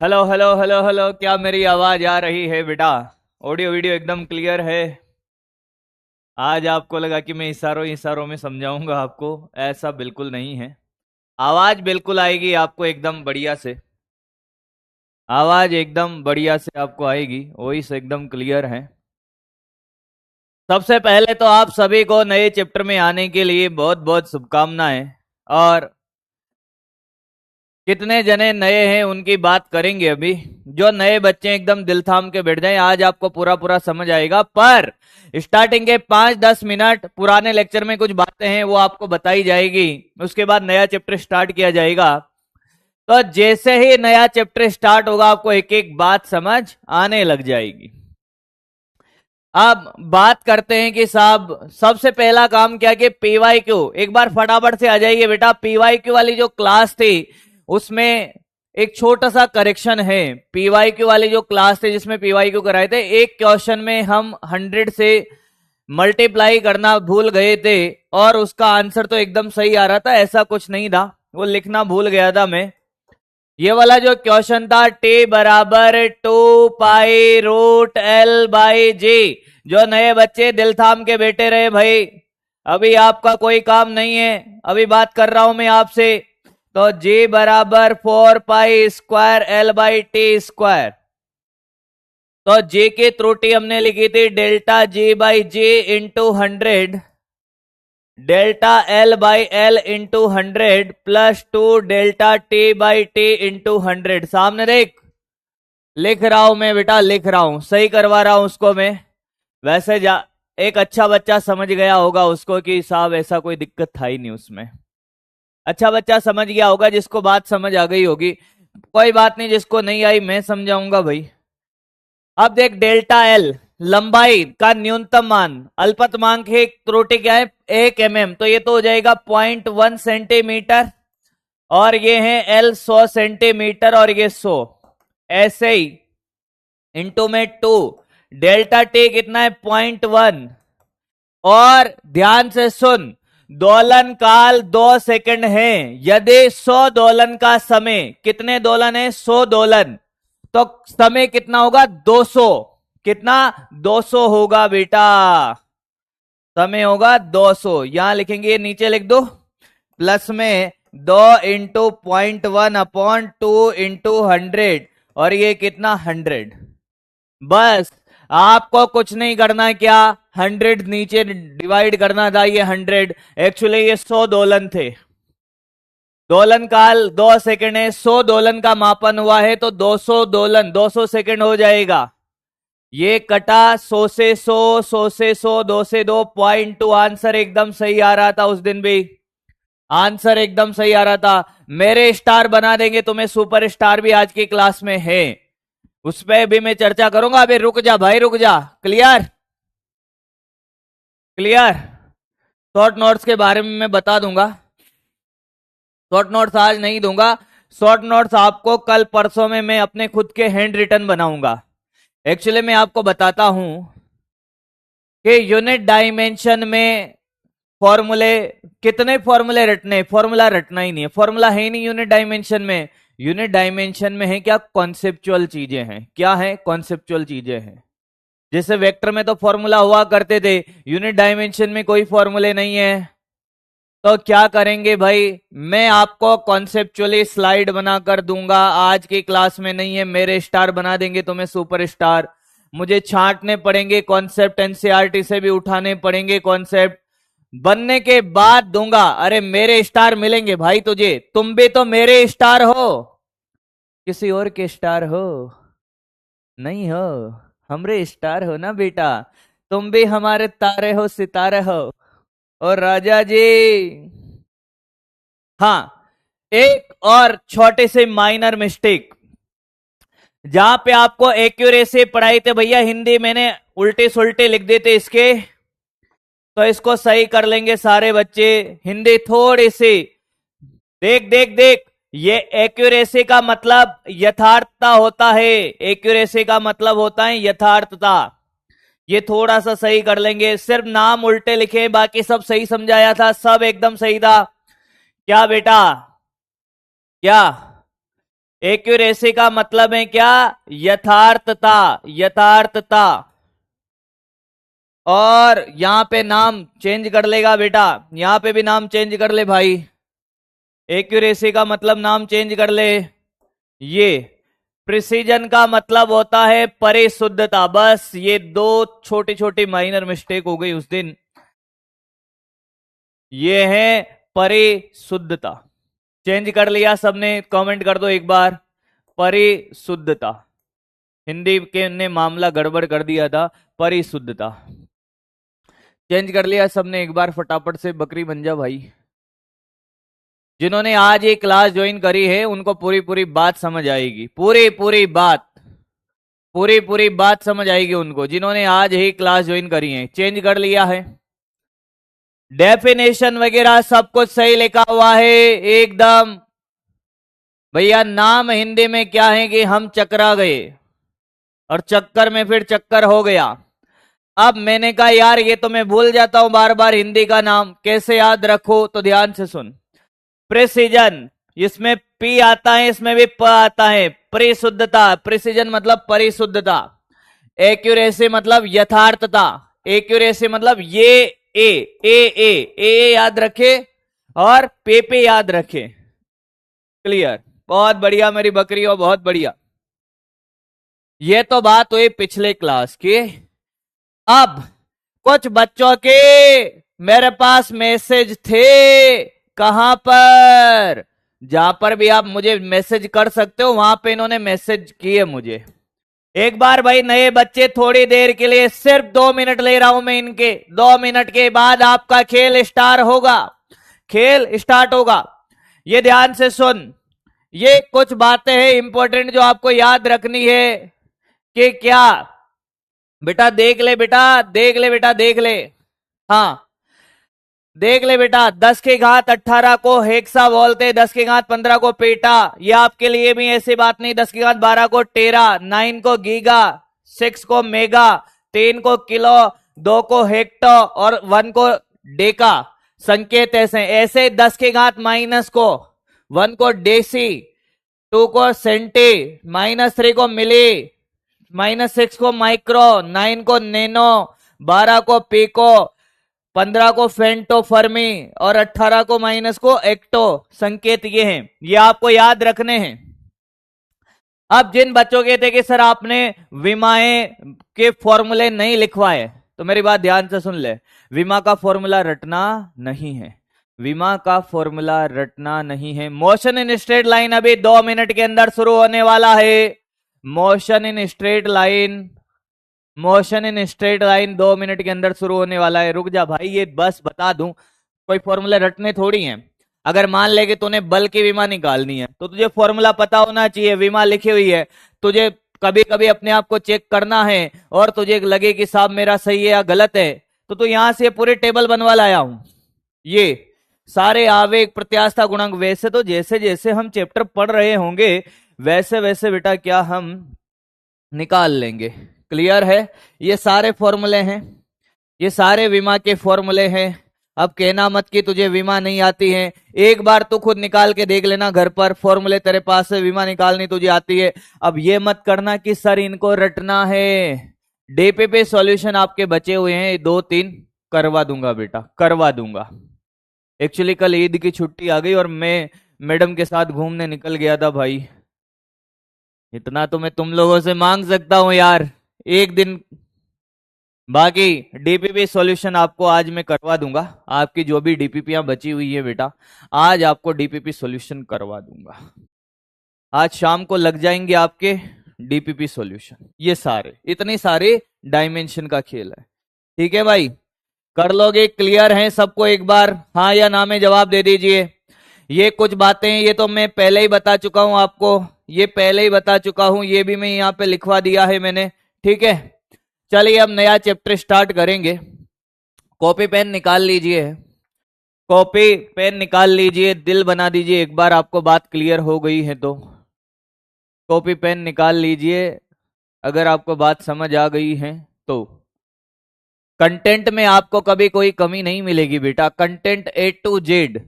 Hello hello hello hello, क्या मेरी आवाज आ रही है बेटा? ऑडियो वीडियो एकदम क्लियर है? आज आपको लगा कि मैं इशारों इशारों में समझाऊंगा आपको, ऐसा बिल्कुल नहीं है। आवाज बिल्कुल आएगी आपको एकदम बढ़िया से। आवाज एकदम बढ़िया से आपको आएगी, वॉइस एकदम क्लियर है। सबसे पहले तो आप सभी को नए चैप्टर में आने के लिए बहुत बहुत शुभकामनाएं। और कितने जने नए हैं उनकी बात करेंगे अभी। जो नए बच्चे एकदम दिल थाम के बैठ जाएं, आज आपको पूरा पूरा समझ आएगा। पर स्टार्टिंग के 5-10 मिनट पुराने लेक्चर में कुछ बातें हैं वो आपको बताई जाएगी। उसके बाद नया चैप्टर स्टार्ट किया जाएगा। तो जैसे ही नया चैप्टर स्टार्ट होगा आपको एक एक बात समझ आने लग जाएगी। अब बात करते हैं कि साहब सबसे पहला काम क्या कि पीवाई क्यू एक बार फटाफट से आ जाइए बेटा। पीवाई क्यू वाली जो क्लास थी उसमें एक छोटा सा करेक्शन है। पीवाई क्यू वाली जो क्लास थी जिसमें पीवाई क्यू कराए थे, एक क्वेश्चन में हम 100 से मल्टीप्लाई करना भूल गए थे और उसका आंसर तो एकदम सही आ रहा था, ऐसा कुछ नहीं था, वो लिखना भूल गया था मैं। ये वाला जो क्वेश्चन था टी बराबर 2 पाई रूट L/G। जो नए बच्चे दिल थाम के बैठे रहे भाई, अभी आपका कोई काम नहीं है, अभी बात कर रहा हूं मैं आपसे। तो G बराबर 4 पाई स्क्वायर L/T स्क्वायर। तो G की त्रुटि हमने लिखी थी delta G/G into 100, delta L/L into 100 +2 delta T/T into 100। सामने देख, लिख रहा हूं मैं बेटा, लिख रहा हूं, सही करवा रहा हूं उसको मैं। वैसे जा एक अच्छा बच्चा समझ गया होगा उसको कि साहब ऐसा कोई दिक्कत था ही नहीं उसमें। अच्छा बच्चा समझ गया होगा, जिसको बात समझ आ गई होगी। कोई बात नहीं, जिसको नहीं आई मैं समझाऊंगा भाई। अब देख, डेल्टा एल लंबाई का न्यूनतम मान, अल्पतमांक है, त्रुटि क्या है 1 mm, तो ये तो हो जाएगा 0.1 सेंटीमीटर। और ये है एल 100 सेंटीमीटर और ये 100, ऐसे ही इंटू में 2। डेल्टा टी कितना है 0.1। और ध्यान से सुन, दोलन काल 2 सेकंड है। यदि 100 दोलन का समय, कितने दोलन है 100 दोलन, तो समय कितना होगा 200। कितना 200 होगा बेटा, समय होगा 200। यहां लिखेंगे, नीचे लिख दो प्लस में 2 इंटू 0.1/2 इंटू 100, और ये कितना 100। बस आपको कुछ नहीं करना, क्या 100 नीचे डिवाइड करना था। ये 100 एक्चुअली ये 100 दोलन थे। दोलन काल 2 सेकंड है, 100 दोलन का मापन हुआ है, तो 200 दोलन 200 सेकंड हो जाएगा। ये कटा 100 से 100, 100 से 100, 2 से 2, 0.2। आंसर एकदम सही आ रहा था उस दिन भी, आंसर एकदम सही आ रहा था। मेरे स्टार बना देंगे तुम्हें, सुपर स्टार भी आज की क्लास में है, उस पर भी मैं चर्चा करूंगा। अभी रुक जा भाई, रुक जा। Clear clear. शॉर्ट नोट्स के बारे में मैं बता दूंगा, शॉर्ट नोट्स आज नहीं दूंगा। शॉर्ट नोट्स आपको कल परसों में मैं अपने खुद के हैंड रिटन बनाऊंगा। एक्चुअली मैं आपको बताता हूं कि यूनिट डायमेंशन में फॉर्मूले, कितने फॉर्मूले रटने, फॉर्मूला रटना ही नहीं है, फॉर्मूला है ही नहीं यूनिट डायमेंशन में। यूनिट डायमेंशन में है क्या, कॉन्सेप्चुअल चीजें हैं। क्या है, कॉन्सेप्चुअल चीजें हैं। जैसे वेक्टर में तो फॉर्मूला हुआ करते थे, यूनिट डायमेंशन में कोई फॉर्मूले नहीं है। तो क्या करेंगे भाई, मैं आपको कॉन्सेप्चुअली स्लाइड बनाकर दूंगा, आज की क्लास में नहीं है। मेरे स्टार बना देंगे तुम्हें सुपर स्टार, मुझे छांटने पड़ेंगे कॉन्सेप्ट, एनसीईआरटी से भी उठाने पड़ेंगे कॉन्सेप्ट, बनने के बाद दूंगा। अरे मेरे स्टार मिलेंगे भाई तुझे, तुम भी तो मेरे स्टार हो, किसी और के स्टार हो नहीं हो, हमरे स्टार हो ना बेटा। तुम भी हमारे तारे हो, सितारे हो। और राजा जी, हाँ, एक और छोटे से माइनर मिस्टेक, जहां पे आपको एक्यूरेसी पढ़ाई थे भैया, हिंदी मैंने उल्टे सुल्टे लिख देते इसके, तो इसको सही कर लेंगे सारे बच्चे। हिंदी थोड़ी सी देख देख देख, ये एक्यूरेसी का मतलब यथार्थता होता है, एक्यूरेसी का मतलब होता है यथार्थता। ये थोड़ा सा सही कर लेंगे, सिर्फ नाम उल्टे लिखे, बाकी सब सही समझाया था, सब एकदम सही था। क्या बेटा, क्या एक्यूरेसी का मतलब है क्या? यथार्थता, यथार्थता। और यहां पे नाम चेंज कर लेगा बेटा, यहां पे भी नाम चेंज कर ले भाई। एक्यूरेसी का मतलब नाम चेंज कर ले। ये प्रिसीजन का मतलब होता है परिशुद्धता। बस ये दो छोटी छोटी माइनर मिस्टेक हो गई उस दिन। ये है परिशुद्धता। चेंज कर लिया सबने? कमेंट कर दो एक बार। परिशुद्धता, हिंदी के ने मामला गड़बड़ कर दिया था। परिशुद्धता चेंज कर लिया सबने एक बार फटाफट से। बकरी बन जा भाई। जिन्होंने आज ये क्लास ज्वाइन करी है उनको पूरी पूरी बात समझ आएगी, पूरी पूरी बात, पूरी पूरी बात समझ आएगी उनको, जिन्होंने आज ही क्लास ज्वाइन करी है। चेंज कर लिया है, डेफिनेशन वगैरह सब कुछ सही लिखा हुआ है एकदम। भैया नाम हिंदी में क्या है कि हम चकरा गए और चक्कर में फिर चक्कर हो गया। अब मैंने कहा यार ये तो मैं भूल जाता हूं बार बार हिंदी का नाम, कैसे याद रखो? तो ध्यान से सुन। प्रिसीजन, इसमें पी आता है, इसमें भी प आता है। परिशुद्धता, प्रिसीजन मतलब परिशुद्धता। एक्यूरेसी मतलब यथार्थता। एक्यूरेसी मतलब ये ए ए ए ए याद रखे और पे याद रखे। क्लियर? बहुत बढ़िया मेरी बकरियों, बहुत बढ़िया। ये तो बात हुई पिछले क्लास की। अब कुछ बच्चों के मेरे पास मैसेज थे। कहां पर? जहां पर भी आप मुझे मैसेज कर सकते हो वहां पे इन्होंने मैसेज किए मुझे। एक बार भाई नए बच्चे थोड़ी देर के लिए, सिर्फ 2 मिनट ले रहा हूं मैं इनके। 2 मिनट के बाद आपका खेल स्टार्ट होगा, खेल स्टार्ट होगा। ये ध्यान से सुन, ये कुछ बातें हैं इंपॉर्टेंट जो आपको याद रखनी है। कि क्या बेटा? देख ले बेटा, देख ले बेटा, देख ले। हाँ देख ले बेटा, 10 के घात 18 को हेक्सा बोलते, 10 के घात 15 को पेटा। ये आपके लिए भी ऐसी बात नहीं। 10 के घात 12 को टेरा, 9 को गीगा, 6 को मेगा, 3 को किलो, 2 को हेक्टो और 1 को डेका। संकेत ऐसे ऐसे 10 के घात माइनस को 1 को डेसी, 2 को सेंटी, -3 को मिली, -6 को माइक्रो, 9 को नैनो, 12 को पीको, 15 को फेंटो फर्मी और 18 को माइनस को एक्टो। संकेत ये हैं, ये आपको याद रखने हैं। अब जिन बच्चों के थे कि सर आपने विमाएं के फॉर्मूले नहीं लिखवाए, तो मेरी बात ध्यान से सुन ले। विमा का फॉर्मूला रटना नहीं है, विमा का फॉर्मूला रटना नहीं है। मोशन इन स्ट्रेट लाइन अभी 2 मिनट के अंदर शुरू होने वाला है। Motion in straight line, motion in straight line 2 minute के अंदर शुरू होने वाला है। रुक जा भाई, ये बस बता दूं, कोई फॉर्मूला रटने थोड़ी है। अगर मान ले कि तूने बल की विमा निकालनी है तो तुझे फॉर्मूला पता होना चाहिए। विमा लिखी हुई है, तुझे कभी कभी अपने आप को चेक करना है और तुझे लगे कि साहब मेरा सही है या गलत है, तो तू यहां से पूरे टेबल बनवा लाया हूं। ये सारे आवेग, प्रत्यास्था, गुणांक, वैसे तो जैसे जैसे हम चैप्टर पढ़ रहे होंगे वैसे वैसे बेटा क्या हम निकाल लेंगे। क्लियर है? ये सारे फॉर्मूले हैं, ये सारे विमा के फॉर्मूले हैं। अब कहना मत कि तुझे विमा नहीं आती है, एक बार तू खुद निकाल के देख लेना घर पर, फॉर्मूले तेरे पास है, विमा निकालनी तुझे आती है। अब ये मत करना कि सर इनको रटना है। डीपीपी सॉल्यूशन आपके बचे हुए हैं 2-3, करवा दूंगा बेटा, करवा दूंगा। एक्चुअली कल ईद की छुट्टी आ गई और मैं मैडम के साथ घूमने निकल गया था भाई। इतना तो मैं तुम लोगों से मांग सकता हूं यार, एक दिन। बाकी डीपीपी सॉल्यूशन आपको आज मैं करवा दूंगा। आपकी जो भी डीपीपीयां बची हुई है बेटा, आज आपको डीपीपी सॉल्यूशन करवा दूंगा। आज शाम को लग जाएंगे आपके डीपीपी सॉल्यूशन। ये सारे, इतनी सारे डायमेंशन का खेल है। ठीक है भाई, कर लोगे? क्लियर है सबको? एक बार हाँ या ना में जवाब दे दीजिए। ये कुछ बातें ये तो मैं पहले ही बता चुका हूं आपको, ये पहले ही बता चुका हूं, ये भी मैं यहां पे लिखवा दिया है मैंने। ठीक है, चलिए अब नया चैप्टर स्टार्ट करेंगे। कॉपी पेन निकाल लीजिए, कॉपी पेन निकाल लीजिए, दिल बना दीजिए एक बार आपको बात क्लियर हो गई है तो। कॉपी पेन निकाल लीजिए अगर आपको बात समझ आ गई है तो। कंटेंट में आपको कभी कोई कमी नहीं मिलेगी बेटा, कंटेंट A to Z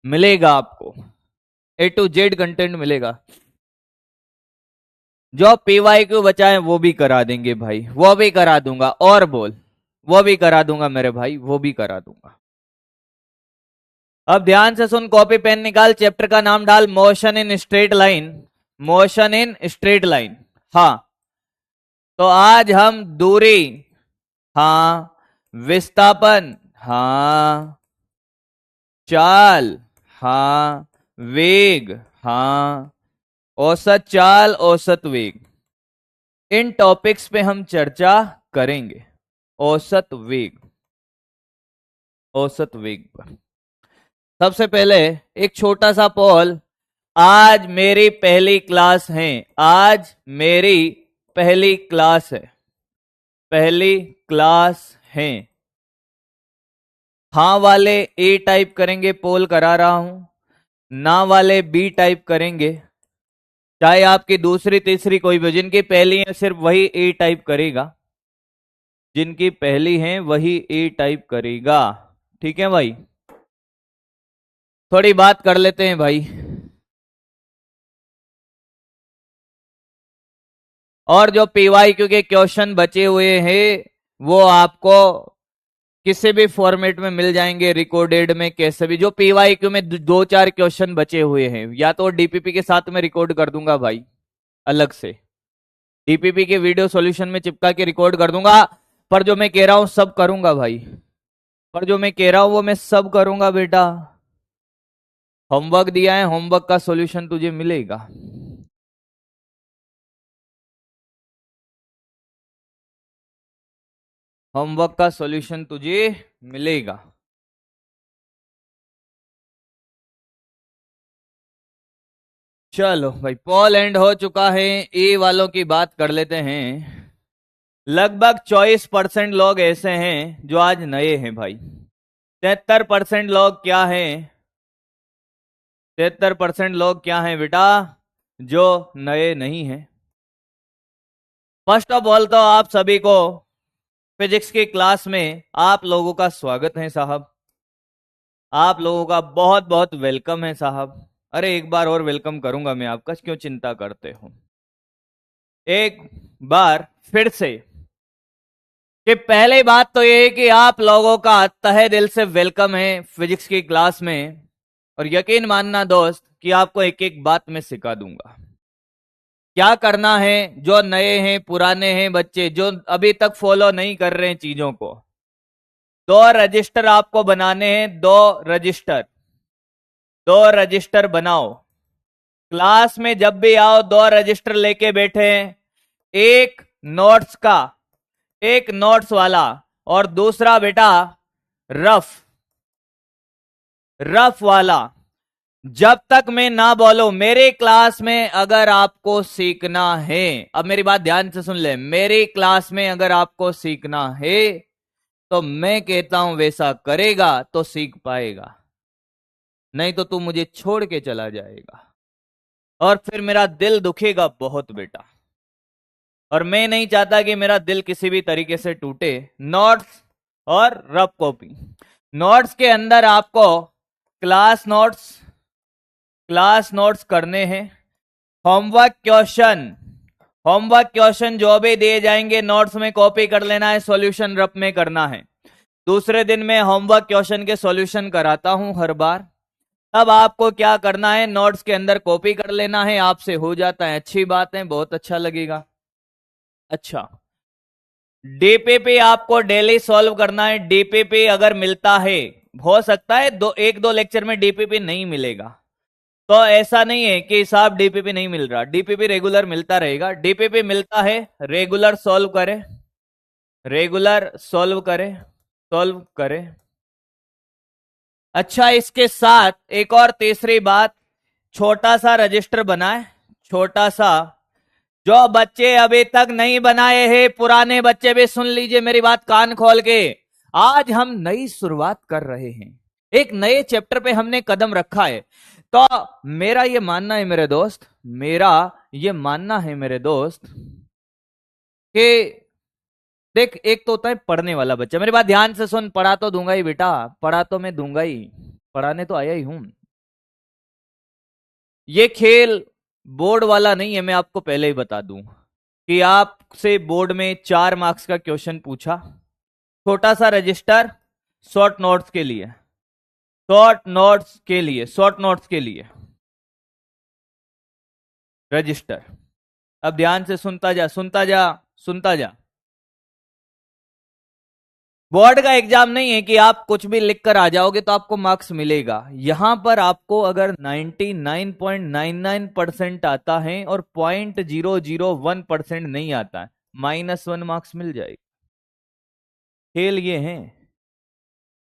मिलेगा आपको, A to Z कंटेंट मिलेगा। जो PYQ बचा है वो भी करा देंगे भाई, वो भी करा दूंगा। और बोल, वो भी करा दूंगा मेरे भाई, वो भी करा दूंगा। अब ध्यान से सुन, कॉपी पेन निकाल, चैप्टर का नाम डाल motion in straight line, motion in straight line. हाँ, तो आज हम दूरी, हाँ, विस्थापन, हाँ, चाल, हाँ, वेग, हाँ, औसत चाल, औसत वेग, इन टॉपिक्स पे हम चर्चा करेंगे। औसत वेग, औसत वेग पर सबसे पहले एक छोटा सा पॉल। आज मेरी पहली क्लास है, आज मेरी पहली क्लास है, पहली क्लास है। हाँ वाले ए टाइप करेंगे, पोल करा रहा हूं। ना वाले बी टाइप करेंगे। चाहे आपकी दूसरी तीसरी कोई भी, जिनकी पहली है सिर्फ वही ए टाइप करेगा, जिनकी पहली है वही ए टाइप करेगा। ठीक है भाई, थोड़ी बात कर लेते हैं भाई। और जो PYQ के क्वेश्चन बचे हुए हैं वो आपको किसी भी फॉर्मेट में मिल जाएंगे, रिकॉर्डेड में, कैसे भी। जो PYQ में दो चार क्वेश्चन बचे हुए हैं, या तो DPP के साथ में रिकॉर्ड कर दूंगा भाई, अलग से DPP के वीडियो सॉल्यूशन में चिपका के रिकॉर्ड कर दूंगा। पर जो मैं कह रहा हूं सब करूंगा भाई, पर जो मैं कह रहा हूं वो मैं सब करूंगा बेटा। होमवर्क दिया है, होमवर्क का सॉल्यूशन तुझे मिलेगा। होमवर्क का सॉल्यूशन तुझे मिलेगा। चलो भाई, पॉल एंड हो चुका है। ए वालों की बात कर लेते हैं। लगभग 24% लोग ऐसे हैं जो आज नए हैं भाई। 73% लोग क्या हैं, 73% लोग क्या हैं बेटा, जो नए नहीं हैं। फर्स्ट ऑफ ऑल तो आप सभी को फिजिक्स की क्लास में आप लोगों का स्वागत है साहब, आप लोगों का बहुत बहुत वेलकम है साहब। अरे एक बार और वेलकम करूंगा मैं आपका, क्यों चिंता करते हो। एक बार फिर से, कि पहली बात तो ये है कि आप लोगों का तहे दिल से वेलकम है फिजिक्स की क्लास में। और यकीन मानना दोस्त कि आपको एक एक बात मैं सिखा दूंगा। क्या करना है, जो नए हैं, पुराने हैं, बच्चे जो अभी तक फॉलो नहीं कर रहे हैं चीजों को, दो रजिस्टर आपको बनाने हैं, दो रजिस्टर, दो रजिस्टर बनाओ। क्लास में जब भी आओ दो रजिस्टर लेके बैठे हैं, एक नोट्स का, एक नोट्स वाला, और दूसरा बेटा रफ, रफ वाला। जब तक मैं ना बोलूं मेरी क्लास में अगर आपको सीखना है, अब मेरी बात ध्यान से सुन ले, मेरी क्लास में अगर आपको सीखना है तो मैं कहता हूं वैसा करेगा तो सीख पाएगा, नहीं तो तू मुझे छोड़ के चला जाएगा और फिर मेरा दिल दुखेगा बहुत बेटा। और मैं नहीं चाहता कि मेरा दिल किसी भी तरीके से टूटे। नोट्स और रफ कॉपी, नोट्स के अंदर आपको क्लास नोट्स, क्लास नोट्स करने हैं। होमवर्क क्वेश्चन, होमवर्क क्वेश्चन जो भी दिए जाएंगे नोट्स में कॉपी कर लेना है, सॉल्यूशन रफ में करना है। दूसरे दिन मैं होमवर्क क्वेश्चन के सॉल्यूशन कराता हूं हर बार। अब आपको क्या करना है, नोट्स के अंदर कॉपी कर लेना है, आपसे हो जाता है, अच्छी बात है, बहुत अच्छा लगेगा। अच्छा, DPP आपको डेली सॉल्व करना है। DPP अगर मिलता है, हो सकता है एक दो लेक्चर में DPP नहीं मिलेगा, तो ऐसा नहीं है कि साहब DPP नहीं मिल रहा, DPP रेगुलर मिलता रहेगा। DPP मिलता है, रेगुलर सॉल्व करें, रेगुलर सॉल्व करें, सॉल्व करें। अच्छा, इसके साथ एक और तीसरी बात, छोटा सा रजिस्टर बनाए, छोटा सा। जो बच्चे अभी तक नहीं बनाए हैं, पुराने बच्चे भी सुन लीजिए मेरी बात कान खोल के। आज हम नई शुरुआत कर रहे हैं, एक नए चैप्टर पे हमने कदम रखा है। तो मेरा ये मानना है मेरे दोस्त, मेरा ये मानना है मेरे दोस्त कि देख, एक तो होता है पढ़ने वाला बच्चा, मेरी बात ध्यान से सुन, पढ़ा तो दूंगा ही बेटा, पढ़ा तो मैं दूंगा ही, पढ़ाने तो आया ही हूं। ये खेल बोर्ड वाला नहीं है, मैं आपको पहले ही बता दूं कि आपसे बोर्ड में 4 मार्क्स का क्वेश्चन पूछा, छोटा सा रजिस्टर, शॉर्ट नोट्स के लिए, शॉर्ट नोट्स के लिए, शॉर्ट नोट्स के लिए रजिस्टर। अब ध्यान से सुनता जा, सुनता जा, सुनता जा। बोर्ड का एग्जाम नहीं है कि आप कुछ भी लिख कर आ जाओगे तो आपको मार्क्स मिलेगा। यहां पर आपको अगर 99.99% आता है और 0.001% नहीं आता है, -1 मार्क्स मिल जाएगा। खेल ये है,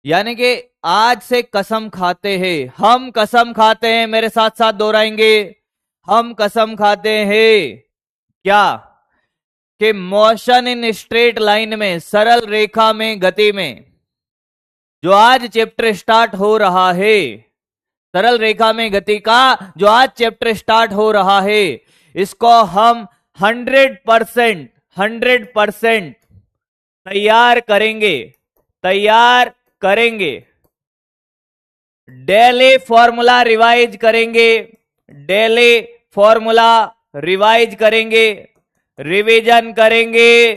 यानी कि आज से कसम खाते हैं, हम कसम खाते हैं, मेरे साथ साथ दोहराएंगे, हम कसम खाते हैं क्या कि मोशन इन स्ट्रेट लाइन में, सरल रेखा में, गति में, जो आज चैप्टर स्टार्ट हो रहा है, सरल रेखा में गति का जो आज चैप्टर स्टार्ट हो रहा है, इसको हम 100% तैयार करेंगे, तैयार करेंगे। डेली फॉर्मूला रिवाइज करेंगे, डेली फॉर्मूला रिवाइज करेंगे, रिवीजन करेंगे,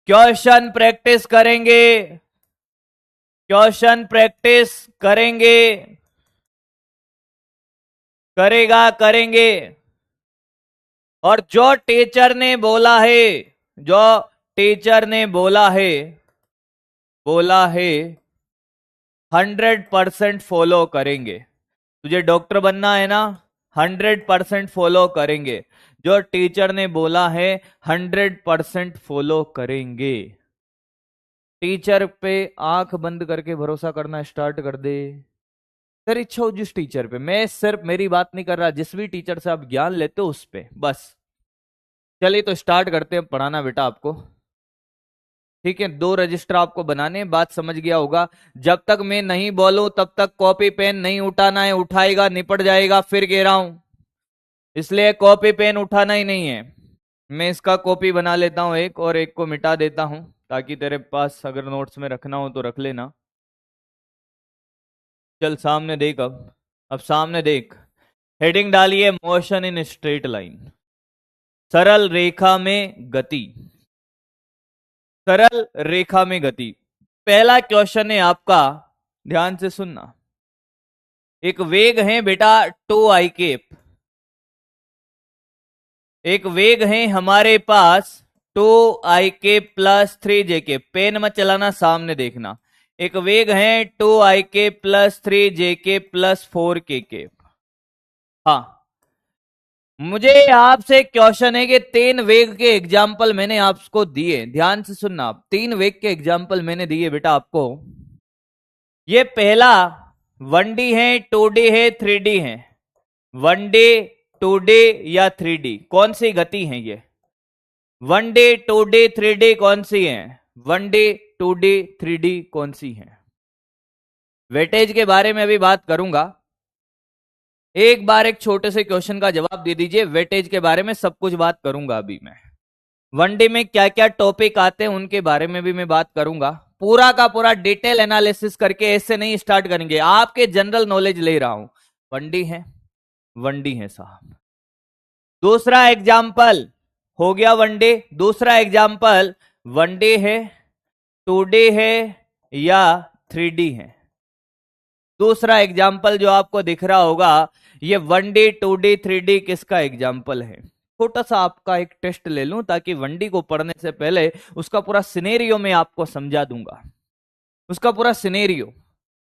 क्वेश्चन प्रैक्टिस करेंगे, क्वेश्चन प्रैक्टिस करेंगे, करेंगे। और जो टीचर ने बोला है, जो टीचर ने बोला है 100% फॉलो करेंगे। तुझे डॉक्टर बनना है ना, 100% फॉलो करेंगे। जो टीचर ने बोला है 100% फॉलो करेंगे। टीचर पे आंख बंद करके भरोसा करना स्टार्ट कर दे। सर इच्छा हो जिस टीचर पे, मैं सिर्फ मेरी बात नहीं कर रहा, जिस भी टीचर से आप ज्ञान लेते हो उस पे बस। चलिए तो स्टार्ट करते हैं पढ़ाना बेटा आपको। ठीक है, 2 रजिस्टर आपको बनाने, बात समझ गया होगा। जब तक मैं नहीं बोलूं तब तक कॉपी पेन नहीं उठाना है, उठाएगा निपट जाएगा, फिर कह रहा हूं, इसलिए कॉपी पेन उठाना ही नहीं है। मैं इसका कॉपी बना लेता हूं एक, और एक को मिटा देता हूं ताकि तेरे पास अगर नोट्स में रखना हो तो रख लेना। चल सामने देख, अब सामने देख, हेडिंग डालिए मोशन इन स्ट्रेट लाइन, सरल रेखा में गति, सरल रेखा में गति। पहला क्वेश्चन है आपका, ध्यान से सुनना। एक वेग है बेटा 2i केप, एक वेग है हमारे पास 2i cap plus 3j cap. Pen मत चलाना, सामने देखना। एक वेग है 2i cap plus 3j cap plus 4k cap. हाँ, मुझे आपसे क्वेश्चन है कि 3 वेग के एग्जाम्पल मैंने आपको दिए, ध्यान से सुनना। 3 वेग के एग्जाम्पल मैंने दिए बेटा आपको। ये पहला 1D है, 2D है, 3D है। 1D, 2D या 3D, कौन सी गति है ये? 1D, 2D, 3D कौन सी है? 1D, 2D, 3D कौन सी है? वेटेज के बारे में अभी बात करूंगा। एक बार एक छोटे से क्वेश्चन का जवाब दे दीजिए, वेटेज के बारे में सब कुछ बात करूंगा अभी मैं। 1D में क्या क्या टॉपिक आते हैं उनके बारे में भी मैं बात करूंगा। पूरा का पूरा डिटेल एनालिसिस करके ऐसे नहीं स्टार्ट करेंगे, आपके जनरल नॉलेज ले रहा हूं। 1D है, 1D है साहब। दूसरा एग्जाम्पल हो गया 1D। दूसरा एग्जाम्पल 1D है, 2D है या 3D है। दूसरा एग्जाम्पल जो आपको दिख रहा होगा, ये 1D, 2D, 3D किसका एग्जाम्पल है? छोटा सा आपका एक टेस्ट ले लूं ताकि 1D को पढ़ने से पहले उसका पूरा सिनेरियो मैं आपको समझा दूंगा, उसका पूरा सिनेरियो।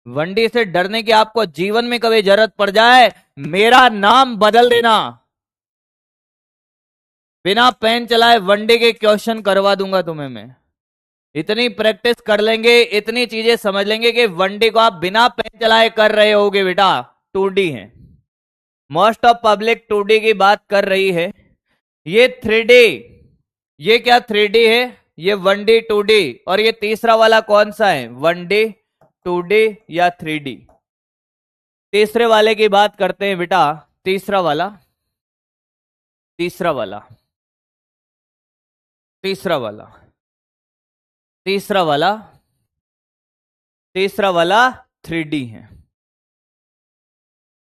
1D से डरने की आपको जीवन में कभी जरूरत पड़ जाए, मेरा नाम बदल देना, बिना पेन चलाए 1D के क्वेश्चन करवा दूंगा तुम्हें मैं। इतनी प्रैक्टिस कर लेंगे, इतनी चीजें समझ लेंगे कि 1D को आप बिना पेन चलाए कर रहे होगे बेटा। 2D है, मोस्ट ऑफ पब्लिक 2D की बात कर रही है। ये 3D, ये क्या 3D है? ये 1D, 2D, और ये तीसरा वाला कौन सा है? 1D, 2D या 3D? तीसरे वाले की बात करते हैं बेटा। तीसरा वाला, तीसरा वाला, तीसरा वाला, तीसरा वाला, तीसरा वाला 3D है।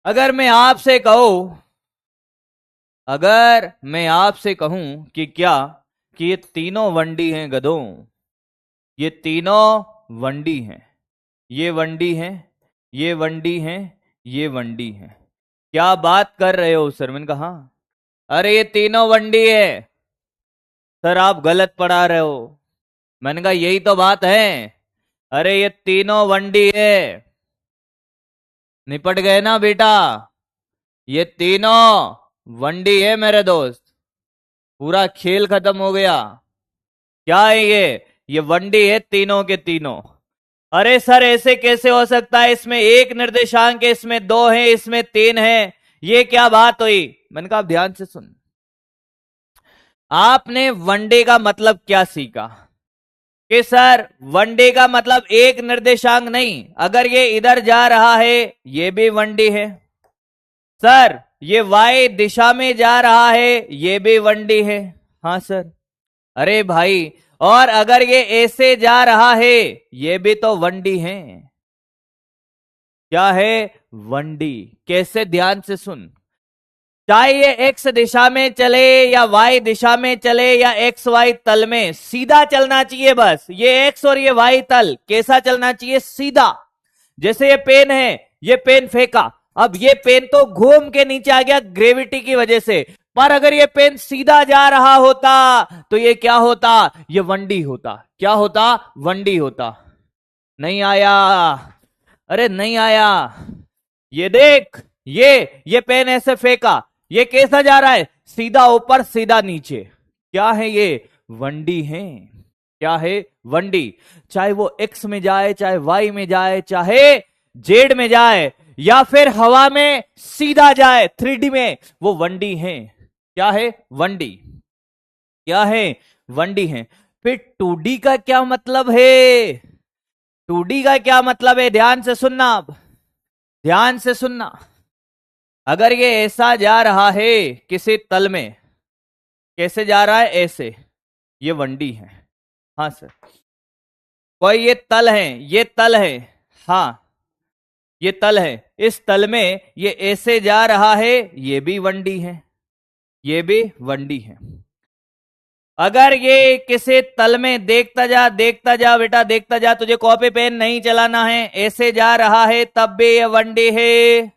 अगर मैं आपसे कहूं, अगर मैं आपसे कहूं कि क्या, कि ये तीनों वंडी हैं गधों, ये तीनों वंडी हैं, ये वंडी हैं, ये वंडी हैं, ये वंडी हैं, क्या बात कर रहे हो सर? मैंने कहा हाँ। अरे ये तीनों वंडी है सर, आप गलत पढ़ा रहे हो। मैंने कहा यही तो बात है। अरे ये तीनों वंडी है। निपट गए ना बेटा? ये तीनों वंडी है मेरे दोस्त, पूरा खेल खत्म हो गया। क्या है ये वनडी है तीनों के तीनों। अरे सर ऐसे कैसे हो सकता है, इसमें एक निर्देशांक है, इसमें दो है, इसमें तीन है, ये क्या बात हुई? मैंने कहा आप ध्यान से सुन, आपने वनडे का मतलब क्या सीखा कि सर वनडे का मतलब एक निर्देशांक नहीं, अगर ये इधर जा रहा है ये भी वनडे है, सर ये वाई दिशा में जा रहा है ये भी वनडे है। हाँ सर। अरे भाई, और अगर ये ऐसे जा रहा है ये भी तो वनडी है। क्या है? वनडी। कैसे? ध्यान से सुन, चाहे ये एक्स दिशा में चले या वाई दिशा में चले या एक्स वाई तल में, सीधा चलना चाहिए बस। ये एक्स और ये वाई तल कैसा चलना चाहिए? सीधा। जैसे ये पेन है, ये पेन फेंका, अब ये पेन तो घूम के नीचे आ गया ग्रेविटी की वजह से, पर अगर ये पेन सीधा जा रहा होता तो ये क्या होता? ये वनडी होता। क्या होता? वनडी होता। नहीं आया? अरे नहीं आया। ये देख, ये पेन ऐसे फेंका, ये कैसा जा रहा है? सीधा ऊपर सीधा नीचे। क्या है ये? वनडी है। क्या है? वनडी। चाहे वो एक्स में जाए, चाहे वाई में जाए, चाहे जेड में जाए, या फिर हवा में सीधा जाए 3D में, वो वनडी है। क्या है? वनडी। क्या है? वनडी है। फिर 2D का क्या मतलब है? 2D का क्या मतलब है? ध्यान से सुनना, अब ध्यान से सुनना। अगर ये ऐसा जा रहा है किसी तल में, कैसे जा रहा है? ऐसे, ये वनडी है। हाँ सर। कोई ये तल है, ये तल है, हाँ ये तल है, इस तल में ये ऐसे जा रहा है, ये भी वनडी है, ये भी वनडी है। अगर ये किसी तल में, देखता जा देखता जा बेटा देखता जा, तुझे कॉपी पेन नहीं चलाना है, ऐसे जा रहा है तब भी ये वनडी है।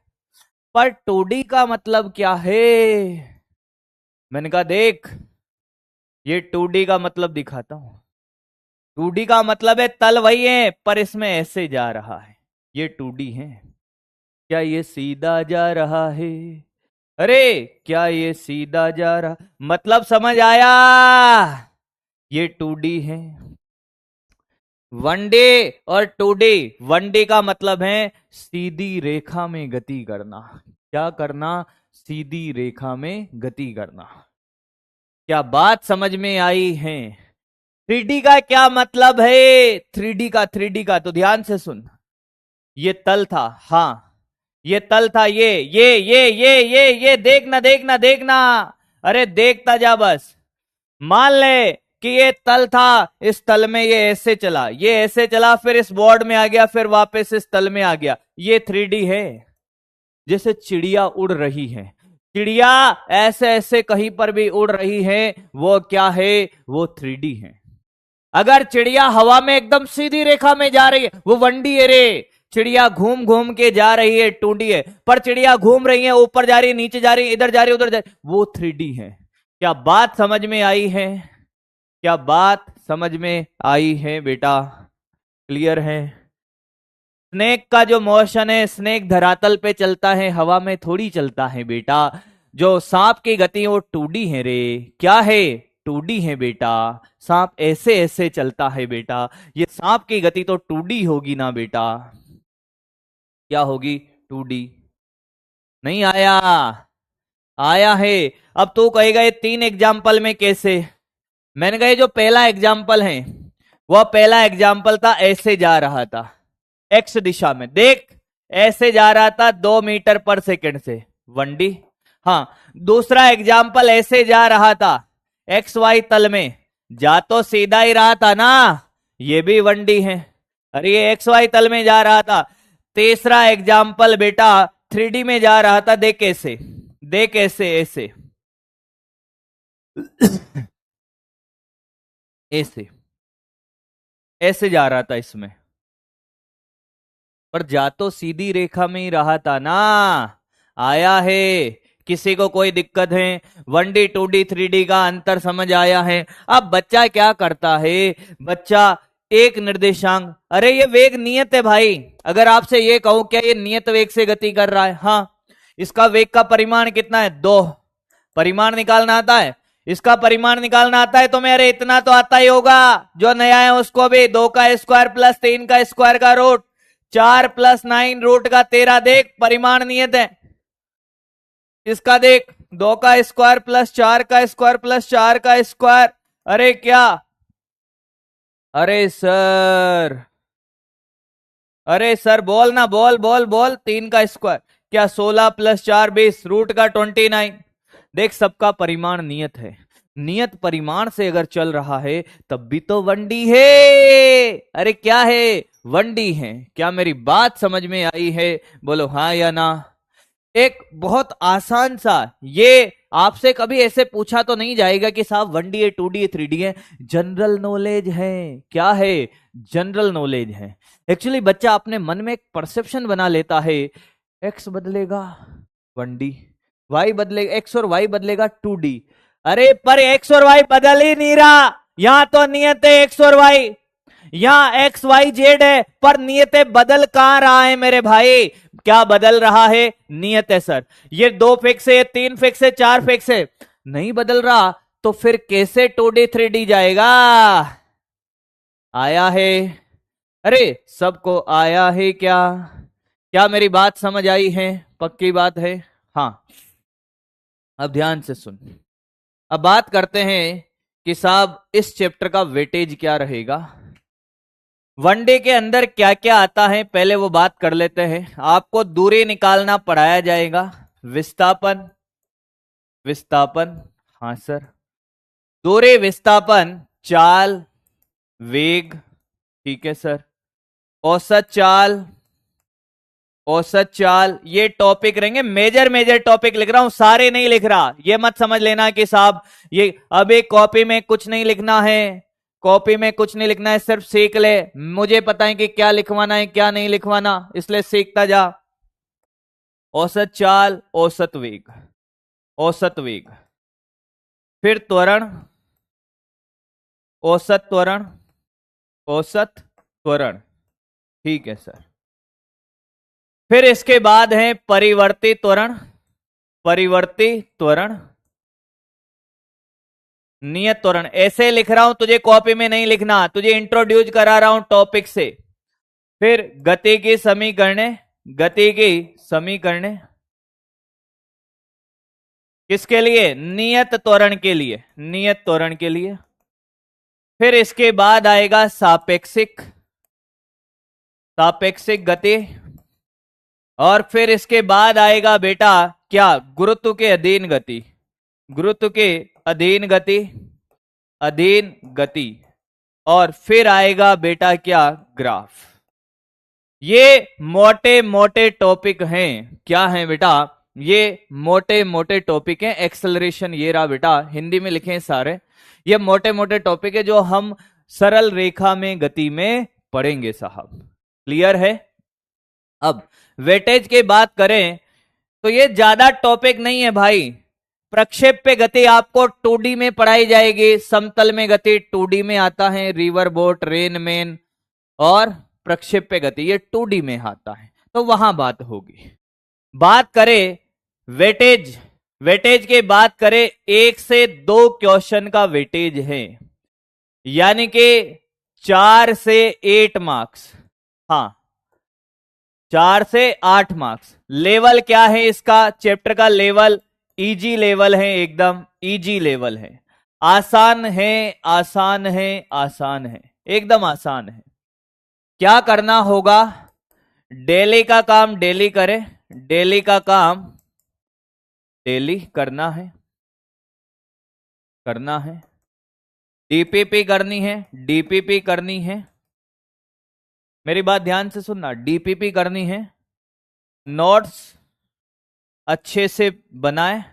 पर 2D का मतलब क्या है? मैंने कहा देख, ये 2D का मतलब दिखाता हूं। 2D का मतलब है तल वही है पर इसमें ऐसे जा रहा है, ये 2D है। क्या ये सीधा जा रहा है? अरे क्या ये सीधा जा रहा? मतलब समझ आया? ये 2D है। वनडे और 2D। वनडे का मतलब है सीधी रेखा में गति करना। क्या करना? सीधी रेखा में गति करना। क्या बात समझ में आई है? 3D का क्या मतलब है? 3D का तो ध्यान से सुन। ये तल था, हाँ ये तल था, ये देखना देखना देखना, अरे देखता जा बस। मान ले कि ये तल था, इस तल में ये ऐसे चला, ये ऐसे चला, फिर इस बोर्ड में आ गया, फिर वापस इस तल में आ गया, ये 3D है। जैसे चिड़िया उड़ रही है, चिड़िया ऐसे ऐसे कहीं पर भी उड़ रही है, वो क्या है? वो 3D है। अगर चिड़िया हवा में एकदम सीधी रेखा में जा रही है, वो वनडी है रे। चिड़िया घूम घूम के जा रही है, 2D है। पर चिड़िया घूम रही है, ऊपर जा रही है, नीचे जा रही है, इधर जा रही है, उधर जा रही है, वो 3D है। क्या बात समझ में आई है? क्या बात समझ में आई है बेटा? क्लियर है? स्नेक का जो मोशन है, स्नेक धरातल पे चलता है, हवा में थोड़ी चलता है बेटा। जो सांप की गति वो 2D है रे। क्या है? 2D है बेटा। सांप ऐसे ऐसे चलता है बेटा, ये सांप की गति तो 2D होगी ना बेटा। क्या होगी? 2D। नहीं आया? आया है। अब तू कहेगा ये 3 एग्जाम्पल में कैसे? मैंने कहा जो पहला एग्जाम्पल है, वह पहला एग्जाम्पल था ऐसे जा रहा था एक्स दिशा में, देख ऐसे जा रहा था 2 मीटर पर सेकंड से, वनडी। हाँ, दूसरा एग्जाम्पल ऐसे जा रहा था एक्स वाई तल में, जा तो सीधा ही रहा था ना, ये भी वनडी है। अरे ये एक्स वाई तल में जा रहा था। तीसरा एग्जाम्पल बेटा 3D में जा रहा था, देख कैसे, देख ऐसे ऐसे ऐसे ऐसे जा रहा था इसमें, पर जा तो सीधी रेखा में ही रहा था ना। आया है, किसी को कोई दिक्कत है? 1D 2D 3D का अंतर समझ आया है? अब बच्चा क्या करता है, बच्चा एक निर्देशांक, अरे ये वेग नियत है भाई, अगर आपसे ये कहूं क्या ये नियत वेग से गति कर रहा है? हाँ। इसका वेग का परिमाण कितना है? 2। परिमाण निकालना आता है? इसका परिमाण निकालना आता है तो मेरे इतना तो आता ही होगा, जो नया है उसको भी। 2 का स्क्वायर प्लस 3 का स्क्वायर का रूट, 4 प्लस 9 रूट का 13। देख परिमाण नियत है इसका, देख 2 का स्क्वायर प्लस 4 का स्क्वायर प्लस 4 का स्क्वायर। अरे क्या, अरे सर, अरे सर बोल ना, बोल बोल बोल। 3 का स्क्वायर क्या, 16 प्लस 4 20, रूट का 29। देख सबका परिमाण नियत है, नियत परिमाण से अगर चल रहा है तब भी तो 1D है। अरे क्या है, 1D है। क्या मेरी बात समझ में आई है? बोलो हाँ या ना। एक बहुत आसान सा, ये आपसे कभी ऐसे पूछा तो नहीं जाएगा कि साहब 1D है 2D है 3D है, जनरल नॉलेज है। क्या है? जनरल नॉलेज है। एक्चुअली बच्चा अपने मन में एक परसेप्शन बना लेता है, x बदलेगा 1D, y बदलेगा, x और y बदलेगा 2D। अरे पर x और y बदल ही नहीं रहा, यहां तो नियत है x और y, यहां x y z है, पर नियत बदल कहां रहा है मेरे भाई? क्या बदल रहा है? नियत है सर। ये 2 फिक्स है, 3 फिक्स है, 4 फिक्स है, नहीं बदल रहा तो फिर कैसे 2D 3D जाएगा? आया है? अरे सबको आया है क्या? क्या मेरी बात समझ आई है? पक्की बात है? हाँ। अब ध्यान से सुन, अब बात करते हैं कि साहब इस चैप्टर का वेटेज क्या रहेगा, 1D के अंदर क्या क्या आता है, पहले वो बात कर लेते हैं। आपको दूरी निकालना पढ़ाया जाएगा, विस्थापन, विस्थापन, हाँ सर, दूरी, विस्थापन, चाल, वेग, ठीक है सर, औसत चाल, औसत चाल, ये टॉपिक रहेंगे। मेजर मेजर टॉपिक लिख रहा हूं, सारे नहीं लिख रहा, ये मत समझ लेना कि साहब ये अब एक कॉपी में कुछ नहीं लिखना है, कॉपी में कुछ नहीं लिखना है, सिर्फ सीख ले। मुझे पता है कि क्या लिखवाना है क्या नहीं लिखवाना, इसलिए सीखता जा। औसत चाल, औसत वेग, औसत वेग, फिर त्वरण, औसत त्वरण, औसत त्वरण, ठीक है सर। फिर इसके बाद है परिवर्ती त्वरण, परिवर्ती त्वरण, नियत त्वरण। ऐसे लिख रहा हूं, तुझे कॉपी में नहीं लिखना, तुझे इंट्रोड्यूस करा रहा हूं टॉपिक से। फिर गति की समीकरणे, गति की समीकरणे किसके लिए? नियत त्वरण के लिए, नियत त्वरण के लिए। फिर इसके बाद आएगा सापेक्षिक, सापेक्षिक गति, और फिर इसके बाद आएगा बेटा क्या? गुरुत्व के अधीन गति, गुरुत्व के अधीन गति, अधीन गति, और फिर आएगा बेटा क्या? ग्राफ। ये मोटे मोटे टॉपिक हैं। क्या हैं बेटा? ये मोटे मोटे टॉपिक हैं। एक्सेलरेशन ये रहा बेटा, हिंदी में लिखे हैं सारे। ये मोटे मोटे टॉपिक है जो हम सरल रेखा में गति में पढ़ेंगे साहब। क्लियर है? अब वेटेज की बात करें तो ये ज्यादा टॉपिक नहीं है भाई। प्रक्षेप्य गति आपको 2D में पढ़ाई जाएगी, समतल में गति 2D में आता है, रिवर बोट, रेन मैन, और प्रक्षेप्य गति ये 2D में आता है, तो वहां बात होगी। बात करें वेटेज, वेटेज की बात करें, 1 से 2 क्वेश्चन का वेटेज है, यानी कि 4 से 8 मार्क्स। हाँ, 4 से 8 मार्क्स। लेवल क्या है इसका? चैप्टर का लेवल इजी लेवल है, एकदम इजी लेवल है, आसान है, आसान है, आसान है, एकदम आसान है। क्या करना होगा? डेली का काम डेली करें, डेली का काम डेली करना है, करना है, डीपीपी करनी है, डीपीपी करनी है, मेरी बात ध्यान से सुनना, डीपीपी करनी है, नोट्स अच्छे से बनाए,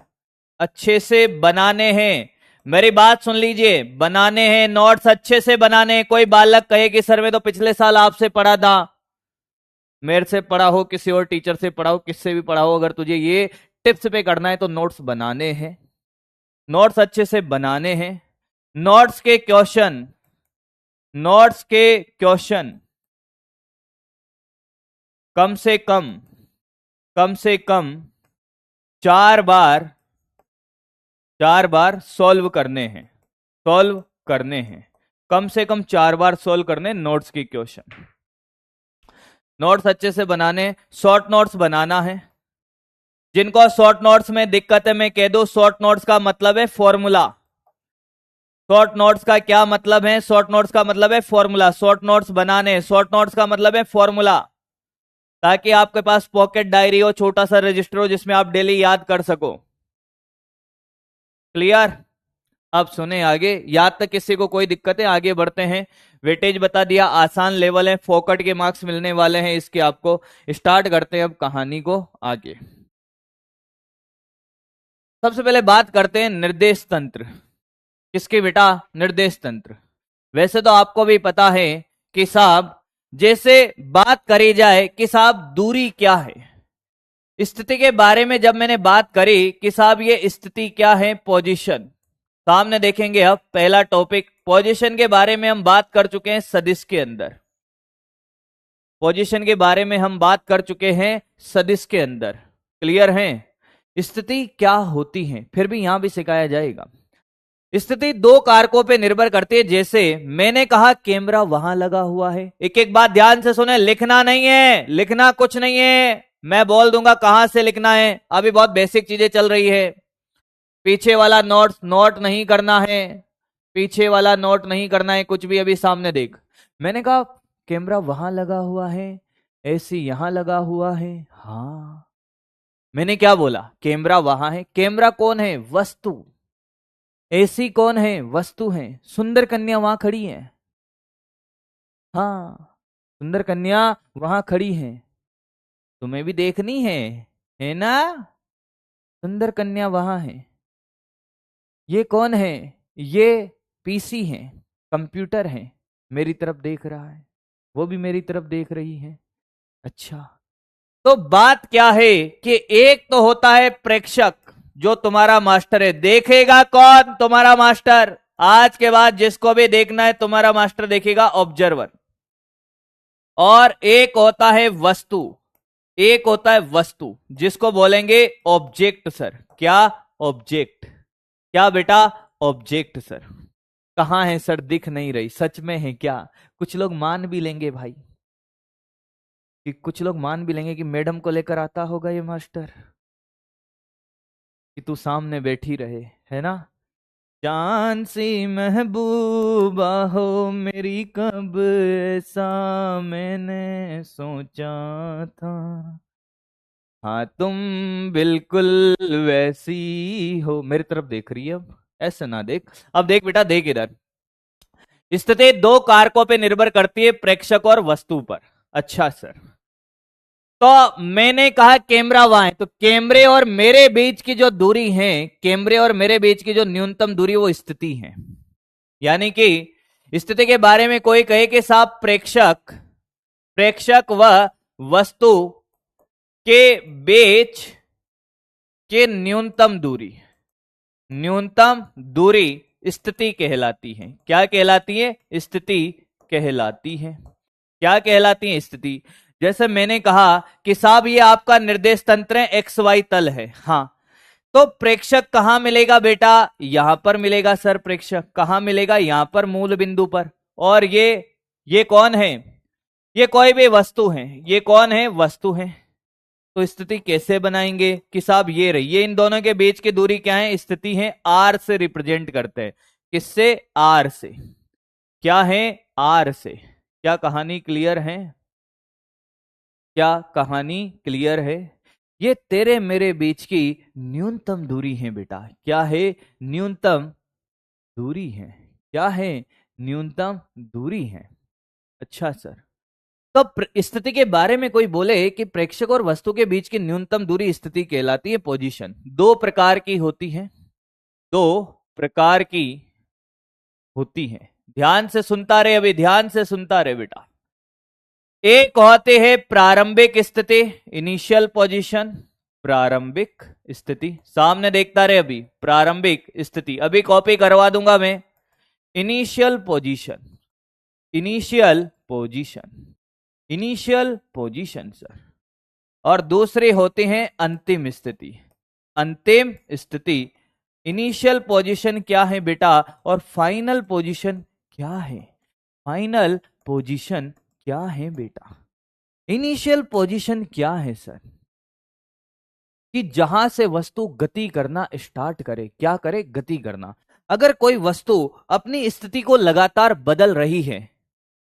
अच्छे से बनाने हैं। मेरी बात सुन लीजिए, बनाने हैं नोट्स, अच्छे से बनाने हैं। कोई बालक कहे कि सर मैं तो पिछले साल आपसे पढ़ा था, मेरे से पढ़ा हो, किसी और टीचर से पढ़ा हो, किससे भी पढ़ा हो, अगर तुझे ये टिप्स पे करना है तो नोट्स बनाने हैं, नोट्स अच्छे से बनाने हैं। नोट्स के क्वेश्चन, नोट्स के क्वेश्चन कम से कम, कम से कम 4 बार, 4 बार सॉल्व करने हैं, सॉल्व करने हैं, कम से कम 4 बार सॉल्व करने नोट्स की क्वेश्चन। नोट्स अच्छे से बनाने, शॉर्ट नोट्स बनाना है। जिनको शॉर्ट नोट्स में दिक्कत है मैं कह दूं, शॉर्ट नोट्स का मतलब है फॉर्मूला। शॉर्ट नोट्स का क्या मतलब है? शॉर्ट नोट्स का मतलब है फॉर्मूला। शॉर्ट नोट्स बनाने, शॉर्ट नोट्स का मतलब है फॉर्मूला, ताकि आपके पास पॉकेट डायरी हो, छोटा सा रजिस्टर हो जिसमें आप डेली याद कर सको। क्लियर? अब सुने आगे, याद तक किसी को कोई दिक्कत है? आगे बढ़ते हैं। वेटेज बता दिया, आसान लेवल है, फोकट के मार्क्स मिलने वाले हैं इसके आपको। स्टार्ट करते हैं अब कहानी को आगे। सबसे पहले बात करते हैं निर्देश तंत्र। किसके बेटा? निर्देश तंत्र। वैसे तो आपको भी पता है कि साहब, जैसे बात करी जाए कि साहब दूरी क्या है, स्थिति के बारे में जब मैंने बात करी कि साहब ये स्थिति क्या है, पोजीशन। सामने देखेंगे अब पहला टॉपिक, पोजीशन के बारे में हम बात कर चुके हैं सदिश के अंदर। पोजीशन के बारे में हम बात कर चुके हैं सदिश के अंदर। क्लियर है? स्थिति क्या होती है फिर भी यहां भी सिखाया जाएगा। स्थिति 2 कारकों पे निर्भर करती है। जैसे मैंने कहा कैमरा वहां लगा हुआ है। एक एक बात ध्यान से सुने, लिखना नहीं है, लिखना कुछ नहीं है, मैं बोल दूंगा कहां से लिखना है। अभी बहुत बेसिक चीजें चल रही है। पीछे वाला नोट नोट नहीं करना है, पीछे वाला नोट नहीं करना है कुछ भी। अभी सामने देख, मैंने कहा कैमरा वहां लगा हुआ है, एसी यहां लगा हुआ है। हाँ, मैंने क्या बोला? कैमरा वहां है। कैमरा कौन है? वस्तु। एसी कौन है? वस्तु है। सुंदर कन्या वहां खड़ी है। हाँ, सुंदर कन्या वहां खड़ी है, तुम्हें भी देखनी है ना? सुंदर कन्या वहां है। ये कौन है? ये पीसी है, कंप्यूटर है, मेरी तरफ देख रहा है, वो भी मेरी तरफ देख रही है। अच्छा, तो बात क्या है कि एक तो होता है प्रेक्षक, जो तुम्हारा मास्टर है। देखेगा कौन? तुम्हारा मास्टर। आज के बाद जिसको भी देखना है तुम्हारा मास्टर देखेगा, ऑब्जर्वर। और एक होता है वस्तु, एक होता है वस्तु जिसको बोलेंगे ऑब्जेक्ट सर। क्या? ऑब्जेक्ट। क्या बेटा? Object sir. कहां है सर? दिख नहीं रही। सच में है क्या? कुछ लोग मान भी लेंगे भाई, कि कुछ लोग मान भी लेंगे कि मैडम को लेकर आता होगा ये मास्टर, कि तू सामने बैठी रहे, है ना? जान सी महबूबा हो मेरी, कब ऐसा मैंने सोचा था। हाँ, तुम बिल्कुल वैसी हो, मेरी तरफ देख रही है। अब ऐसा ना देख, अब देख बेटा, देख इधर। स्थिति 2 कारकों पे निर्भर करती है, प्रेक्षक और वस्तु पर। अच्छा सर, तो मैंने कहा कैमरा वहां है, तो कैमरे और मेरे बीच की जो दूरी है, कैमरे और मेरे बीच की जो न्यूनतम दूरी, वो स्थिति है। यानी कि स्थिति के बारे में कोई कहे कि साहब प्रेक्षक, प्रेक्षक व वस्तु के बीच के न्यूनतम दूरी, न्यूनतम दूरी स्थिति कहलाती है। क्या कहलाती है? स्थिति कहलाती है। क्या कहलाती है? स्थिति। जैसे मैंने कहा कि साहब ये आपका निर्देश तंत्र है, एक्स वाई तल है। हाँ, तो प्रेक्षक कहां मिलेगा बेटा? यहां पर मिलेगा सर। प्रेक्षक कहां मिलेगा? यहां पर, मूल बिंदु पर। और ये कौन है? ये कोई भी वस्तु है। ये कौन है? वस्तु है। तो स्थिति कैसे बनाएंगे कि साहब ये रही, ये इन दोनों के बीच की दूरी क्या है? स्थिति है। आर से रिप्रेजेंट करते हैं। किससे? आर से। क्या है? आर से। क्या कहानी क्लियर है? क्या कहानी क्लियर है? ये तेरे मेरे बीच की न्यूनतम दूरी है बेटा। क्या है? न्यूनतम दूरी है। क्या है? न्यूनतम दूरी है। अच्छा सर, तो स्थिति के बारे में कोई बोले कि प्रेक्षक और वस्तु के बीच की न्यूनतम दूरी स्थिति कहलाती है पोजीशन। दो प्रकार की होती है, दो प्रकार की होती है। ध्यान से सुनता रहे, अभी ध्यान से सुनता रहे बेटा। एक होते हैं प्रारंभिक स्थिति, इनिशियल पोजीशन। प्रारंभिक स्थिति सामने देखता रहे, अभी प्रारंभिक स्थिति, अभी कॉपी करवा दूंगा मैं। Initial position, initial position, initial position sir. और दूसरे होते हैं अंतिम स्थिति, अंतिम स्थिति। इनिशियल पोजीशन क्या है बेटा, और फाइनल पोजीशन क्या है? फाइनल पोजीशन क्या है बेटा? इनिशियल पोजीशन क्या है सर? कि जहां से वस्तु गति करना स्टार्ट करे, क्या करे? गति करना। अगर कोई वस्तु अपनी स्थिति को लगातार बदल रही है,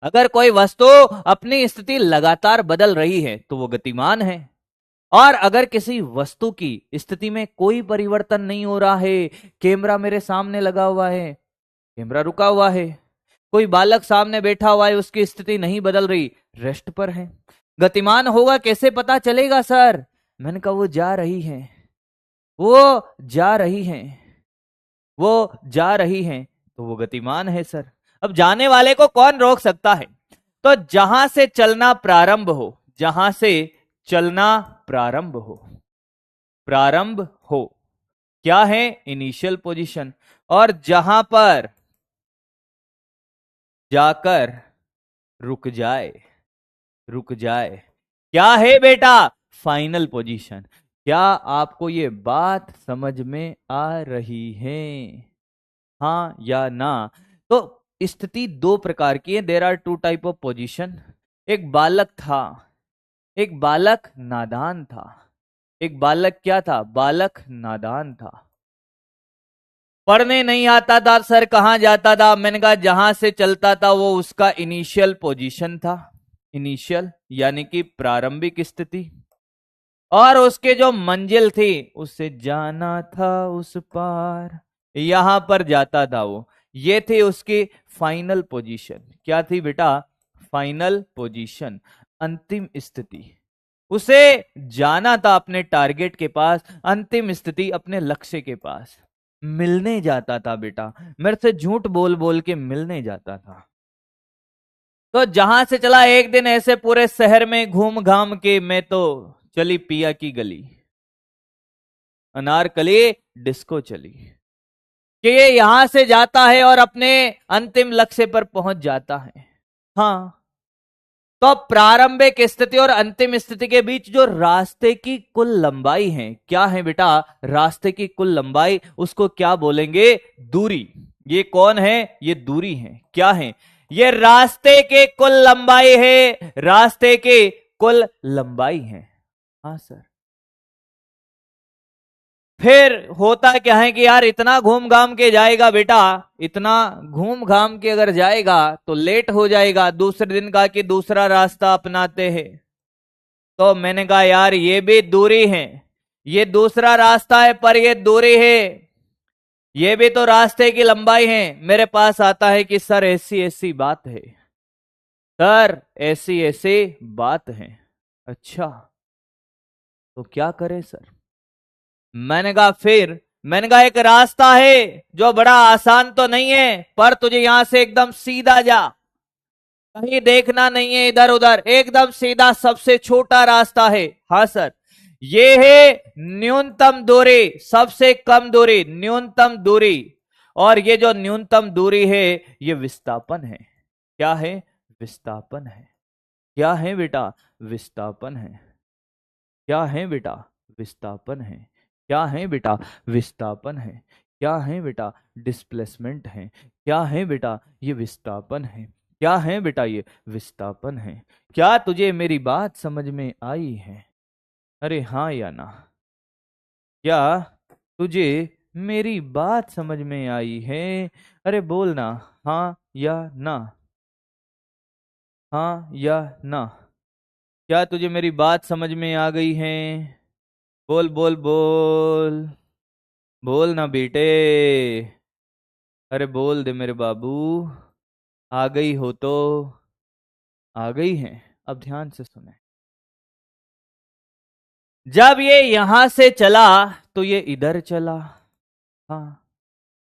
अगर कोई वस्तु अपनी स्थिति लगातार बदल रही है तो वो गतिमान है। और अगर किसी वस्तु की स्थिति में कोई परिवर्तन नहीं हो रहा है, कैमरा मेरे सामने लगा हुआ है, कैमरा रुका हुआ है, कोई बालक सामने बैठा हुआ है, उसकी स्थिति नहीं बदल रही, रेस्ट पर है, गतिमान होगा। कैसे पता चलेगा सर? मैंने कहा वो जा रही है, वो जा रही है, वो जा रही है, तो वो गतिमान है सर। अब जाने वाले को कौन रोक सकता है? तो जहां से चलना प्रारंभ हो, जहां से चलना प्रारंभ हो, प्रारंभ हो, क्या है? Initial position. और जहां पर जाकर रुक जाए, रुक जाए, क्या है बेटा? Final position. क्या आपको ये बात समझ में आ रही है? हाँ या ना? तो स्थिति दो प्रकार की है, there are two type of position. एक बालक था, एक बालक नादान था। एक बालक क्या था? बालक नादान था, पढ़ने नहीं आता था सर, कहां जाता था? मैंने कहा जहां से चलता था वो उसका इनिशियल पोजीशन था, इनिशियल यानी कि प्रारंभिक स्थिति। और उसके जो मंजिल थी, उससे जाना था उस पार, यहां पर जाता था वो, ये थी उसकी फाइनल पोजीशन। क्या थी बेटा? फाइनल पोजीशन, अंतिम स्थिति। उसे जाना था अपने टारगेट के पास, अंतिम स्थिति अपने लक्ष्य के पास। मिलने जाता था बेटा, मेरे से झूठ बोल बोल के मिलने जाता था। तो जहां से चला, एक दिन ऐसे पूरे शहर में घूम घाम के मैं तो चली पिया की गली, अनारकली डिस्को चली, कि ये यहां से जाता है और अपने अंतिम लक्ष्य पर पहुंच जाता है। हाँ, तो प्रारंभिक स्थिति और अंतिम स्थिति के बीच जो रास्ते की कुल लंबाई है, क्या है बेटा? रास्ते की कुल लंबाई, उसको क्या बोलेंगे? दूरी। ये कौन है? ये दूरी है। क्या है? ये रास्ते के कुल लंबाई है, रास्ते के कुल लंबाई है। हाँ सर। फिर होता क्या है कि यार इतना घूम घाम के जाएगा बेटा, इतना घूम घाम के अगर जाएगा तो लेट हो जाएगा। दूसरे दिन का कि दूसरा रास्ता अपनाते हैं। तो मैंने कहा यार ये भी दूरी है, ये दूसरा रास्ता है पर ये दूरी है, ये भी तो रास्ते की लंबाई है। मेरे पास आता है कि सर ऐसी ऐसी बात है, सर ऐसी ऐसी बात है। अच्छा, तो क्या करें सर? मैंने कहा फिर, मैंने कहा एक रास्ता है जो बड़ा आसान तो नहीं है, पर तुझे यहां से एकदम सीधा जा, कहीं देखना नहीं है इधर उधर, एकदम सीधा सबसे छोटा रास्ता है। हाँ सर, ये है न्यूनतम दूरी, सबसे कम दूरी, न्यूनतम दूरी। और ये जो न्यूनतम दूरी है ये विस्थापन है। क्या है? विस्थापन है। क्या है बेटा? विस्थापन है। क्या है बेटा? विस्थापन है। क्या है बेटा? विस्थापन है। क्या है बेटा? डिस्प्लेसमेंट है। क्या है बेटा? ये विस्थापन है। क्या है बेटा? ये विस्थापन है। क्या तुझे मेरी बात समझ में आई है? अरे हाँ या ना? क्या तुझे मेरी बात समझ में आई है? अरे बोलना हाँ या ना, हाँ या ना। क्या तुझे मेरी बात समझ में आ गई है? बोल बोल बोल, बोल ना बेटे, अरे बोल दे मेरे बाबू। आ गई हो तो? आ गई है? अब ध्यान से सुने। जब ये यहां से चला तो ये इधर चला, हाँ,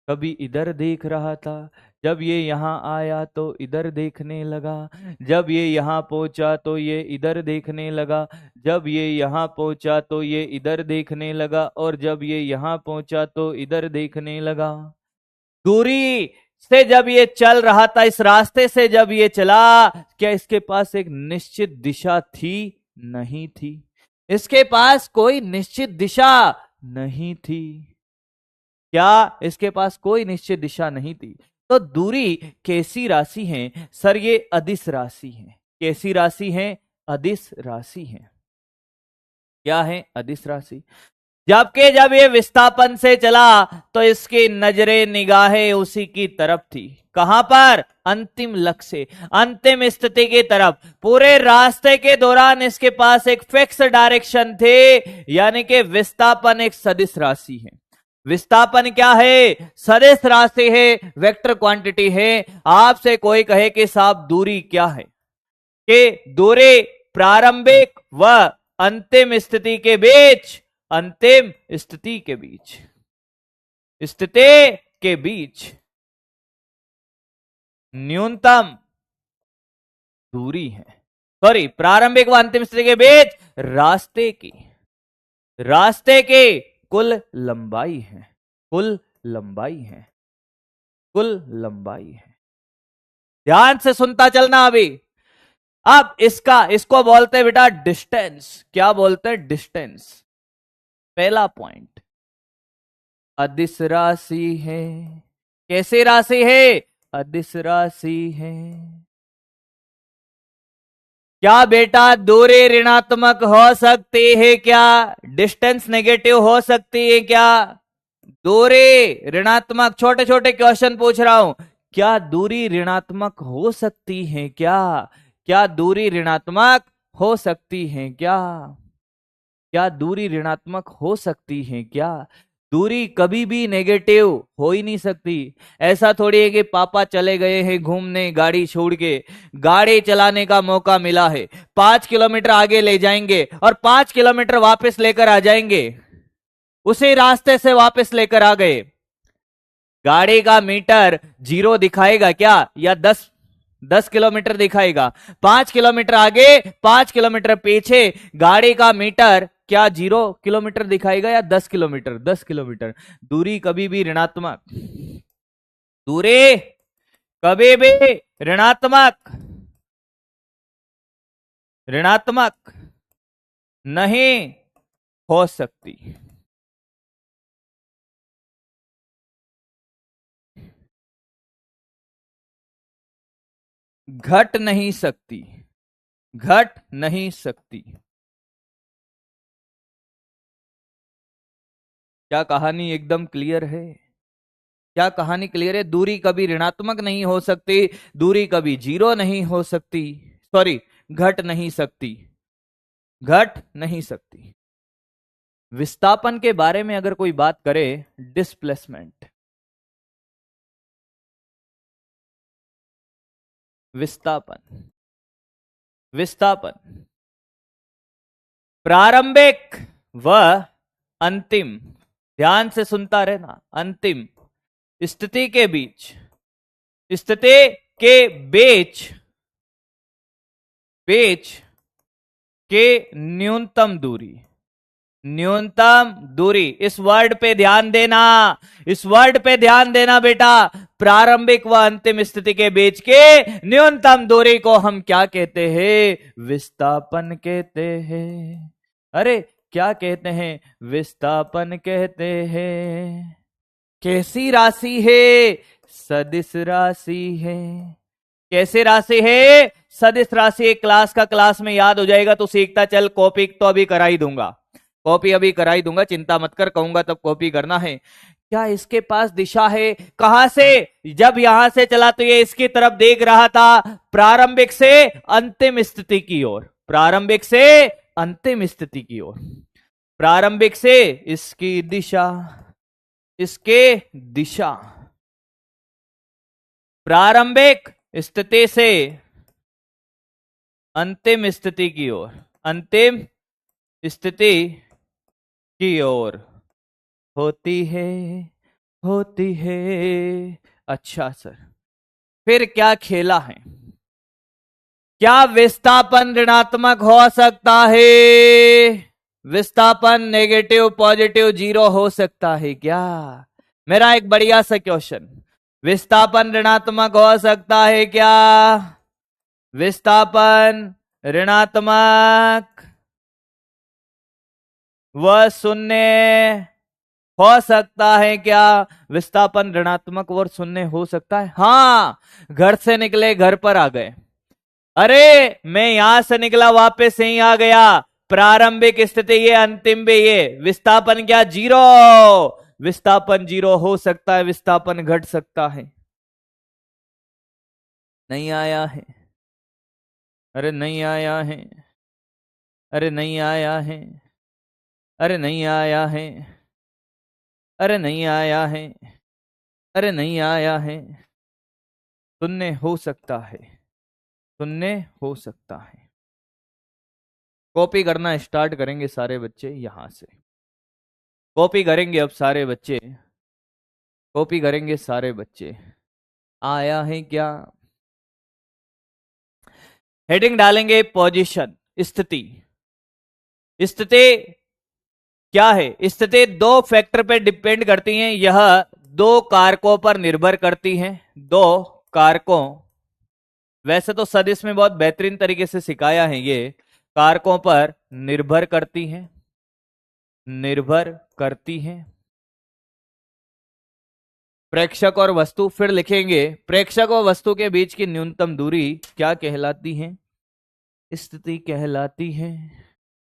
कभी इधर देख रहा था, जब ये यहां आया तो इधर देखने लगा, जब ये यहां पहुंचा तो ये इधर देखने लगा, जब ये यहां पहुंचा तो ये इधर देखने लगा, और जब ये यहां पहुंचा तो इधर देखने लगा। दूरी से जब ये चल रहा था, इस रास्ते से जब ये चला, क्या इसके पास एक निश्चित दिशा थी? नहीं थी। इसके पास कोई निश्चित दिशा नहीं थी। क्या इसके पास कोई निश्चित दिशा नहीं थी? तो दूरी कैसी राशि है सर? ये अदिश राशि है। कैसी राशि है? अदिश राशि है। क्या है? अदिश राशि। जबकि जब ये विस्थापन से चला तो इसकी नजरें निगाहें उसी की तरफ थी। कहां पर? अंतिम लक्ष्य, अंतिम स्थिति की तरफ। पूरे रास्ते के दौरान इसके पास एक फिक्स डायरेक्शन थे, यानी कि विस्थापन एक सदिश राशि है। विस्थापन क्या है? सदिश राशि है, वेक्टर क्वांटिटी है। आपसे कोई कहे कि साहब दूरी क्या है, कि दूरी प्रारंभिक व अंतिम स्थिति के बीच, अंतिम स्थिति के बीच, स्थिति के बीच न्यूनतम दूरी है। सॉरी, प्रारंभिक व अंतिम स्थिति के बीच रास्ते की कुल लंबाई है। कुल लंबाई है। कुल लंबाई है। ध्यान से सुनता चलना अभी। अब इसको बोलते हैं बेटा डिस्टेंस। क्या बोलते हैं? डिस्टेंस। पहला पॉइंट, अदिश राशि है। कैसी राशि है? अदिश राशि है। क्या बेटा दूरी ऋणात्मक हो सकती है क्या? डिस्टेंस नेगेटिव हो सकती है क्या? दूरी ऋणात्मक, छोटे छोटे क्वेश्चन पूछ रहा हूं। क्या दूरी ऋणात्मक हो सकती है क्या? क्या दूरी ऋणात्मक हो सकती है क्या? क्या दूरी ऋणात्मक हो सकती है क्या? दूरी कभी भी नेगेटिव हो ही नहीं सकती। ऐसा थोड़ी है कि पापा चले गए हैं घूमने गाड़ी छोड़ के, गाड़ी चलाने का मौका मिला है, 5 किलोमीटर आगे ले जाएंगे और 5 किलोमीटर वापस लेकर आ जाएंगे। उसी रास्ते से वापस लेकर आ गए। गाड़ी का मीटर 0 दिखाएगा क्या? या 10 किलोमीटर दिखाएगा? 5 किलोमीटर आगे 5 किलोमीटर पीछे गाड़ी का मीटर क्या 0 किलोमीटर दिखाएगा या 10 किलोमीटर? 10 किलोमीटर। दूरी कभी भी ऋणात्मक, दूरी कभी भी ऋणात्मक नहीं हो सकती। घट नहीं सकती। घट नहीं सकती। क्या कहानी एकदम क्लियर है? क्या कहानी क्लियर है? दूरी कभी ऋणात्मक नहीं हो सकती, दूरी कभी 0 नहीं हो सकती, सॉरी, घट नहीं सकती। घट नहीं सकती। विस्थापन के बारे में अगर कोई बात करे, डिस्प्लेसमेंट, विस्थापन, विस्थापन प्रारंभिक व अंतिम, ध्यान से सुनता रहना, अंतिम स्थिति के बीच, स्थिति के बीच बीच के न्यूनतम दूरी, न्यूनतम दूरी। इस वर्ड पे ध्यान देना, इस वर्ड पे ध्यान देना बेटा। प्रारंभिक व अंतिम स्थिति के बीच के न्यूनतम दूरी को हम क्या कहते हैं? विस्थापन कहते हैं। अरे क्या कहते हैं? विस्थापन कहते हैं। कैसी राशि है? सदिश राशि है। कैसी राशि है? सदिश राशि। एक क्लास का क्लास में याद हो जाएगा तो सीखता चल। कॉपी तो अभी करा ही दूंगा, कॉपी अभी करा ही दूंगा, चिंता मत कर, कहूंगा तब कॉपी करना है। क्या इसके पास दिशा है? कहां से? जब यहां से चला तो ये इसकी तरफ देख रहा था, प्रारंभिक से अंतिम स्थिति की ओर, प्रारंभिक से अंतिम स्थिति की ओर। प्रारंभिक से इसकी दिशा, इसके दिशा, प्रारंभिक स्थिति से अंतिम स्थिति की ओर, अंतिम स्थिति की ओर होती है, होती है। अच्छा सर, फिर क्या खेला है? क्या विस्थापन ऋणात्मक हो सकता है? विस्थापन नेगेटिव पॉजिटिव जीरो हो सकता है क्या? मेरा एक बढ़िया सा क्वेश्चन, विस्थापन ऋणात्मक हो सकता है क्या? विस्थापन ऋणात्मक व शून्य हो सकता है क्या? विस्थापन ऋणात्मक और शून्य हो सकता है। हाँ, घर से निकले घर पर आ गए। अरे मैं यहां से निकला वापस यहीं आ गया। प्रारंभिक स्थिति ये, अंतिम भी ये। विस्थापन क्या? जीरो। विस्थापन जीरो हो सकता है, विस्थापन घट सकता है। नहीं आया है? अरे नहीं आया है, अरे नहीं आया है, अरे नहीं आया है, अरे नहीं आया है, अरे नहीं आया है। शून्य हो सकता है, शून्य हो सकता है। कॉपी करना स्टार्ट करेंगे सारे बच्चे, यहां से कॉपी करेंगे। अब सारे बच्चे कॉपी करेंगे, सारे बच्चे। आया है क्या? हेडिंग डालेंगे पोजीशन, स्थिति। स्थिति क्या है? स्थिति दो फैक्टर पे डिपेंड करती हैं। यह दो कारकों पर निर्भर करती हैं, दो कारकों। वैसे तो सदिश में बहुत बेहतरीन तरीके से सिखाया है, ये कारकों पर निर्भर करती हैं, निर्भर करती हैं। प्रेक्षक और वस्तु, फिर लिखेंगे प्रेक्षक और वस्तु के बीच की न्यूनतम दूरी क्या कहलाती है? स्थिति कहलाती है।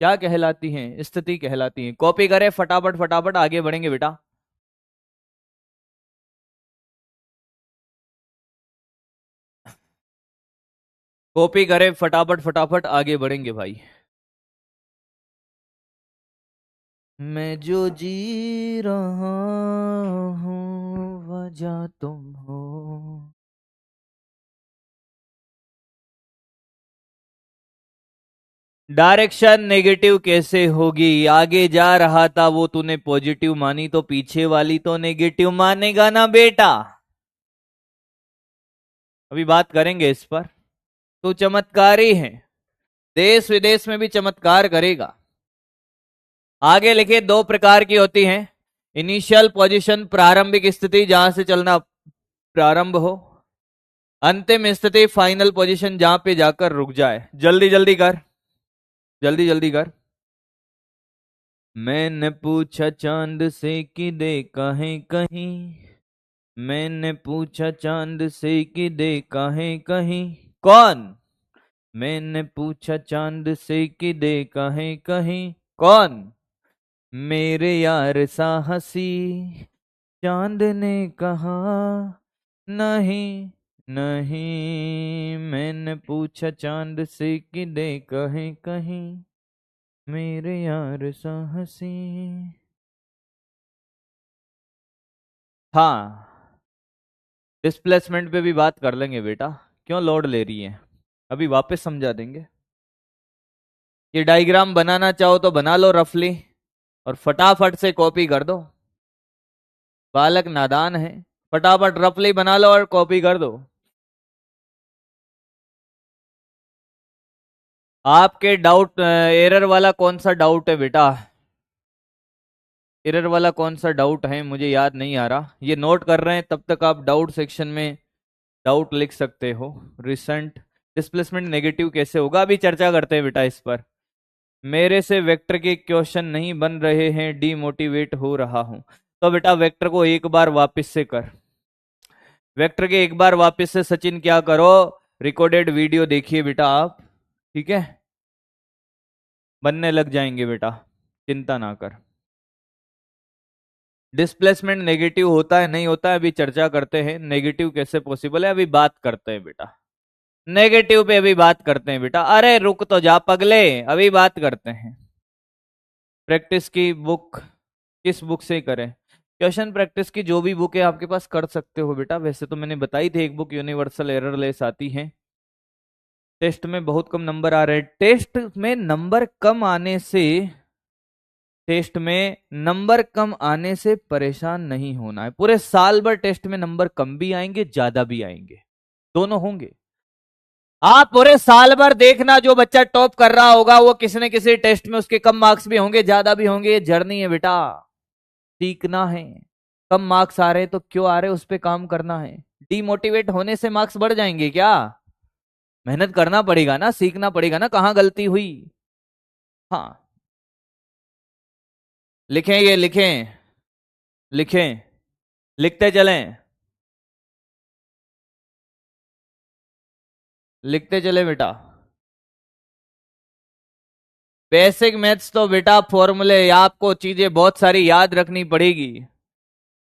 क्या कहलाती है? स्थिति कहलाती है। कॉपी करें फटाफट फटाफट, आगे बढ़ेंगे बेटा। कॉपी करें फटाफट फटाफट, आगे बढ़ेंगे भाई। मैं जो जी रहा हूं वजह तुम हो। डायरेक्शन नेगेटिव कैसे होगी? आगे जा रहा था वो तूने पॉजिटिव मानी, तो पीछे वाली तो नेगेटिव मानेगा ना बेटा। अभी बात करेंगे इस पर। तो चमत्कारी है, देश विदेश में भी चमत्कार करेगा। आगे लिखे दो प्रकार की होती हैं। इनिशियल पोजीशन, प्रारंभिक स्थिति जहां से चलना प्रारंभ हो। अंतिम स्थिति, फाइनल पोजीशन जहां पे जाकर रुक जाए। जल्दी जल्दी कर, जल्दी जल्दी कर। मैंने पूछा चांद से कि देखा है कहीं, मैंने पूछा चांद से कि देखा है कहीं। कौन? मैंने पूछा चांद से कि देखा है कहीं। कौन? मेरे यार साहसी चांद ने कहा नहीं नहीं। मैंने पूछा चांद से कि देखा है कहीं, मेरे यार साहसी। हाँ, डिस्प्लेसमेंट पे भी बात कर लेंगे बेटा। क्यों लोड ले रही है? अभी वापस समझा देंगे। ये डायग्राम बनाना चाहो तो बना लो रफली, और फटाफट से कॉपी कर दो। बालक नादान है, फटाफट रफली बना लो और कॉपी कर दो। आपके डाउट, एरर वाला कौन सा डाउट है बेटा? एरर वाला कौन सा डाउट है? मुझे याद नहीं आ रहा। ये नोट कर रहे हैं, तब तक आप डाउट सेक्शन में डाउट लिख सकते हो। रिसेंट डिस्प्लेसमेंट नेगेटिव कैसे होगा, अभी चर्चा करते हैं बेटा इस पर। मेरे से वेक्टर के क्वेश्चन नहीं बन रहे हैं, डीमोटिवेट हो रहा हूं। तो बेटा वेक्टर को एक बार वापस से कर, वेक्टर के एक बार वापस से सचिन क्या करो, रिकॉर्डेड वीडियो देखिए बेटा आप, ठीक है? बनने लग जाएंगे बेटा, चिंता ना कर। डिस्प्लेसमेंट नेगेटिव होता है नहीं होता है, अभी चर्चा करते हैं। नेगेटिव कैसे पॉसिबल है, अभी बात करते हैं बेटा। नेगेटिव पे अभी बात करते हैं बेटा। अरे रुक तो जा पगले, अभी बात करते हैं। प्रैक्टिस की बुक, किस बुक से करें? क्वेश्चन प्रैक्टिस की जो भी बुक है आपके पास कर सकते हो बेटा। वैसे तो मैंने बताई थी एक बुक यूनिवर्सल एररलेस आती है, टेस्ट में बहुत कम नंबर आ रहे हैं। टेस्ट में नंबर कम आने से, टेस्ट में नंबर कम आने से परेशान नहीं होना है। पूरे साल भर टेस्ट में नंबर कम भी आएंगे, ज्यादा भी आएंगे, दोनों होंगे। आप पूरे साल भर देखना, जो बच्चा टॉप कर रहा होगा वो किसी न किसी टेस्ट में उसके कम मार्क्स भी होंगे, ज्यादा भी होंगे। ये जर्नी है बेटा, सीखना है। कम मार्क्स आ रहे हैं तो क्यों आ रहे हैं, उस पर काम करना है। डीमोटिवेट होने से मार्क्स बढ़ जाएंगे क्या? मेहनत करना पड़ेगा ना, सीखना पड़ेगा ना, कहां गलती हुई। हाँ, लिखें, ये लिखें, लिखें, लिखते चलें, लिखते चले बेटा। बेसिक मैथ्स तो बेटा फॉर्मूले, आपको चीजें बहुत सारी याद रखनी पड़ेगी।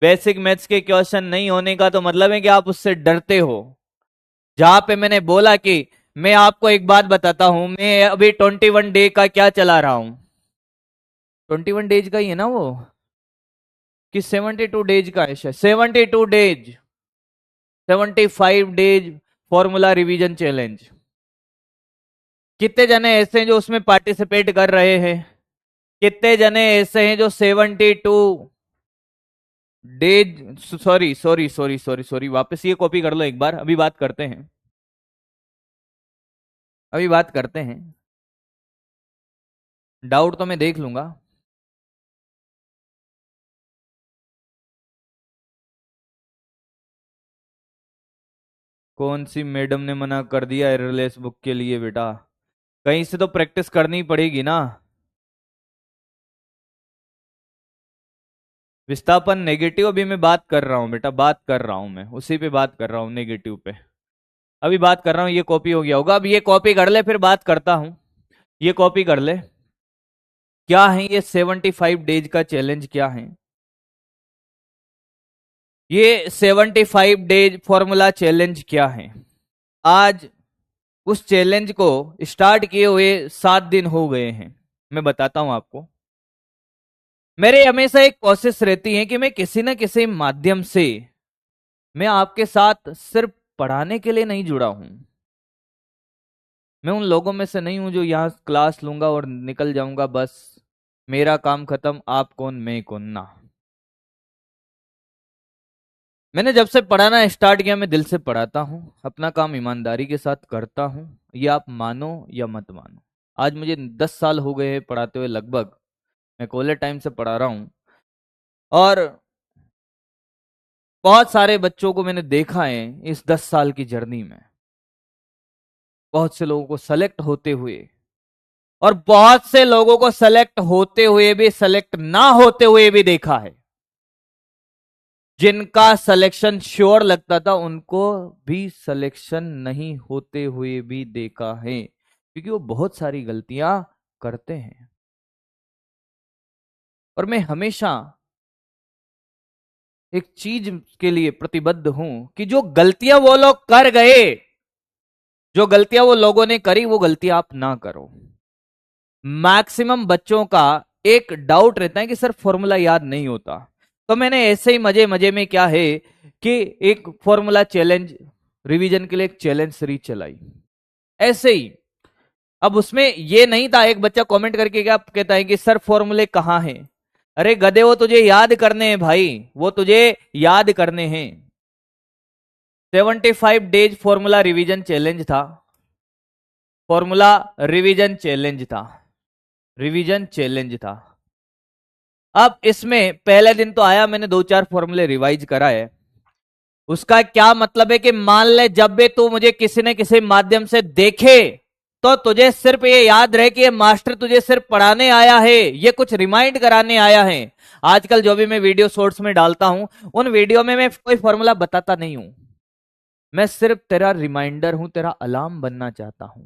बेसिक मैथ्स के क्वेश्चन नहीं होने का तो मतलब है कि आप उससे डरते हो। जहां पे मैंने बोला कि मैं आपको एक बात बताता हूं, मैं अभी 21 डे का क्या चला रहा हूं, 21 डेज का ही है ना वो, कि 72 डेज का है? 72 days, 75 days formula revision challenge. कितने जने ऐसे हैं जो उसमें पार्टिसिपेट कर रहे हैं? कितने जने ऐसे हैं जो 72 days, sorry sorry sorry sorry sorry, वापस ये कॉपी कर लो एक बार, अभी बात करते हैं, अभी बात करते हैं। डाउट तो मैं देख लूंगा। कौन सी मैडम ने मना कर दिया एररलेस बुक के लिए बेटा? कहीं से तो प्रैक्टिस करनी पड़ेगी ना। विस्थापन नेगेटिव, अभी मैं बात कर रहा हूं बेटा, बात कर रहा हूं मैं उसी पे, बात कर रहा हूं नेगेटिव पे, अभी बात कर रहा हूं। ये कॉपी हो गया होगा, अब ये कॉपी कर ले, फिर बात करता हूं। ये कॉपी कर ले। क्या है ये 75 डेज का चैलेंज, क्या है ये 75 डेज फॉर्मूला चैलेंज, क्या है? आज उस चैलेंज को स्टार्ट किए हुए 7 दिन हो गए हैं। मैं बताता हूं आपको। मेरे हमेशा एक कोशिश रहती है कि मैं किसी न किसी माध्यम से, मैं आपके साथ सिर्फ पढ़ाने के लिए नहीं जुड़ा हूं। मैं उन लोगों में से नहीं हूं जो यहां क्लास लूंगा और निकल जाऊंगा, बस मेरा काम खत्म, आप कौन मैं कौन ना। मैंने जब से पढ़ाना स्टार्ट किया, मैं दिल से पढ़ाता हूं, अपना काम ईमानदारी के साथ करता हूं। ये आप मानो या मत मानो, आज मुझे 10 साल हो गए हैं पढ़ाते हुए लगभग। मैं कॉलेज टाइम से पढ़ा रहा हूं और बहुत सारे बच्चों को मैंने देखा है इस 10 साल की जर्नी में। बहुत से लोगों को सेलेक्ट होते हुए, और बहुत से लोगों को सेलेक्ट होते हुए भी, सेलेक्ट ना होते हुए भी देखा है। जिनका सिलेक्शन श्योर लगता था उनको भी सिलेक्शन नहीं होते हुए भी देखा है, क्योंकि वो बहुत सारी गलतियां करते हैं। और मैं हमेशा एक चीज के लिए प्रतिबद्ध हूं कि जो गलतियां वो लोग कर गए, जो गलतियां वो लोगों ने करी, वो गलतियां आप ना करो। मैक्सिमम बच्चों का एक डाउट रहता है कि सर फॉर्मूला याद नहीं होता, तो मैंने ऐसे ही मजे मजे में क्या है कि एक फॉर्मूला चैलेंज रिवीजन के लिए एक चैलेंज सीरीज चलाई, ऐसे ही। अब उसमें ये नहीं था, एक बच्चा कमेंट करके क्या कहता है कि सर फॉर्मूले कहां हैं? अरे गधे, वो तुझे याद करने हैं भाई, वो तुझे याद करने हैं। 75 डेज फॉर्मूला रिवीजन चैलेंज था, फॉर्मूला रिवीजन चैलेंज था, रिवीजन चैलेंज था। अब इसमें पहले दिन तो आया, मैंने 2-4 फॉर्मूले रिवाइज कराए। उसका क्या मतलब है कि मान ले जब भी तू मुझे किसी न किसी माध्यम से देखे, तो तुझे सिर्फ ये याद रहे कि ये मास्टर तुझे सिर्फ पढ़ाने आया है, ये कुछ रिमाइंड कराने आया है। आजकल जो भी मैं वीडियो शॉर्ट्स में डालता हूं, उन वीडियो में मैं कोई फॉर्मूला बताता नहीं हूं, मैं सिर्फ तेरा रिमाइंडर हूं, तेरा अलार्म बनना चाहता हूं।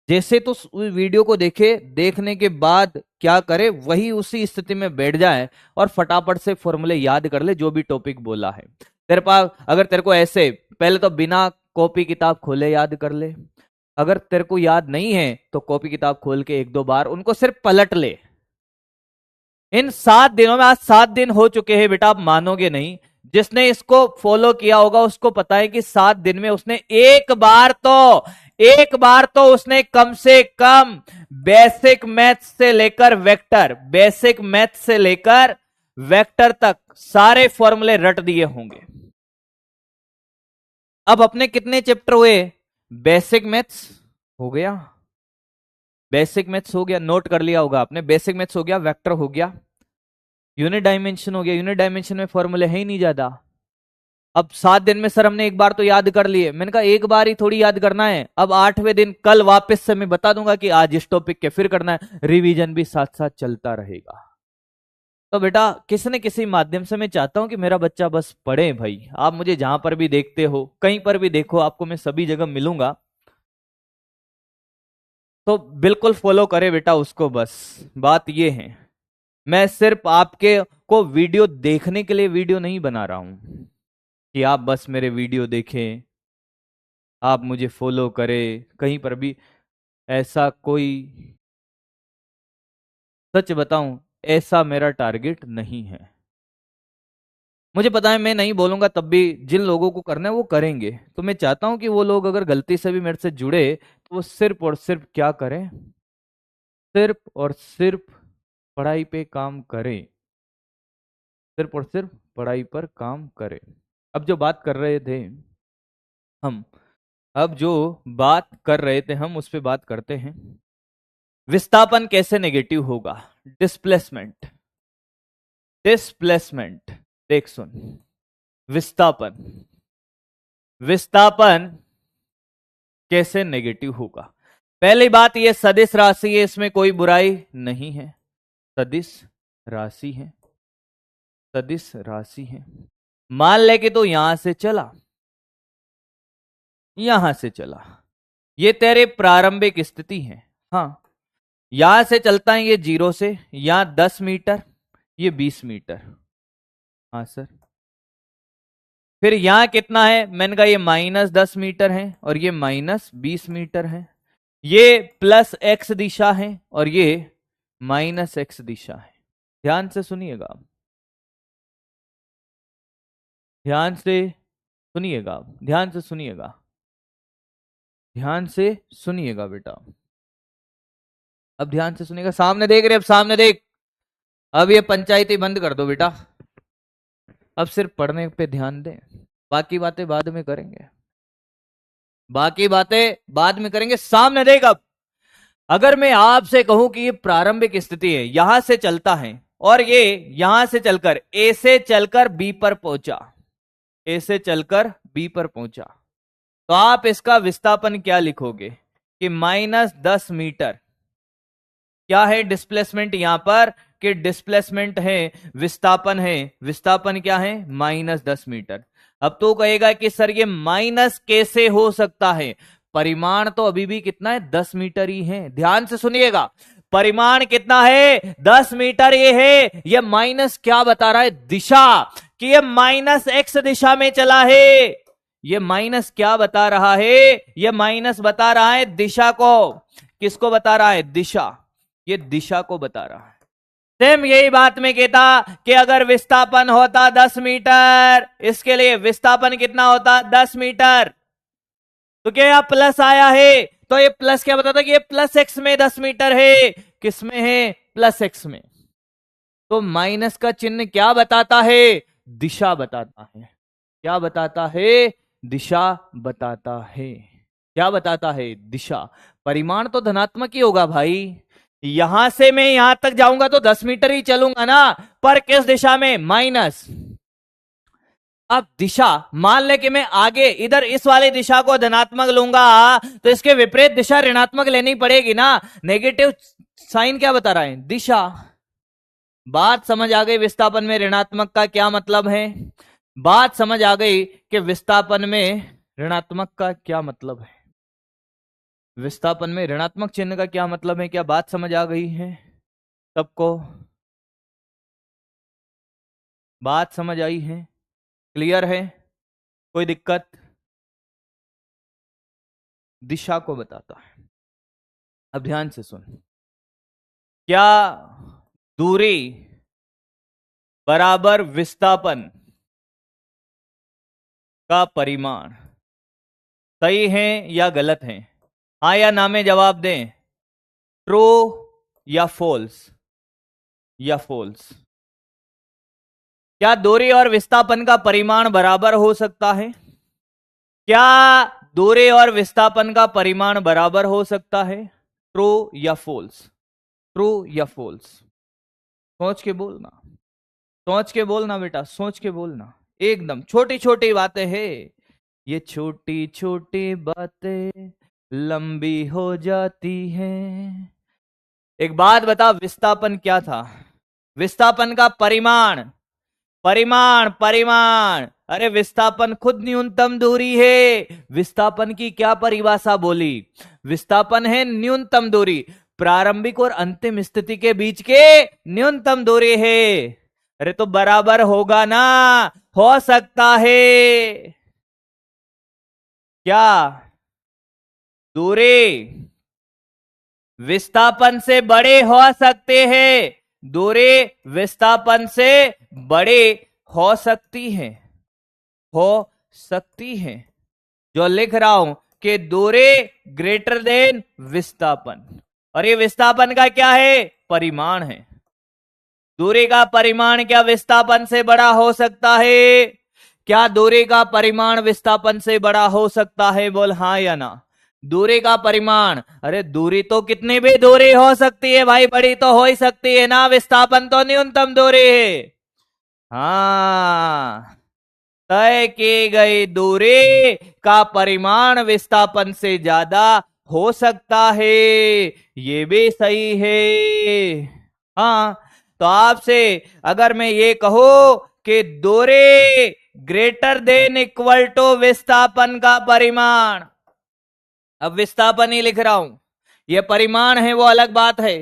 जैसे तो वीडियो को देखे, देखने के बाद क्या करे, वही उसी स्थिति में बैठ जाए और फटाफट से फॉर्मूले याद कर ले जो भी टॉपिक बोला है। तेरे पास अगर तेरे को ऐसे, पहले तो बिना कॉपी किताब खोले याद कर ले। अगर तेरे को याद नहीं है तो कॉपी किताब खोल के 1-2 बार उनको सिर्फ पलट ले। इन 7 दिनों में, आज 7 दिन हो चुके हैं बेटा, आप मानोगे नहीं। जिसने इसको फॉलो किया होगा उसको पता है कि 7 दिन में उसने एक बार तो एक बार तो उसने कम से कम बेसिक मैथ से लेकर वेक्टर तक सारे फॉर्मूले रट दिए होंगे। अब अपने कितने चैप्टर हुए? बेसिक मैथ्स हो गया, नोट कर लिया होगा आपने। बेसिक मैथ्स हो गया, वेक्टर हो गया, यूनिट डायमेंशन हो गया। यूनिट डायमेंशन में फॉर्मूले है ही नहीं ज्यादा। अब 7 दिन में सर हमने एक बार तो याद कर लिए। मैंने कहा एक बार ही थोड़ी याद करना है। अब 8वें दिन कल वापस से मैं बता दूंगा कि आज इस टॉपिक के फिर करना है। रिवीजन भी साथ साथ चलता रहेगा। तो बेटा किसी न किसी माध्यम से मैं चाहता हूं कि मेरा बच्चा बस पढ़े भाई। आप मुझे जहां पर भी देखते हो, कहीं पर भी देखो, आपको मैं सभी जगह मिलूंगा। तो बिल्कुल फॉलो करे बेटा उसको। बस बात ये है, मैं सिर्फ आपके को वीडियो देखने के लिए वीडियो नहीं बना रहा हूं कि आप बस मेरे वीडियो देखें, आप मुझे फॉलो करें कहीं पर भी। ऐसा कोई, सच बताऊं, ऐसा मेरा टारगेट नहीं है। मुझे पता है मैं नहीं बोलूंगा तब भी जिन लोगों को करना है वो करेंगे। तो मैं चाहता हूं कि वो लोग अगर गलती से भी मेरे से जुड़े तो वो सिर्फ और सिर्फ क्या करें? सिर्फ और सिर्फ पढ़ाई पे काम करें, सिर्फ और सिर्फ पढ़ाई पर काम करें। अब जो बात कर रहे थे हम, उस पर बात करते हैं। विस्थापन कैसे नेगेटिव होगा? डिस्प्लेसमेंट, देख सुन। विस्थापन कैसे नेगेटिव होगा? पहली बात, ये सदिश राशि है, इसमें कोई बुराई नहीं है। सदिश राशि है। मान ले कि तो यहां से चला, ये तेरे प्रारंभिक स्थिति है। हाँ, यहां से चलता है ये 0 से, यहां 10 मीटर, ये 20 मीटर। हाँ सर। फिर यहां कितना है? मैंने कहा ये -10 मीटर है और ये -20 मीटर है। ये प्लस x दिशा है और ये -x दिशा है। ध्यान से सुनिएगा, ध्यान से सुनिएगा बेटा। अब ध्यान से सुनिएगा। सामने देख रहे? अब सामने देख। अब ये पंचायती बंद कर दो बेटा। अब सिर्फ पढ़ने पे ध्यान दें, बाकी बातें बाद में करेंगे। सामने देख। अब अगर मैं आपसे कहूं कि ये प्रारंभिक स्थिति है, यहां से चलता है और ये यहां से चलकर ए से चलकर बी पर पहुंचा, तो आप इसका विस्थापन क्या लिखोगे? कि -10 मीटर। क्या है डिस्प्लेसमेंट यहां पर? कि डिस्प्लेसमेंट है, विस्थापन क्या है? -10 मीटर। अब तो कहेगा कि सर ये माइनस कैसे हो सकता है? परिमाण तो अभी भी कितना है? 10 मीटर ही है। ध्यान से सुनिएगा, परिमाण कितना है? 10 मीटर ये है। ये माइनस क्या बता रहा है? दिशा, कि ये -x दिशा में चला है। ये माइनस क्या बता रहा है? ये माइनस बता रहा है दिशा को। किसको बता रहा है? दिशा। ये दिशा को बता रहा है। सेम यही बात में कहता कि अगर विस्थापन होता 10 मीटर, इसके लिए विस्थापन कितना होता? 10 मीटर। तो क्या यहां प्लस आया है? तो ये प्लस क्या बताता? कि ये प्लस x में 10 मीटर है। किस में है? प्लस x में। तो माइनस का चिन्ह क्या बताता है? दिशा बताता है। क्या बताता है? दिशा बताता है। क्या बताता है? दिशा। परिमाण तो धनात्मक ही होगा भाई। यहां से मैं यहां तक जाऊंगा तो 10 मीटर ही चलूंगा ना, पर किस दिशा में? माइनस। अब दिशा, मान ले कि मैं आगे इधर इस वाली दिशा को धनात्मक लूंगा, तो इसके विपरीत दिशा ऋणात्मक लेनी पड़ेगी ना। नेगेटिव साइन क्या बता रहा है? दिशा। बात समझ आ गई विस्थापन में ऋणात्मक का क्या मतलब है? बात समझ आ गई कि विस्थापन में ऋणात्मक का क्या मतलब है? विस्थापन में ऋणात्मक चिन्ह का क्या मतलब है? क्या बात समझ आ गई है सबको? बात समझ आई है? क्लियर है? कोई दिक्कत? दिशा को बताता है। अब ध्यान से सुन। क्या दूरी बराबर विस्थापन का परिमाण सही है या गलत है? हाँ या ना में जवाब दें, ट्रू या फोल्स, या फोल्स। क्या दूरी और विस्थापन का परिमाण बराबर हो सकता है? क्या दूरी और विस्थापन का परिमाण बराबर हो सकता है? ट्रू या फोल्स, ट्रू या फोल्स? सोच के बोलना, सोच के बोलना बेटा, सोच के बोलना। एकदम छोटी छोटी बातें हैं, ये छोटी छोटी बातें लंबी हो जाती हैं। एक बात बता, विस्थापन क्या था? विस्थापन का परिमाण, परिमाण परिमाण। अरे विस्थापन खुद न्यूनतम दूरी है। विस्थापन की क्या परिभाषा बोली? विस्थापन है न्यूनतम दूरी, प्रारंभिक और अंतिम स्थिति के बीच के न्यूनतम दूरी है। अरे तो बराबर होगा ना, हो सकता है क्या? दूरी विस्थापन से बड़े हो सकते हैं, दूरी विस्थापन से बड़े हो सकती है, हो सकती है। जो लिख रहा हूं कि दूरी ग्रेटर देन विस्थापन, और ये विस्थापन का क्या है? परिमाण है। दूरी का परिमाण क्या विस्थापन से बड़ा हो सकता है? क्या दूरी का परिमाण विस्थापन से बड़ा हो सकता है? बोल हाँ या ना। दूरी का परिमाण, अरे दूरी तो कितनी भी दूरी हो सकती है भाई, बड़ी तो हो ही सकती है ना, विस्थापन तो न्यूनतम दूरी है। हाँ, तय की गई दूरी का परिमाण विस्थापन से ज्यादा हो सकता है, ये भी सही है। हाँ, तो आपसे अगर मैं ये कहूं कि दूरी ग्रेटर देन इक्वल टू विस्थापन का परिमाण, अब विस्थापन ही लिख रहा हूं, ये परिमाण है वो अलग बात है।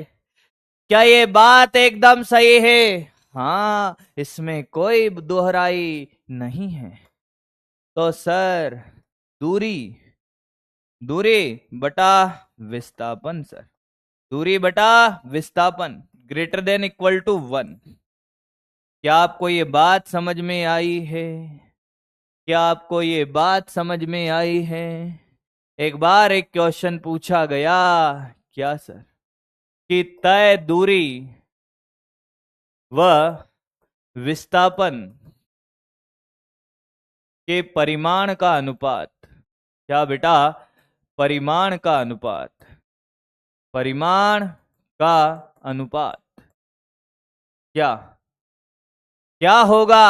क्या ये बात एकदम सही है? हाँ, इसमें कोई दोहराई नहीं है। तो सर दूरी, दूरी बटा विस्थापन सर, दूरी बटा विस्थापन ग्रेटर देन इक्वल टू 1। क्या आपको ये बात समझ में आई है? क्या आपको ये बात समझ में आई है? एक बार एक क्वेश्चन पूछा गया, क्या सर, कि तय दूरी व विस्थापन के परिमाण का अनुपात, क्या बेटा? परिमाण का अनुपात, परिमाण का अनुपात क्या क्या होगा?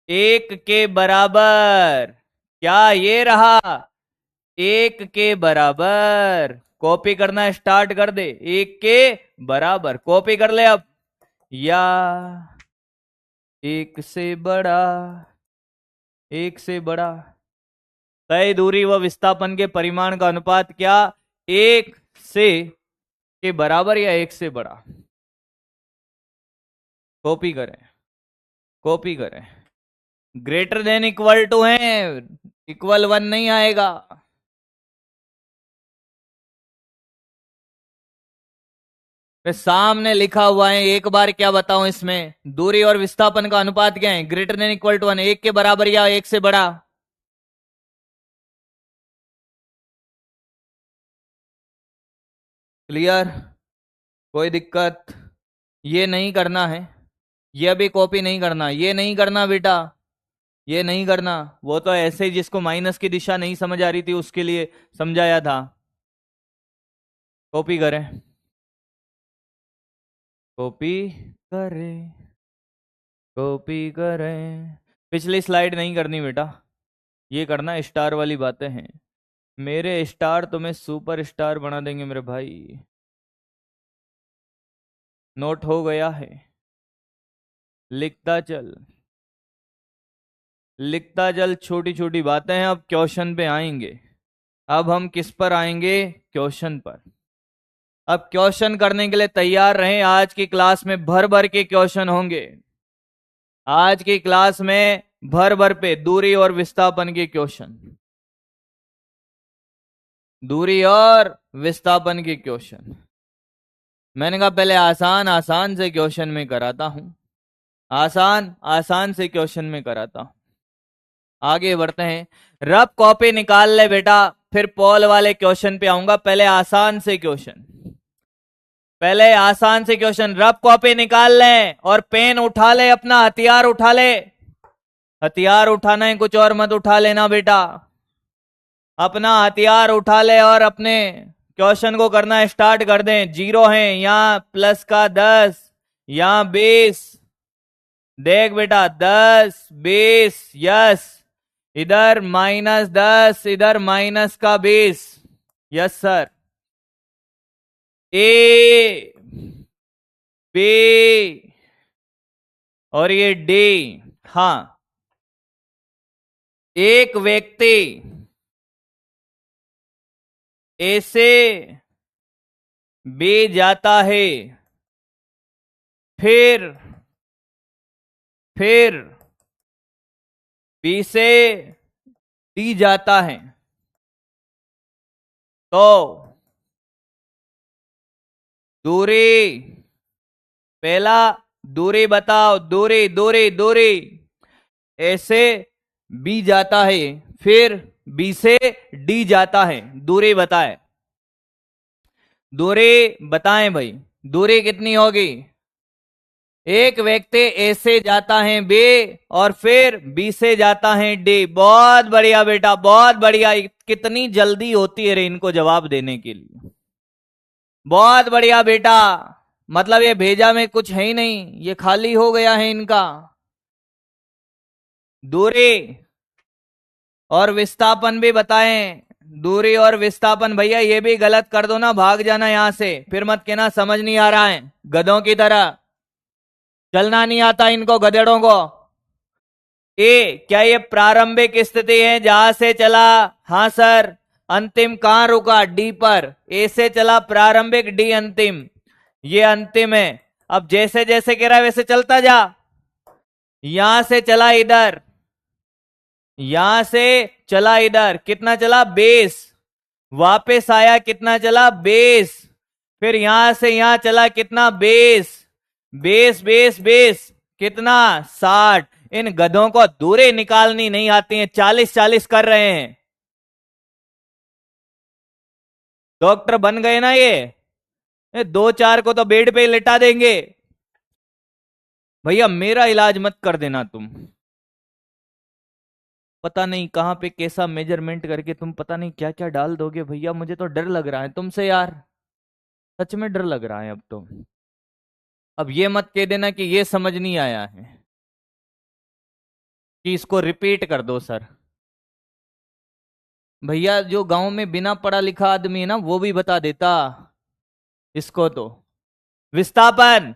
1 के बराबर। क्या ये रहा? 1 के बराबर। कॉपी करना स्टार्ट कर दे, 1 के बराबर कॉपी कर ले अब। या 1 से बड़ा, 1 से बड़ा। तय दूरी व विस्थापन के परिमाण का अनुपात क्या? 1 से के बराबर या 1 से बड़ा? कॉपी करें, कॉपी करें। ग्रेटर देन इक्वल टू है, इक्वल 1 नहीं आएगा। सामने लिखा हुआ है, एक बार क्या बताऊं इसमें? दूरी और विस्थापन का अनुपात क्या है? ग्रेटर देन इक्वल टू 1, 1 के बराबर या 1 से बड़ा। क्लियर? कोई दिक्कत? ये नहीं करना है, ये भी कॉपी नहीं करना, ये नहीं करना बेटा, ये नहीं करना। वो तो ऐसे ही जिसको माइनस की दिशा नहीं समझ आ रही थी उसके लिए समझाया था। कॉपी करें, कॉपी करें, कॉपी करें। पिछली स्लाइड नहीं करनी बेटा, ये करना स्टार वाली बातें हैं। मेरे स्टार तुम्हें सुपर स्टार बना देंगे मेरे भाई। नोट हो गया है? लिखता चल, लिखता चल। छोटी छोटी बातें हैं, अब क्वेश्चन पे आएंगे। अब हम किस पर आएंगे? क्वेश्चन पर। अब क्वेश्चन करने के लिए तैयार रहें, आज की क्लास में भर भर के क्वेश्चन होंगे। आज की क्लास में भर भर पे दूरी और विस्थापन के क्वेश्चन, दूरी और विस्थापन के क्वेश्चन। मैंने कहा पहले आसान आसान से क्वेश्चन में कराता हूं, आसान आसान से क्वेश्चन में कराता हूं। आगे बढ़ते हैं। रफ कॉपी निकाल ले बेटा, फिर पॉल वाले क्वेश्चन पे आऊंगा। पहले आसान से क्वेश्चन, पहले आसान से क्वेश्चन। रफ कॉपी निकाल ले और पेन उठा ले, अपना हथियार उठा ले। हथियार उठाना है, कुछ और मत उठा लेना बेटा। अपना हथियार उठा ले और अपने क्वेश्चन को करना स्टार्ट कर दें। 0 है यहाँ, प्लस का 10, यहाँ 20। देख बेटा, 10 20, यस। इधर -10, इधर माइनस का 20, यस सर। ए बी और ये डी। हाँ, एक व्यक्ति ए से बी जाता है, फिर बी से डी जाता है, तो दूरी, पहला दूरी बताओ। दूरी दूरी दूरी, ए से बी जाता है, फिर बी से डी जाता है, दूरी बताए। दूरी बताएं भाई, दूरी कितनी होगी? एक व्यक्ति ए से जाता है बी और फिर बी से जाता है डी। बहुत बढ़िया बेटा, बहुत बढ़िया। कितनी जल्दी होती है रे इनको जवाब देने के लिए। बहुत बढ़िया बेटा, मतलब ये भेजा में कुछ है ही नहीं, ये खाली हो गया है इनका। दूरी और विस्थापन भी बताएं। दूरी और विस्थापन भैया ये भी गलत कर दो ना, भाग जाना यहां से, फिर मत कहना समझ नहीं आ रहा है। गधों की तरह चलना नहीं आता इनको, गधेड़ों को। ए, क्या ये प्रारंभिक स्थिति है जहां से चला? हाँ सर। अंतिम कहां रुका? डी पर। ए से चला प्रारंभिक, डी अंतिम, ये अंतिम है। अब जैसे जैसे कह रहा है वैसे चलता जा। यहां से चला इधर, यहां से चला इधर, कितना चला? 20। वापस आया, कितना चला? 20। फिर यहां से यहां चला, कितना? 20 20 20 20, कितना? 60। इन गधों को दूरी निकालनी नहीं आती है, 40 40 कर रहे हैं। डॉक्टर बन गए ना ये 2 4 को तो बेड पे ही लिटा देंगे। भैया मेरा इलाज मत कर देना तुम। पता नहीं कहां पे कैसा मेजरमेंट करके तुम पता नहीं क्या क्या डाल दोगे भैया, मुझे तो डर लग रहा है तुमसे यार, सच में डर लग रहा है अब तो। अब ये मत कह देना कि ये समझ नहीं आया है, कि इसको रिपीट कर दो सर। भैया जो गांव में बिना पढ़ा लिखा आदमी है ना, वो भी बता देता इसको तो। विस्थापन,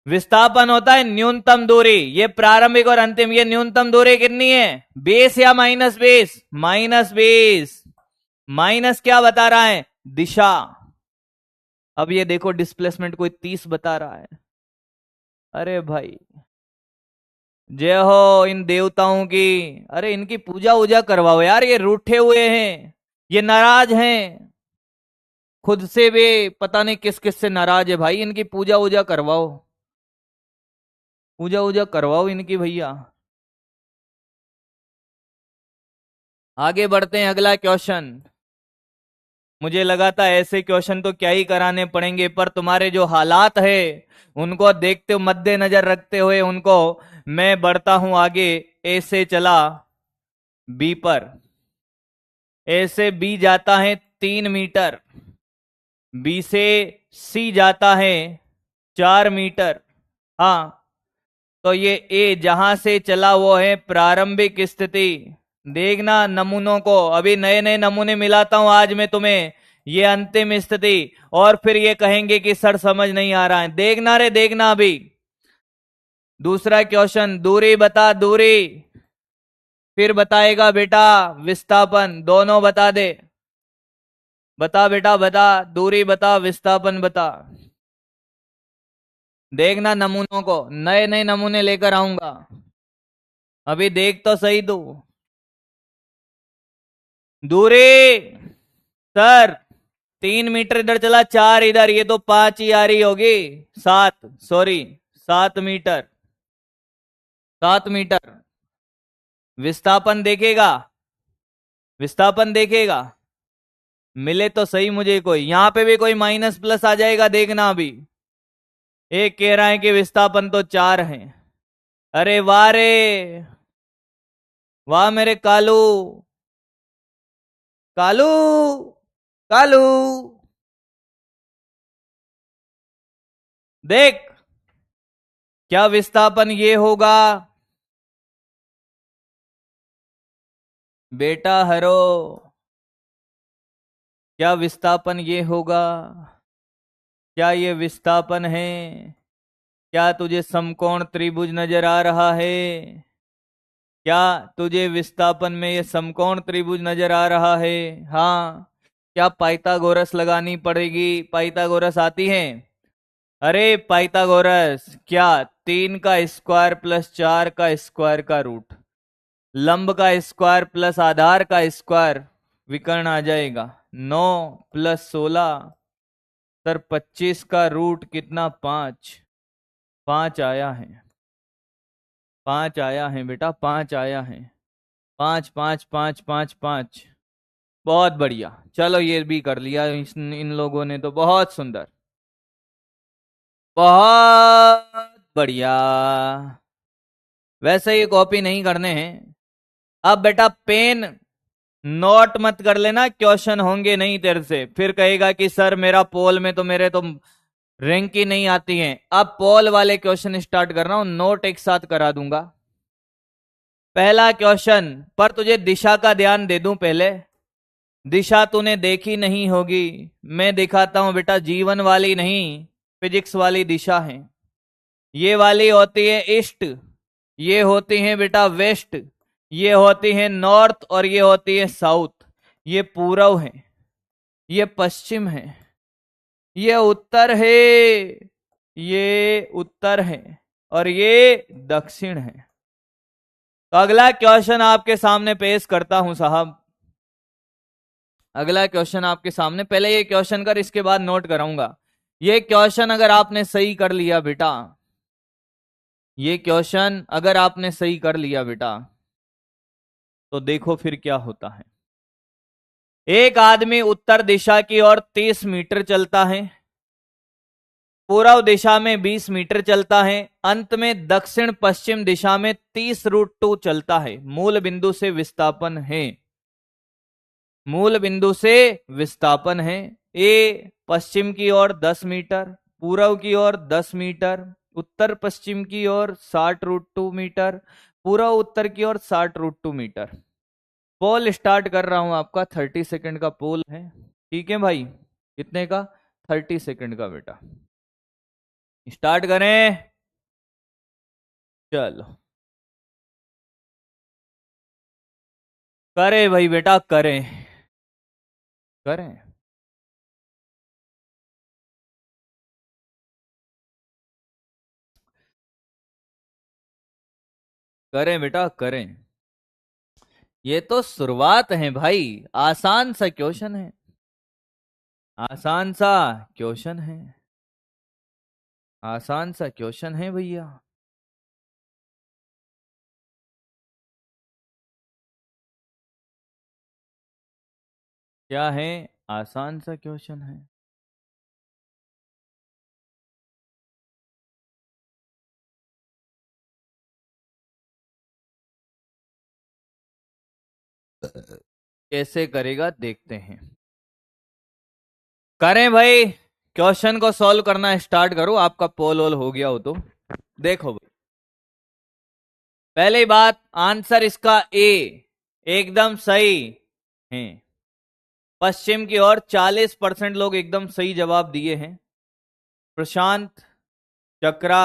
विस्थापन होता है न्यूनतम दूरी। ये प्रारंभिक और अंतिम, ये न्यूनतम दूरी कितनी है? 20 या -20? -20। माइनस क्या बता रहा है? दिशा। अब ये देखो डिस्प्लेसमेंट कोई 30 बता रहा है। अरे भाई जय हो इन देवताओं की। अरे इनकी पूजा वूजा करवाओ यार, ये रूठे हुए हैं, ये नाराज हैं, खुद से भी पता नहीं किस किस से नाराज है भाई। इनकी पूजा वूजा करवाओ, पूजा वूजा करवाओ इनकी भैया। आगे बढ़ते हैं, अगला क्वेश्चन। मुझे लगा था ऐसे क्वेश्चन तो क्या ही कराने पड़ेंगे, पर तुम्हारे जो हालात है उनको देखते हुए, मद्देनजर रखते हुए उनको, मैं बढ़ता हूं आगे। ए से चला बी पर, ए से बी जाता है 3 मीटर, बी से सी जाता है 4 मीटर। हाँ, तो ये ए जहां से चला वो है प्रारंभिक स्थिति। देखना नमूनों को, अभी नए नए नमूने मिलाता हूं आज मैं तुम्हें। ये अंतिम स्थिति, और फिर ये कहेंगे कि सर समझ नहीं आ रहा है। देखना रे देखना। अभी दूसरा क्वेश्चन, दूरी बता, दूरी, फिर बताएगा बेटा विस्थापन, दोनों बता दे। बता बेटा बता, दूरी बता, विस्थापन बता। देखना नमूनों को, नए नए नमूने लेकर आऊंगा, अभी देख तो सही तू। दूरी सर 3 मीटर इधर चला, 4 इधर, ये तो 5 ही आ रही होगी। 7, सॉरी 7 मीटर, 7 मीटर। विस्थापन देखेगा, विस्थापन देखेगा, मिले तो सही मुझे कोई। यहां पे भी कोई माइनस प्लस आ जाएगा, देखना अभी। एक कह रहा है कि विस्थापन तो 4 है। अरे वाह रे वाह मेरे कालू, कालू, कालू, देख क्या विस्थापन ये होगा बेटा हरो, क्या विस्थापन ये होगा? क्या ये विस्थापन है? क्या तुझे समकोण त्रिभुज नजर आ रहा है? क्या तुझे विस्थापन में ये समकोण त्रिभुज नजर आ रहा है? हाँ। क्या पाइथागोरस लगानी पड़ेगी? पाइथागोरस आती है? अरे पाइथागोरस क्या, 3 का स्क्वायर प्लस 4 का स्क्वायर का रूट, लंब का स्क्वायर प्लस आधार का स्क्वायर, विकर्ण आ जाएगा। 9 प्लस 16 सर 25 का रूट कितना? 5। 5 आया है, 5 आया है बेटा, 5 आया है। 5 5 5 5 5। बहुत बढ़िया, चलो ये भी कर लिया इन लोगों ने तो, बहुत सुंदर, बहुत बढ़िया। वैसे ये कॉपी नहीं करने हैं। अब बेटा पेन नोट मत कर लेना, क्वेश्चन होंगे नहीं तेरे से, फिर कहेगा कि सर मेरा पोल में तो मेरे तो रैंक ही नहीं आती है। अब पोल वाले क्वेश्चन स्टार्ट कर रहा हूं, नोट एक साथ करा दूंगा। पहला क्वेश्चन पर तुझे दिशा का ध्यान दे दूं पहले, दिशा तूने देखी नहीं होगी, मैं दिखाता हूं बेटा। जीवन वाली नहीं, फिजिक्स वाली दिशा है। ये वाली होती है ईस्ट, ये होती है बेटा वेस्ट, ये होती है नॉर्थ और ये होती है साउथ। ये पूर्व है, ये पश्चिम है, ये उत्तर है, ये उत्तर है और ये दक्षिण है। तो अगला क्वेश्चन आपके सामने पेश करता हूं साहब। अगला क्वेश्चन आपके सामने, पहले ये क्वेश्चन कर, इसके बाद नोट कराऊंगा। ये क्वेश्चन अगर आपने सही कर लिया बेटा, ये क्वेश्चन अगर आपने सही कर लिया बेटा, तो देखो फिर क्या होता है। एक आदमी उत्तर दिशा की ओर 30 मीटर चलता है, पूर्व दिशा में 20 मीटर चलता है, अंत में दक्षिण पश्चिम दिशा में 30√2 चलता है। मूल बिंदु से विस्थापन है, मूल बिंदु से विस्थापन है। ए पश्चिम की ओर 10 मीटर, पूर्व की ओर 10 मीटर, उत्तर पश्चिम की ओर 60√2 मीटर, पूर्व उत्तर की ओर 60√2 मीटर। पोल स्टार्ट कर रहा हूं आपका, 30 सेकंड का पोल है, ठीक है भाई? कितने का? 30 सेकंड का बेटा। स्टार्ट करें, चलो करें भाई बेटा, करें करें। करें बेटा करें, ये तो शुरुआत है भाई, आसान सा क्वेश्चन है, आसान सा क्वेश्चन है, आसान सा क्वेश्चन है भैया। क्या है? आसान सा क्वेश्चन है। कैसे करेगा देखते हैं। करें भाई, क्वेश्चन को सॉल्व करना स्टार्ट करो, आपका पोल वोल हो गया हो तो। देखो भाई, पहली बात, आंसर इसका ए एकदम सही है। पश्चिम की ओर 40% लोग एकदम सही जवाब दिए हैं। प्रशांत, चक्रा,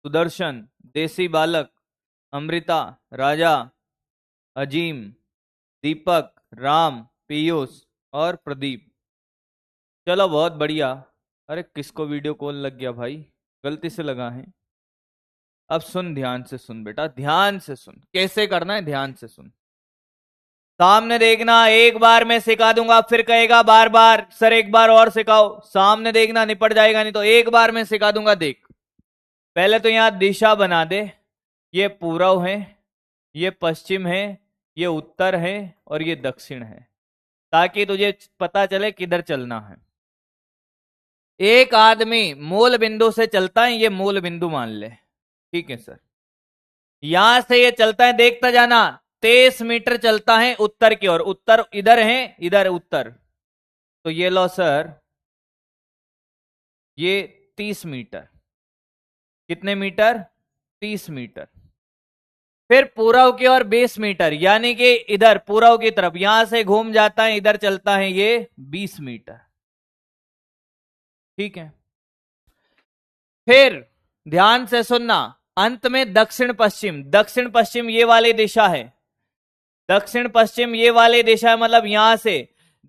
सुदर्शन, देसी बालक, अमृता, राजा, अजीम, दीपक, राम, पीयूष और प्रदीप। चलो बहुत बढ़िया। अरे किसको वीडियो कॉल लग गया भाई? गलती से लगा है। अब सुन, ध्यान से सुन बेटा, ध्यान से सुन, कैसे करना है ध्यान से सुन। सामने देखना, एक बार मैं सिखा दूंगा, फिर कहेगा बार बार सर एक बार और सिखाओ। सामने देखना, निपट जाएगा, नहीं तो एक बार मैं सिखा दूंगा। देख, पहले तो यहां दिशा बना दे, ये पूर्व है, ये पश्चिम है, ये उत्तर है और ये दक्षिण है, ताकि तुझे पता चले किधर चलना है। एक आदमी मूल बिंदु से चलता है, ये मूल बिंदु मान ले, ठीक है सर। यहां से ये चलता है, देखता जाना, 23 मीटर चलता है उत्तर की ओर। उत्तर इधर है, इधर उत्तर, तो ये लो सर, ये 30 मीटर। कितने मीटर? 30 मीटर। फिर पूर्व की ओर 20 मीटर, यानी कि इधर पूर्व की तरफ, यहां से घूम जाता है, इधर चलता है, ये 20 मीटर, ठीक है। फिर ध्यान से सुनना, अंत में दक्षिण पश्चिम। दक्षिण पश्चिम ये वाली दिशा है, दक्षिण पश्चिम ये वाली दिशा है, मतलब यहां से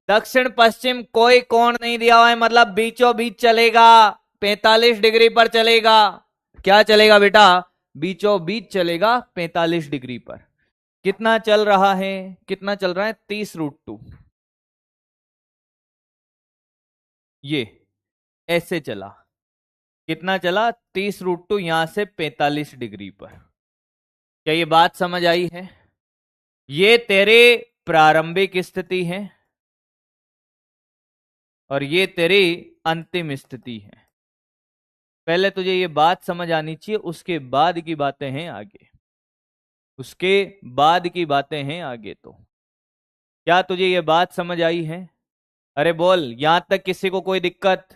दक्षिण पश्चिम कोई कोण नहीं दिया हुआ है, मतलब बीचों बीच चलेगा, 45 डिग्री पर चलेगा। क्या चलेगा बेटा? बीचों बीच चलेगा 45 डिग्री पर। कितना चल रहा है? कितना चल रहा है? 30√2। ये ऐसे चला, कितना चला? 30√2, यहां से 45 डिग्री पर। क्या ये बात समझ आई है? ये तेरे प्रारंभिक स्थिति है और ये तेरी अंतिम स्थिति है। पहले तुझे ये बात समझ आनी चाहिए, उसके बाद की बातें हैं आगे, उसके बाद की बातें हैं आगे। तो क्या तुझे ये बात समझ आई है? अरे बोल, यहां तक किसी को कोई दिक्कत?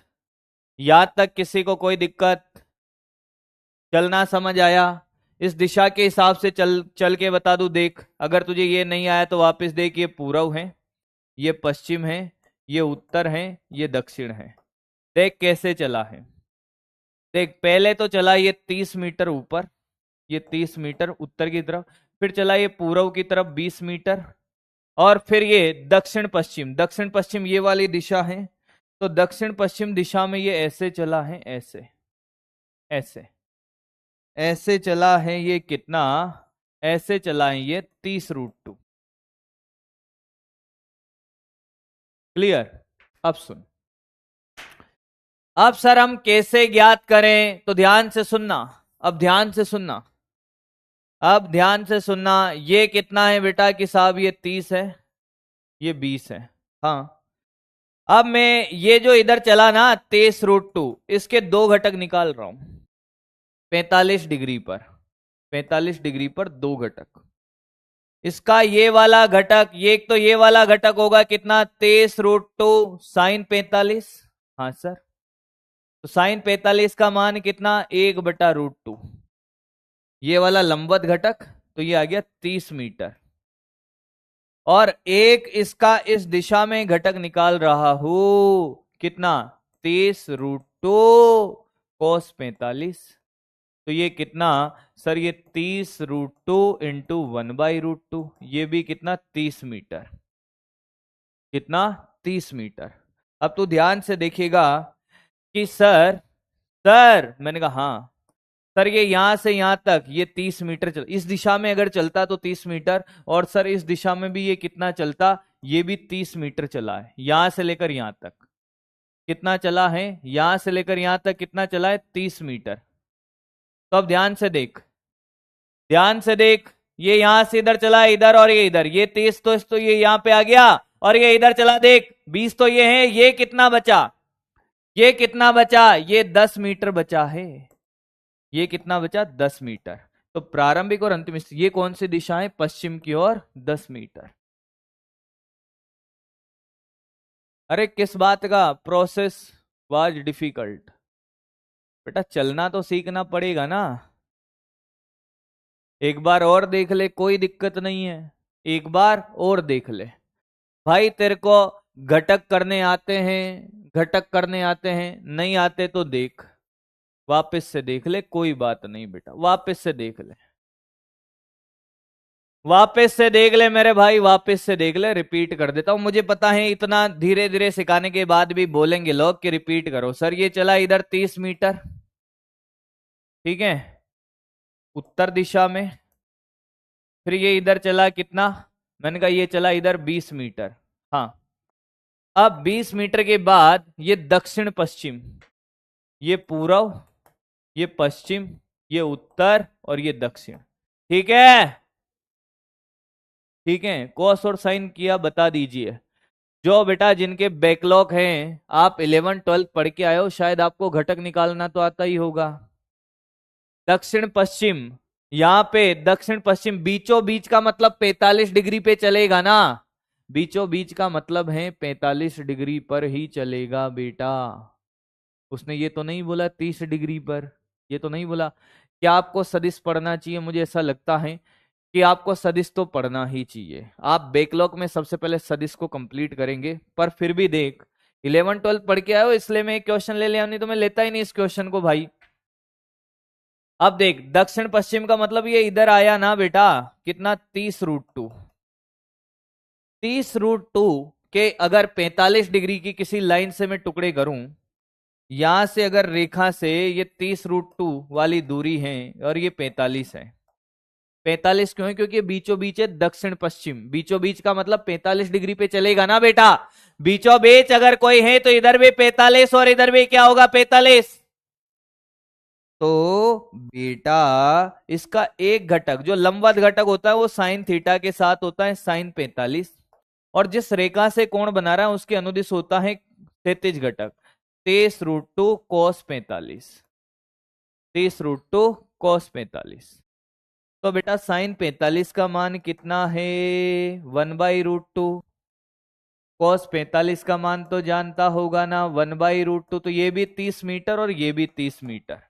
यहां तक किसी को कोई दिक्कत? चलना समझ आया? इस दिशा के हिसाब से चल चल के बता दूं, देख, अगर तुझे ये नहीं आया तो वापस देख, ये पूर्व है, ये पश्चिम है, ये उत्तर है, ये दक्षिण है। देख कैसे चला है। देख, पहले तो चला ये 30 मीटर ऊपर, ये 30 मीटर उत्तर की तरफ, फिर चला ये पूर्व की तरफ 20 मीटर, और फिर ये दक्षिण पश्चिम। दक्षिण पश्चिम ये वाली दिशा है, तो दक्षिण पश्चिम दिशा में ये ऐसे चला है, ऐसे ऐसे ऐसे चला है। ये कितना? ऐसे चला है ये 30√2। क्लियर? अब सुन, अब सर हम कैसे ज्ञात करें? तो ध्यान से सुनना, अब ध्यान से सुनना, अब ध्यान से सुनना। ये कितना है बेटा कि साहब? ये 30 है, ये 20 है। हाँ, अब मैं ये जो इधर चला ना 23√2, इसके दो घटक निकाल रहा हूं 45 डिग्री पर। 45 डिग्री पर दो घटक, इसका ये वाला घटक, ये एक तो ये वाला घटक होगा कितना? 23√2 साइन 45। हाँ सर, तो साइन 45 का मान कितना? 1/√2। ये वाला लंबवत घटक, तो ये आ गया 30 मीटर। और एक इसका इस दिशा में घटक निकाल रहा हूं, कितना? 30√2 cos 45। तो ये कितना सर? ये 30√2 इंटू 1/√2, ये भी कितना? 30 मीटर। कितना? 30 मीटर। अब तू ध्यान से देखिएगा कि सर, सर मैंने कहा हाँ सर, ये यहां से यहां तक ये 30 मीटर चल, इस दिशा में अगर चलता तो 30 मीटर, और सर इस दिशा में भी ये कितना चलता? ये भी 30 मीटर चला है, यहां से लेकर यहां तक। कितना चला है? यहां से लेकर यहां तक कितना चला है? 30 मीटर। तो अब ध्यान से देख, ध्यान से देख, ये यहां से इधर चला, इधर और ये इधर, ये 30 तो ये यहां पे आ गया, और ये इधर चला, देख 20 तो ये है, ये कितना बचा? ये कितना बचा? ये 10 मीटर बचा है। ये कितना बचा? 10 मीटर। तो प्रारंभिक और अंतिम, ये कौन सी दिशा है? पश्चिम की ओर 10 मीटर। अरे किस बात का? Process was difficult. बेटा चलना तो सीखना पड़ेगा ना। एक बार और देख ले, कोई दिक्कत नहीं है, एक बार और देख ले भाई। तेरे को घटक करने आते हैं, घटक करने आते हैं, नहीं आते तो देख, वापस से देख ले, कोई बात नहीं बेटा, वापस से देख ले, वापस से देख ले मेरे भाई, वापस से देख ले। रिपीट कर देता हूं, मुझे पता है इतना धीरे धीरे सिखाने के बाद भी बोलेंगे लोग कि रिपीट करो। सर ये चला इधर 30 मीटर, ठीक है, उत्तर दिशा में। फिर ये इधर चला कितना? मैंने कहा ये चला इधर 20 मीटर। हाँ, अब 20 मीटर के बाद ये दक्षिण पश्चिम, ये पूर्व, ये पश्चिम, ये उत्तर और ये दक्षिण, ठीक है। ठीक है, कॉस और साइन किया, बता दीजिए। जो बेटा जिनके बैकलॉग हैं, आप 11 12 पढ़ के आए हो, शायद आपको घटक निकालना तो आता ही होगा। दक्षिण पश्चिम, यहां पे दक्षिण पश्चिम बीचों बीच का मतलब 45 डिग्री पे चलेगा ना, बीचों बीच का मतलब है 45 डिग्री पर ही चलेगा बेटा। उसने ये तो नहीं बोला 30 डिग्री पर, ये तो नहीं बोला। क्या आपको सदिश पढ़ना चाहिए? मुझे ऐसा लगता है कि आपको सदिश तो पढ़ना ही चाहिए। आप बैकलॉग में सबसे पहले सदिश को कंप्लीट करेंगे, पर फिर भी देख 11 12 पढ़ के आए हो इसलिए मैं एक क्वेश्चन ले लिया, नहीं तो मैं लेता ही नहीं इस क्वेश्चन को भाई। अब देख दक्षिण पश्चिम का मतलब ये इधर आया ना बेटा, कितना 30√2। 30√2 के अगर 45 डिग्री की किसी लाइन से मैं टुकड़े करूं, यहां से अगर रेखा से ये 30√2 वाली दूरी है और ये 45 है। 45 क्यों है? क्योंकि ये बीचों बीच है, दक्षिण पश्चिम, बीचों बीच का मतलब 45 डिग्री पे चलेगा ना बेटा। बीचों बीच अगर कोई है तो इधर भी 45 और इधर भी क्या होगा 45। तो बेटा इसका एक घटक जो लंबवत घटक होता है वो साइन थीटा के साथ होता है, साइन 45। और जिस रेखा से कोण बना रहा है उसके अनुदिश होता है क्षैतिज घटक, 30√2 cos 45। 30√2 cos 45। तो बेटा साइन 45 का मान कितना है? 1/√2। cos 45 का मान तो जानता होगा ना, 1/√2। तो ये भी 30 मीटर और ये भी 30 मीटर।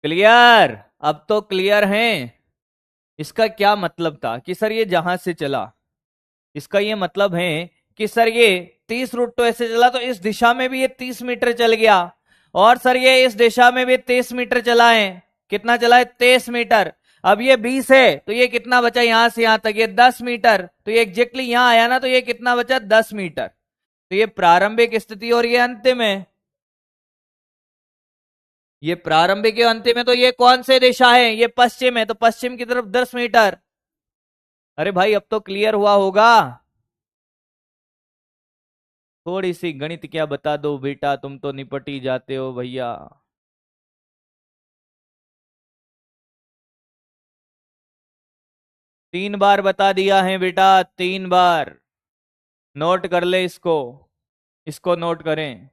क्लियर? अब तो क्लियर है। इसका क्या मतलब था कि सर ये जहां से चला, इसका ये मतलब है कि सर ये 30√2 ऐसे चला तो इस दिशा में भी ये 30 मीटर चल गया, और सर ये इस दिशा में भी 30 मीटर चला है। कितना चला है? 23 मीटर। अब ये 20 है तो ये कितना बचा यहां से यहां तक? ये 10 मीटर। तो ये एग्जैक्टली यहां आया ना, तो ये कितना बचा? 10 मीटर। तो ये प्रारंभिक स्थिति और ये अंतिम है। ये प्रारंभिक और अंतिम है, तो ये कौन से दिशा है? ये पश्चिम है, तो पश्चिम की तरफ 10 मीटर। अरे भाई अब तो क्लियर हुआ होगा। थोड़ी सी गणित क्या बता दो बेटा, तुम तो निपट ही जाते हो भैया। तीन बार बता दिया है बेटा, 3 बार। नोट कर ले इसको, इसको नोट करें,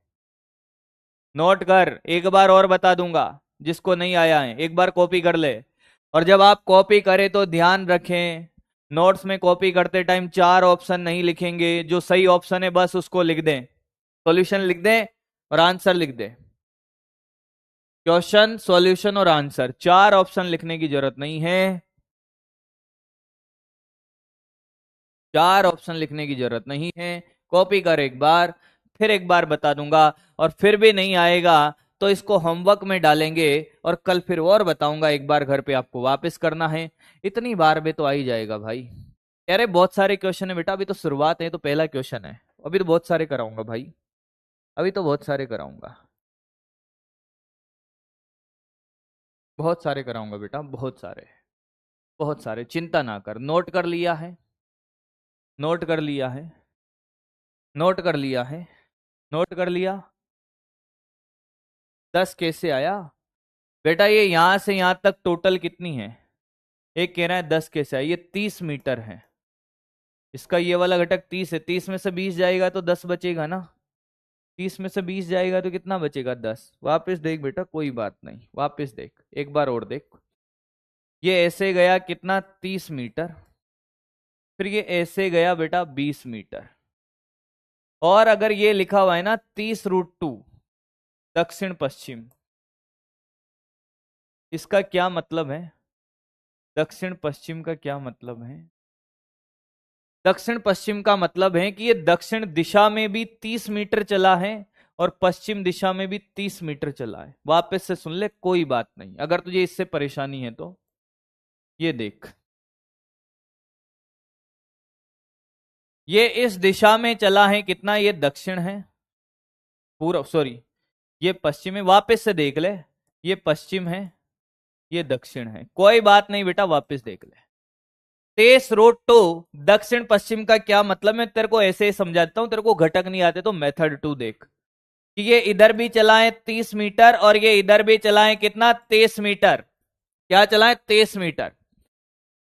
नोट कर। एक बार और बता दूंगा, जिसको नहीं आया है एक बार कॉपी कर ले। और जब आप कॉपी करें तो ध्यान रखें, नोट्स में कॉपी करते टाइम 4 ऑप्शन नहीं लिखेंगे, जो सही ऑप्शन है बस उसको लिख दें, सॉल्यूशन लिख दें और आंसर लिख दें। क्वेश्चन, सॉल्यूशन और आंसर, 4 ऑप्शन लिखने की जरूरत नहीं है। 4 ऑप्शन लिखने की जरूरत नहीं है। कॉपी कर एक बार, फिर एक बार बता दूंगा, और फिर भी नहीं आएगा तो इसको होमवर्क में डालेंगे और कल फिर और बताऊंगा, एक बार घर पे आपको वापस करना है। इतनी बार में तो आ ही जाएगा भाई। कह रहे बहुत सारे क्वेश्चन है बेटा, अभी तो शुरुआत है, तो पहला क्वेश्चन है, अभी तो बहुत सारे कराऊंगा भाई, अभी तो बहुत सारे कराऊंगा, बहुत सारे कराऊंगा बेटा, बहुत सारे, बहुत सारे। चिंता ना कर, नोट कर लिया है, नोट कर लिया है, नोट कर लिया है, नोट कर लिया। 10 कैसे आया बेटा? ये यहां से यहां तक टोटल कितनी है? एक कह रहा है 10 कैसे आया, ये 30 मीटर है। इसका ये वाला घटक 30 है, 30 में से 20 जाएगा तो 10 बचेगा ना, 30 में से 20 जाएगा तो कितना बचेगा? 10। वापस देख बेटा, कोई बात नहीं, वापस देख, एक बार और देख। ये ऐसे गया कितना? 30 मीटर। फिर ये ऐसे गया बेटा 20 मीटर। और अगर ये लिखा हुआ है ना 30√2 दक्षिण पश्चिम, इसका क्या मतलब है? दक्षिण पश्चिम का क्या मतलब है? दक्षिण पश्चिम का मतलब है कि ये दक्षिण दिशा में भी 30 मीटर चला है और पश्चिम दिशा में भी 30 मीटर चला है। वापस से सुन ले, कोई बात नहीं, अगर तुझे इससे परेशानी है तो ये देख, ये इस दिशा में चला है कितना? ये दक्षिण है पूरा, सॉरी ये पश्चिम है, वापस से देख ले, ये पश्चिम है, ये दक्षिण है, कोई बात नहीं बेटा, वापस देख ले। 30√2 दक्षिण पश्चिम का क्या मतलब? मैं तेरे को ऐसे ही समझाता हूं, तेरे को घटक नहीं आते तो मेथड 2 देख, कि ये इधर भी चलाएं 30 मीटर और ये इधर भी चलाएं कितना? 23 मीटर। क्या चलाएं? 23 मीटर।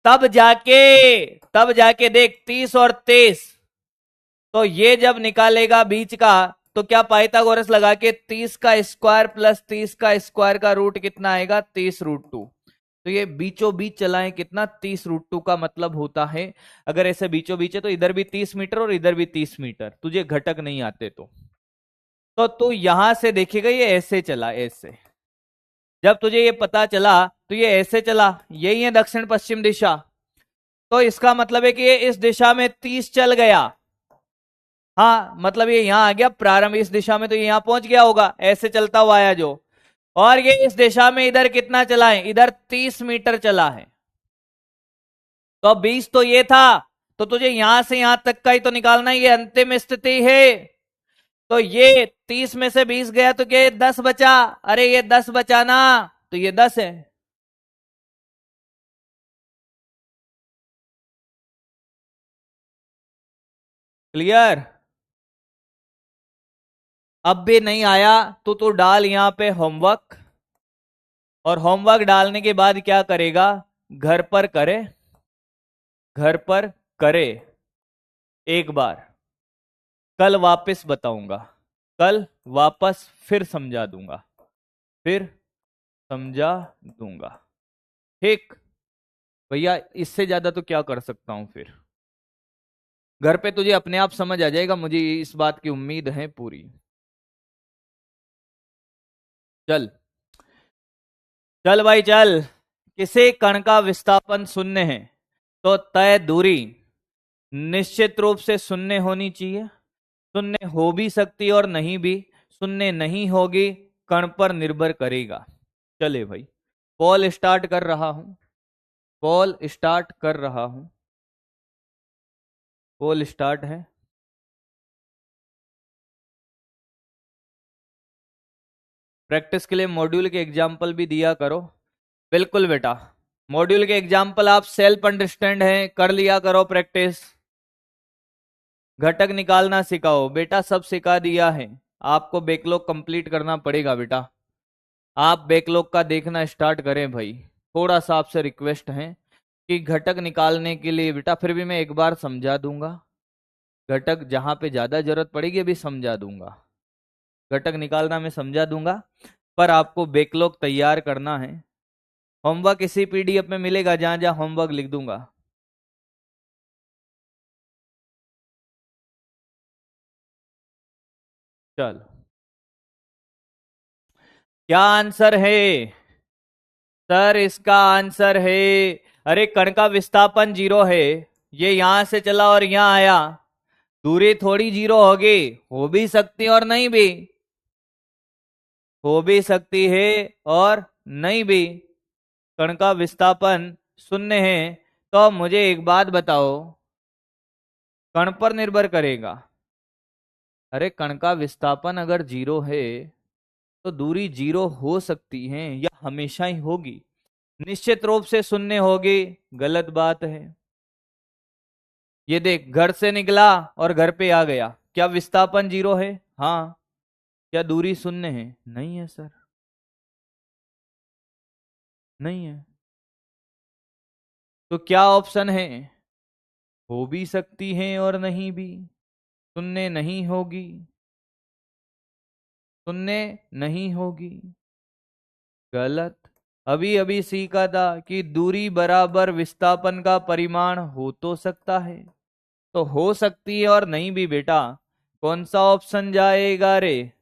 तब जाके देख 30 और 23, तो ये जब निकालेगा बीच का, तो क्या पाइथागोरस लगा के 30 का स्क्वायर प्लस 30 का स्क्वायर का रूट कितना आएगा, 30√2। तो ये बीचों बीच चलाएं कितना, 30√2 का मतलब होता है, अगर ऐसे बीचों बीच है तो इधर भी 30 मीटर और इधर भी 30 मीटर, तुझे घटक नहीं आते तो तू यहां से देखेगा ये ऐसे चला, ऐसे। जब तुझे ये पता चला तो ये ऐसे चला, यही है दक्षिण पश्चिम दिशा, तो इसका मतलब है कि ये इस दिशा में 30 चल गया। हाँ, मतलब ये यहां आ गया प्रारंभ इस दिशा में, तो ये यहां पहुंच गया होगा, ऐसे चलता हुआ आया जो। और ये इस दिशा में इधर कितना चला है, इधर 30 मीटर चला है। तो 20 तो ये था, तो तुझे यहां से यहां तक का ही तो निकालना, ये अंतिम स्थिति है। तो ये 30 में से 20 गया तो क्या ये 10 बचा, अरे ये 10 बचा ना, तो ये 10 है। क्लियर? अब भी नहीं आया तो तू डाल यहां पे होमवर्क, और होमवर्क डालने के बाद क्या करेगा, घर पर करे, घर पर करे एक बार, कल वापस बताऊंगा, कल वापस फिर समझा दूंगा, फिर समझा दूंगा। ठीक भैया, इससे ज्यादा तो क्या कर सकता हूं फिर, घर पे तुझे अपने आप समझ आ जाएगा, मुझे इस बात की उम्मीद है पूरी। चल चल भाई चल, किसी कण का विस्थापन शून्य है तो तय दूरी निश्चित रूप से शून्य होनी चाहिए। शून्य हो भी सकती और नहीं भी, शून्य नहीं होगी, कण पर निर्भर करेगा। चले भाई, कॉल स्टार्ट कर रहा हूं, कॉल स्टार्ट कर रहा हूं, कॉल स्टार्ट है। प्रैक्टिस के लिए मॉड्यूल के एग्जाम्पल भी दिया करो। बिल्कुल बेटा, मॉड्यूल के एग्जाम्पल आप सेल्फ अंडरस्टैंड हैं, कर लिया करो प्रैक्टिस। घटक निकालना सिखाओ बेटा, सब सिखा दिया है। आपको बैकलॉग कंप्लीट करना पड़ेगा बेटा, आप बैकलॉग का देखना स्टार्ट करें भाई। थोड़ा सा आपसे रिक्वेस्ट है कि घटक निकालने के लिए बेटा, फिर भी मैं एक बार समझा दूंगा, घटक जहां पे ज्यादा जरूरत पड़ेगी अभी समझा दूंगा, घटक निकालना मैं समझा दूंगा, पर आपको बैकलॉग तैयार करना है। होमवर्क इसी पीडीएफ में मिलेगा, जहां जहां होमवर्क लिख दूंगा। चल, क्या आंसर है सर, इसका आंसर है, अरे कण का विस्थापन 0 है, ये यहां से चला और यहां आया, दूरी थोड़ी 0 होगी, हो भी सकती और नहीं भी, हो भी सकती है और नहीं भी, कण का विस्थापन शून्य है। तो अब मुझे एक बात बताओ, कण पर निर्भर करेगा, अरे कण का विस्थापन अगर 0 है तो दूरी 0 हो सकती है या हमेशा ही होगी, निश्चित रूप से शून्य होगी, गलत बात है। ये देख, घर से निकला और घर पे आ गया, क्या विस्थापन 0 है? हाँ। क्या दूरी शून्य है? नहीं है सर, नहीं है। तो क्या ऑप्शन है, हो भी सकती है और नहीं भी, शून्य नहीं होगी, शून्य नहीं होगी, गलत। अभी अभी सीखा था कि दूरी बराबर विस्थापन का परिमाण हो तो सकता है, तो हो सकती है और नहीं भी बेटा, कौन सा ऑप्शन जाएगा रे,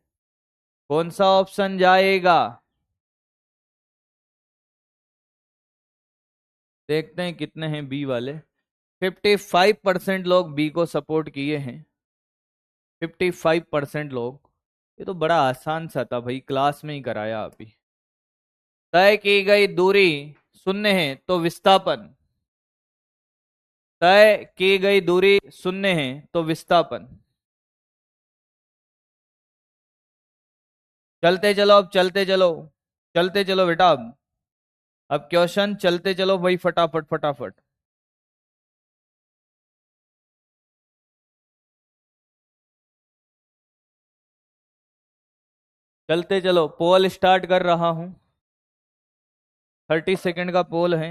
कौन सा ऑप्शन जाएगा? देखते हैं कितने हैं बी वाले। 55% लोग बी को सपोर्ट किए हैं, 55% लोग। ये तो बड़ा आसान सा था भाई, क्लास में ही कराया अभी। तय की गई दूरी शून्य है तो विस्थापन, तय की गई दूरी शून्य है तो विस्थापन। चलते चलो, अब चलते चलो, चलते चलो बेटा, अब क्वेश्चन चलते चलो भाई, फटाफट फटाफट। चलते चलो, पोल स्टार्ट कर रहा हूं, 30 सेकंड का पोल है।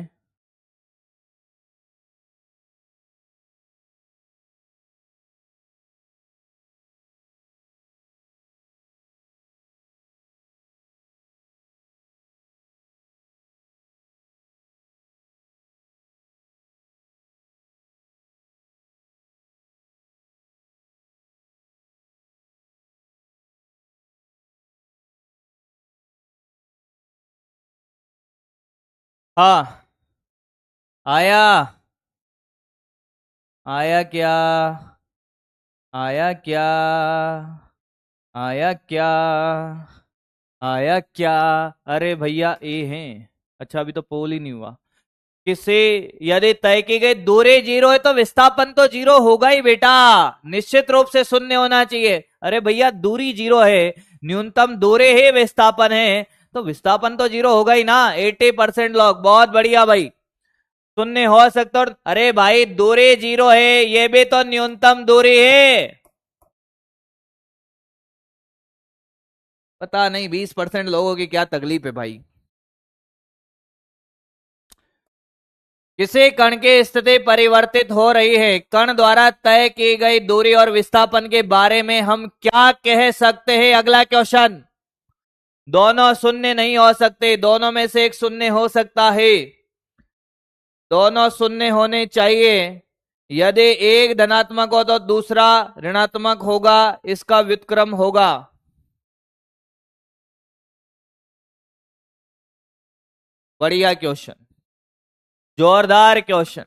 हाँ, आया। आया क्या? आया क्या? आया क्या? आया क्या? अरे भैया ए हैं। अच्छा, अभी तो पोल ही नहीं हुआ। किसे यदि तय की गई दूरी जीरो है तो विस्थापन तो जीरो होगा ही बेटा। निश्चित रूप से शून्य होना चाहिए। अरे भैया दूरी जीरो है, न्यूनतम दूरी ही विस्थापन है, तो विस्थापन तो जीरो होगा ही ना। 80% लॉग, बहुत बढ़िया भाई। शून्य हो सकता और अरे भाई दूरी जीरो है, ये भी तो न्यूनतम दूरी है। पता नहीं 20% लोगों की क्या तकलीफ है भाई। किसी कण की स्थिति परिवर्तित हो रही है, कण द्वारा तय की गई दूरी और विस्थापन के बारे में हम क्या कह सकते हैं? अगला क्वेश्चन। दोनों शून्य नहीं हो सकते, दोनों में से एक शून्य हो सकता है। दोनों शून्य होने चाहिए। यदि एक धनात्मक हो तो दूसरा ऋणात्मक होगा, इसका व्युत्क्रम होगा। बढ़िया क्वेश्चन, जोरदार क्वेश्चन।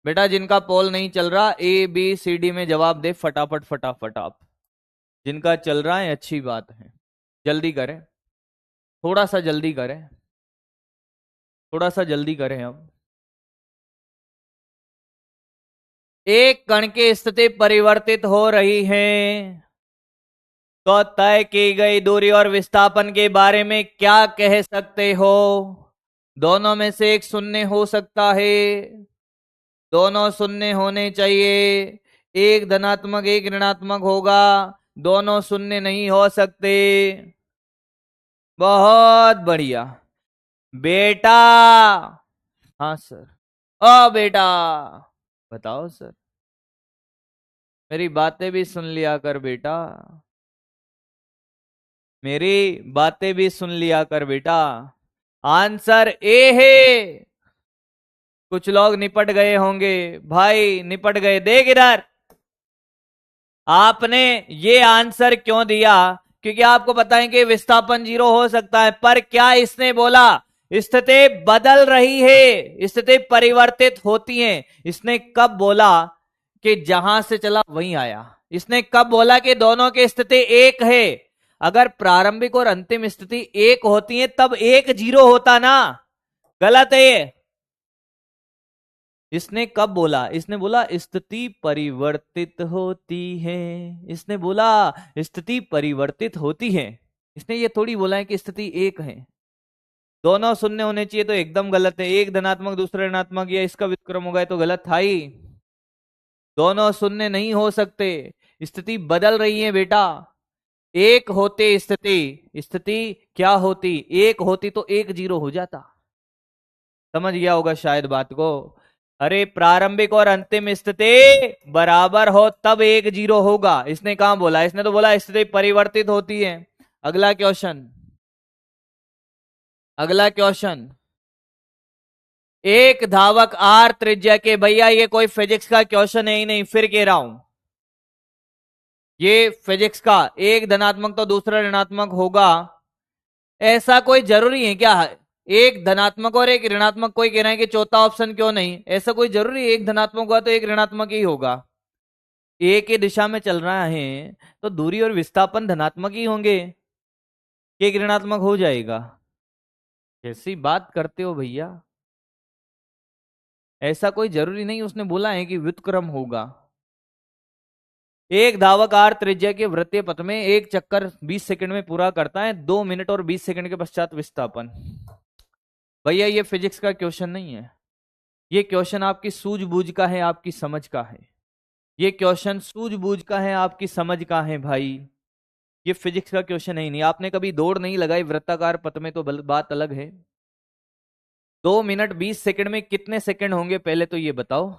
बेटा जिनका पोल नहीं चल रहा ए बी सी डी में जवाब दे फटाफट फटाफट आप। जिनका चल रहा है अच्छी बात है, जल्दी करें, थोड़ा सा जल्दी करें, थोड़ा सा जल्दी करें अब। एक कण की स्थिति परिवर्तित हो रही है तो तय की गई दूरी और विस्थापन के बारे में क्या कह सकते हो? दोनों में से एक शून्य हो सकता है, दोनों शून्य होने चाहिए। एक धनात्मक एक ऋणात्मक होगा, दोनों शून्य नहीं हो सकते। बहुत बढ़िया बेटा। हाँ सर। ओ बेटा, बताओ सर। मेरी बातें भी सुन लिया कर बेटा, मेरी बातें भी सुन लिया कर बेटा। आंसर ए है। कुछ लोग निपट गए होंगे भाई, निपट गए। देख इधर, आपने ये आंसर क्यों दिया? क्योंकि आपको पता है कि विस्थापन जीरो हो सकता है, पर क्या इसने बोला स्थिति बदल रही है, स्थिति परिवर्तित होती है? इसने कब बोला कि जहां से चला वहीं आया? इसने कब बोला कि दोनों की स्थिति एक है? अगर प्रारंभिक और अंतिम स्थिति एक होती है तब एक जीरो होता ना। गलत है ये। इसने कब बोला? इसने बोला स्थिति परिवर्तित होती है। इसने बोला स्थिति परिवर्तित होती है। इसने ये थोड़ी बोला है कि स्थिति एक है। दोनों शून्य होने चाहिए तो एकदम गलत है। एक धनात्मक दूसरा ऋणात्मक, या इसका व्युत्क्रम होगा तो गलत था ही। दोनों शून्य नहीं हो सकते, स्थिति बदल रही है बेटा। एक होते स्थिति, स्थिति क्या होती? एक होती तो एक जीरो हो जाता। समझ गया होगा शायद बात को। अरे प्रारंभिक और अंतिम स्थिति बराबर हो तब एक जीरो होगा। इसने कहां बोला? इसने तो बोला स्थिति परिवर्तित होती है। अगला क्वेश्चन, अगला क्वेश्चन। एक धावक आर त्रिज्या के, भैया ये कोई फिजिक्स का क्वेश्चन है ही नहीं, फिर कह रहा हूं ये फिजिक्स का। एक धनात्मक तो दूसरा ऋणात्मक होगा, ऐसा कोई जरूरी है क्या? एक धनात्मक और एक ऋणात्मक, कोई कह रहा है कि चौथा ऑप्शन क्यों नहीं? ऐसा कोई जरूरी है? एक धनात्मक हुआ तो एक ऋणात्मक ही होगा। एक ही दिशा में चल रहा है तो दूरी और विस्थापन धनात्मक ही होंगे, एक ऋणात्मक हो जाएगा। कैसी बात करते हो भैया? ऐसा कोई जरूरी नहीं, उसने बोला है कि व्युत्क्रम होगा। एक धावक आर त्रिज्या के वृत्तीय पथ में एक चक्कर 20 सेकंड में पूरा करता है, 2 मिनट और 20 सेकंड के पश्चात विस्थापन। भैया ये फिजिक्स का क्वेश्चन नहीं है, ये क्वेश्चन आपकी सूझबूझ का है, आपकी समझ का है। ये क्वेश्चन सूझबूझ का है, आपकी समझ का है भाई। ये फिजिक्स का क्वेश्चन है ही नहीं। आपने कभी दौड़ नहीं लगाई वृत्ताकार पथ में तो बात अलग है। 2 मिनट 20 सेकंड में कितने सेकंड होंगे पहले तो ये बताओ?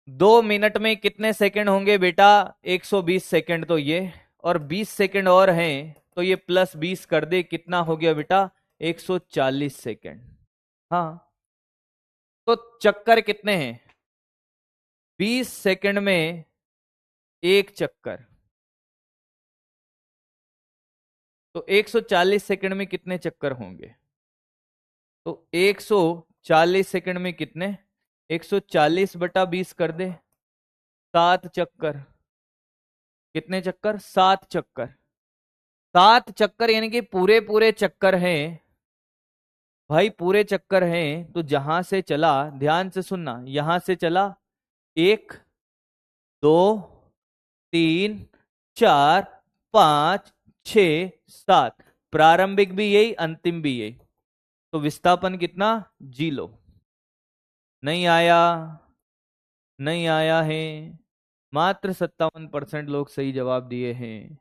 2 मिनट में कितने सेकंड होंगे बेटा? 120 सेकंड तो ये, और 20 सेकंड और हैं तो ये प्लस 20 कर दे, कितना हो गया बेटा? 140 सेकंड। हाँ, तो चक्कर कितने हैं? 20 सेकंड में एक चक्कर। तो 140 सेकंड में कितने चक्कर होंगे? तो 140 सेकंड में कितने? 140/20 कर दे, 7 चक्कर। कितने चक्कर? 7 चक्कर। 7 चक्कर यानी कि पूरे पूरे चक्कर हैं भाई, पूरे चक्कर हैं। तो जहां से चला, ध्यान से सुनना, यहां से चला 1 2 3 4 5 6 7, प्रारंभिक भी यही, अंतिम भी यही। तो विस्थापन कितना? जी लो। नहीं आया, नहीं आया है। मात्र 57% लोग सही जवाब दिए हैं।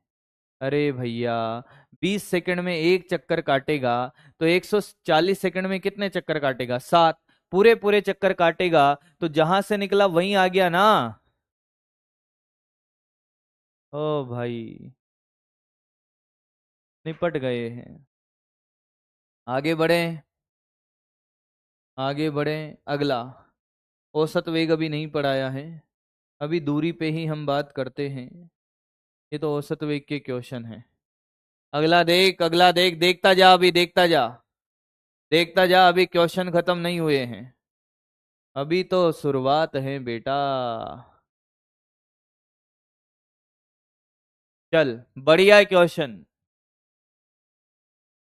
अरे भैया, 20 सेकंड में एक चक्कर काटेगा तो 140 सेकंड में कितने चक्कर काटेगा? 7। पूरे पूरे चक्कर काटेगा तो जहां से निकला वहीं आ गया ना। ओ भाई, निपट गए हैं। आगे बढ़े, आगे बढ़े। अगला, औसत वेग अभी नहीं पढ़ाया है, अभी दूरी पे ही हम बात करते हैं। ये तो औसत वेग के क्वेश्चन है। अगला देख, अगला देख, देखता जा, अभी देखता जा, देखता जा, अभी क्वेश्चन खत्म नहीं हुए हैं, अभी तो शुरुआत है बेटा। चल, बढ़िया क्वेश्चन,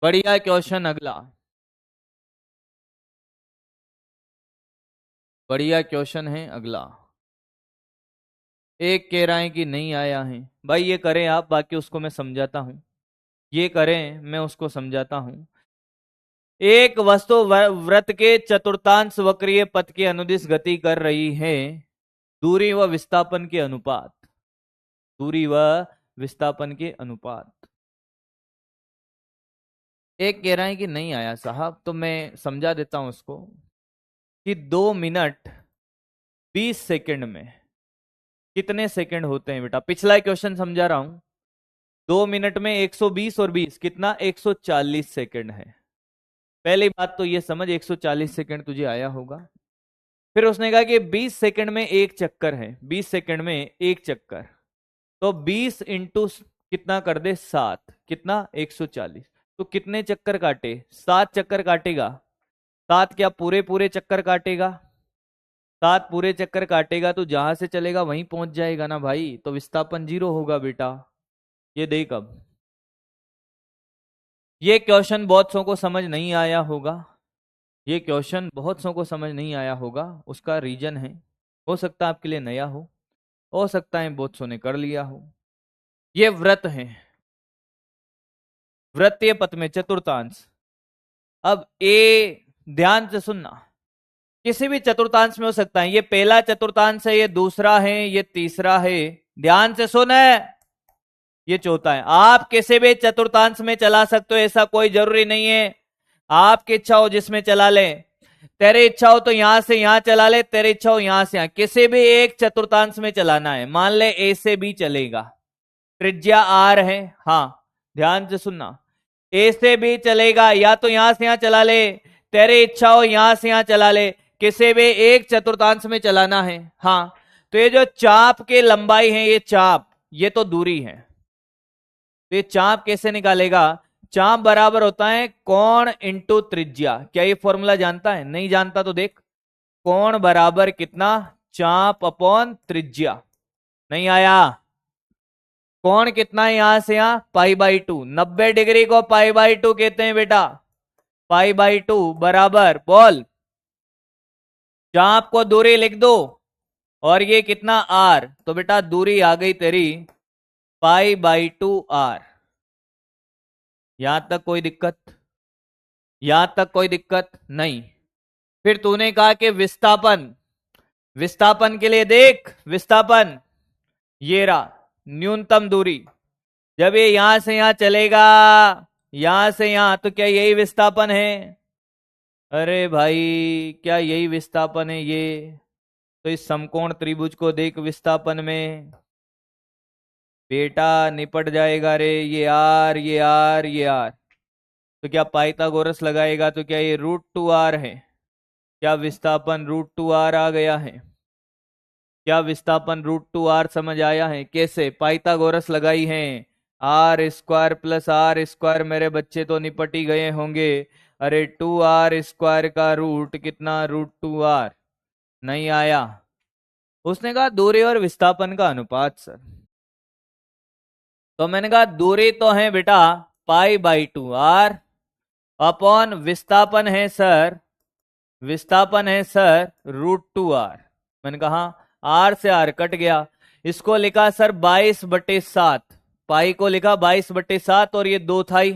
बढ़िया क्वेश्चन। अगला बढ़िया क्वेश्चन है अगला। एक कह रहा है कि नहीं आया है। भाई ये करें आप, बाकी उसको मैं समझाता हूं। ये करें, मैं उसको समझाता हूं। एक वस्तु वृत्त के चतुर्थांश वक्रीय पथ के अनुदिश गति कर रही है। दूरी व विस्थापन के अनुपात, दूरी व विस्थापन के अनुपात। एक कह रहा है कि नहीं आया साहब, तो मैं समझा देता हूं उसको कि 2 मिनट 20 सेकंड में कितने सेकंड होते हैं बेटा। पिछला क्वेश्चन समझा रहा हूं। 2 मिनट में 120 और 20 कितना? 140 सेकंड है। पहली बात तो ये समझ, 140 सेकंड तुझे आया होगा। फिर उसने कहा कि 20 सेकंड में एक चक्कर है, 20 सेकंड में एक चक्कर, तो 20 इंटू कितना कर दे? 7। कितना? 140। तो कितने चक्कर काटे? 7 चक्कर काटेगा। 7 क्या पूरे पूरे चक्कर काटेगा? 7 पूरे चक्कर काटेगा तो जहां से चलेगा वहीं पहुंच जाएगा ना भाई, तो विस्थापन 0 होगा बेटा। ये देख, अब ये क्वेश्चन बहुत सौ को समझ नहीं आया होगा, ये क्वेश्चन बहुत सौ को समझ नहीं आया होगा। उसका रीजन है, हो सकता है आपके लिए नया हो सकता है बहुत सौ ने कर लिया हो। ये व्रत है, वृत्तीय पथ में चतुर्थांश। अब ए, ध्यान से सुनना, किसी भी चतुर्थांश में हो सकता है। ये पहला चतुर्थांश है, ये दूसरा है, ये तीसरा है। ध्यान से सुन, ये चौथा है। आप किसी भी चतुर्थांश में चला सकते हो, ऐसा कोई जरूरी नहीं है। आपकी इच्छा हो जिसमें चला ले। तेरी इच्छा हो तो यहां से यहां चला ले, तेरी इच्छा हो यहां से यहां, किसी भी एक चतुर्थांश में चलाना है। मान ले ए से बी चलेगा, त्रिज्या आर है। हाँ, ध्यान से सुनना, ए से बी चलेगा, या तो यहां से यहां चला ले, तेरी इच्छा हो यहां से यहां चला ले, किसी भी एक चतुर्थांश में चलाना है। हाँ, तो ये जो चाप की लंबाई है, ये चाप, ये तो दूरी है। तो ये चाप कैसे निकालेगा? चाप बराबर होता है कोण इंटू त्रिज्या। क्या ये फॉर्मूला जानता है? नहीं जानता तो देख, कोण बराबर कितना? चाप अपॉन त्रिज्या। नहीं आया? कोण कितना है यहां से यहां? π/2। 90 डिग्री को π/2 कहते हैं बेटा। π/2 बराबर, बोल, चाप को दूरी लिख दो, और ये कितना? आर। तो बेटा दूरी आ गई तेरी π/2 आर। यहां तक कोई दिक्कत? यहां तक कोई दिक्कत नहीं। फिर तूने कहा कि विस्थापन, विस्थापन के लिए देख, विस्थापन ये रहा, न्यूनतम दूरी। जब ये यहां से यहां चलेगा, यहां से यहां, तो क्या यही विस्थापन है? अरे भाई, क्या यही विस्थापन है ये? तो इस समकोण त्रिभुज को देख विस्थापन में, बेटा निपट जाएगा रे। ये आर, ये आर, ये आर, तो क्या पाइथागोरस लगाएगा तो क्या ये √2r है? क्या विस्थापन √2r आ गया है? क्या विस्थापन √2r समझ आया है? कैसे? पाइथागोरस लगाई है, R square plus R square, मेरे बच्चे तो निपट ही गए होंगे। अरे 2r² का रूट कितना, √2r। नहीं आया। उसने कहा दूरी और विस्थापन का अनुपात सर। तो मैंने कहा दूरी तो है बेटा π/2r, अपॉन विस्थापन है सर, विस्थापन है सर √2r। मैंने कहा आर से आर कट गया। इसको लिखा सर 22/7, पाई को लिखा 22/7 और ये 2 था ही,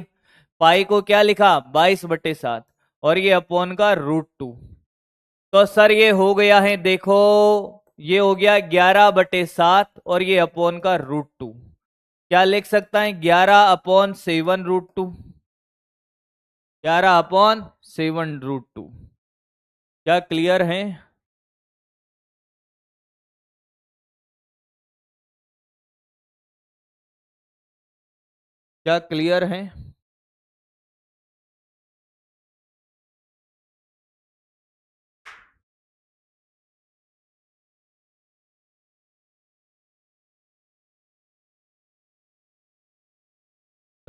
पाई को क्या लिखा 22/7 और ये अपॉन का √2। तो सर ये हो गया है, देखो ये हो गया 11/7 और ये अपॉन का √2। क्या लिख सकता है 11/7 √2, 11/7 √2। क्या क्लियर है? क्या क्लियर है?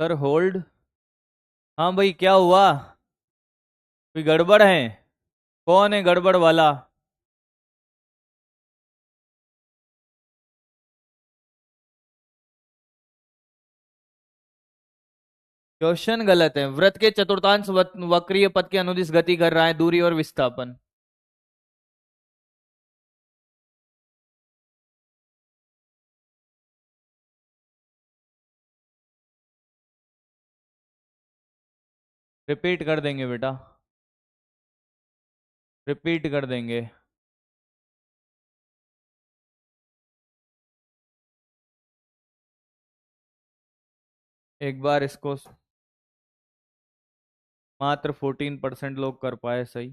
Sir hold. हाँ भाई क्या हुआ, कोई गड़बड़ है? कौन है गड़बड़ वाला? क्वेश्चन गलत है। वृत्त के चतुर्थांश वक्रीय पथ के अनुदिश गति कर रहा है, दूरी और विस्थापन। रिपीट कर देंगे बेटा, रिपीट कर देंगे। एक बार इसको, मात्र 14% लोग कर पाए सही।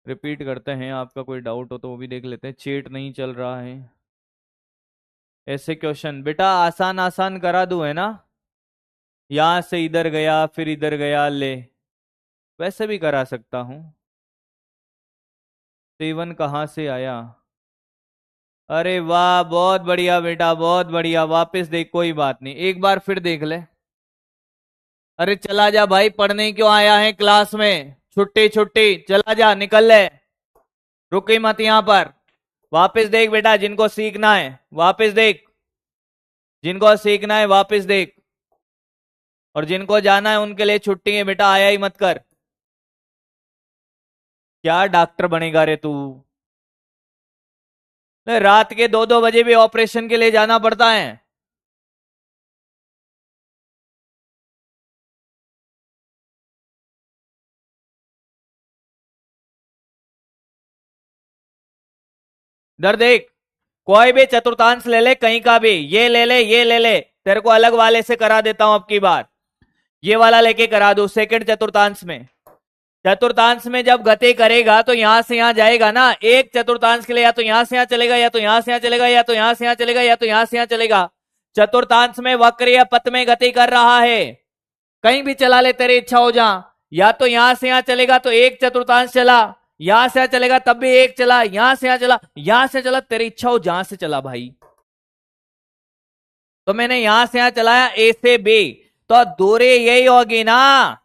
रिपीट करते हैं, आपका कोई डाउट हो तो वो भी देख लेते हैं। चेट नहीं चल रहा है। ऐसे क्वेश्चन बेटा आसान आसान करा दूं है ना, यहां से इधर गया फिर इधर गया, ले वैसे भी करा सकता हूं। 7 कहाँ से आया? अरे वाह, बहुत बढ़िया बेटा, बहुत बढ़िया। वापस देख, कोई बात नहीं, एक बार फिर देख ले। अरे चला जा भाई, पढ़ने क्यों आया है क्लास में? छुट्टी छुट्टी, चला जा, निकल ले, रुकी मत यहां पर। वापस देख बेटा, जिनको सीखना है वापस देख, जिनको सीखना है वापस देख, और जिनको जाना है उनके लिए छुट्टी है बेटा, आया ही मत कर। क्या डॉक्टर बनेगा रे तू? रात के 2-2 बजे भी ऑपरेशन के लिए जाना पड़ता है। इधर देख, कोई भी चतुर्थांश ले ले कहीं का भी, ये ले ले ये ले ले, तेरे को अलग वाले से करा देता हूं अब की बार। ये वाला लेके करा दो सेकंड चतुर्थांश में। चतुर्थांश में जब गति करेगा तो यहां से यहां जाएगा ना, एक चतुर्थांश के लिए या तो यहां से यहां चलेगा, या तो यहां से यहां चलेगा, या तो यहां से यहां चलेगा, या तो यहां से यहां चलेगा। चतुर्थांश में वक्रीय पथ में गति कर रहा है, कहीं भी चला ले, तेरी इच्छा हो जा। या तो यहां से यहां चलेगा तो एक चतुर्थांश चला, यहां से यहां चलेगा तब भी एक चला, यहां से यहां चला, यहां से चला, तेरी इच्छा हो जहां से चला भाई। तो मैंने यहां से यहां चलाया ए से बी, तो दूरी यही होगी ना,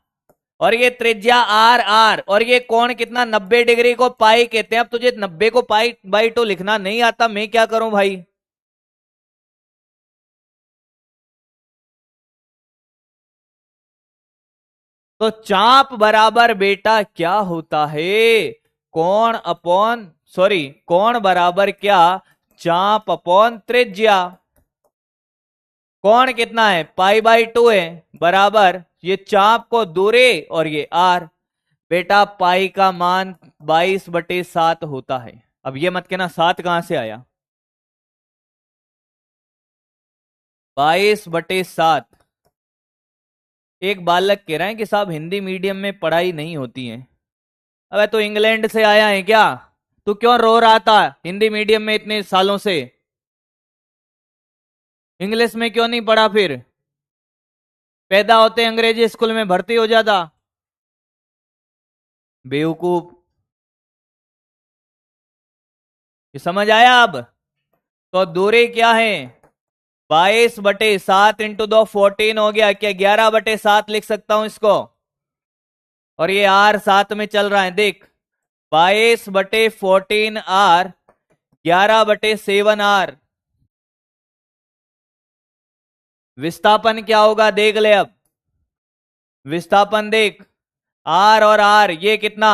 और ये त्रिज्या आर आर, और ये कोण कितना 90 डिग्री को पाई कहते हैं। अब तुझे 90 को π/2 लिखना नहीं आता, मैं क्या करूं भाई? तो चाप बराबर बेटा क्या होता है, कोण अपॉन, सॉरी, कोण बराबर क्या, चाप अपॉन त्रिज्या। कोण कितना है π/2 है, बराबर ये चाप को दूरी और ये आर। बेटा पाई का मान 22/7 होता है। अब ये मत कहना 7 कहां से आया, 22/7। एक बालक कह रहा है कि साहब हिंदी मीडियम में पढ़ाई नहीं होती है। अबे तो इंग्लैंड से आया है क्या? तू क्यों रो रहा था हिंदी मीडियम में इतने सालों से? इंग्लिश में क्यों नहीं पढ़ा फिर? पैदा होते अंग्रेजी स्कूल में भर्ती हो जाता, बेवकूफ। ये समझ आया अब? तो दूरी क्या है, 22/7 इंटू 2 14 हो गया। क्या 11/7 लिख सकता हूं इसको? और ये आर साथ में चल रहा है, देख 22/14 आर, 11/7 आर। विस्थापन क्या होगा देख ले अब। विस्थापन देख, आर और आर ये कितना,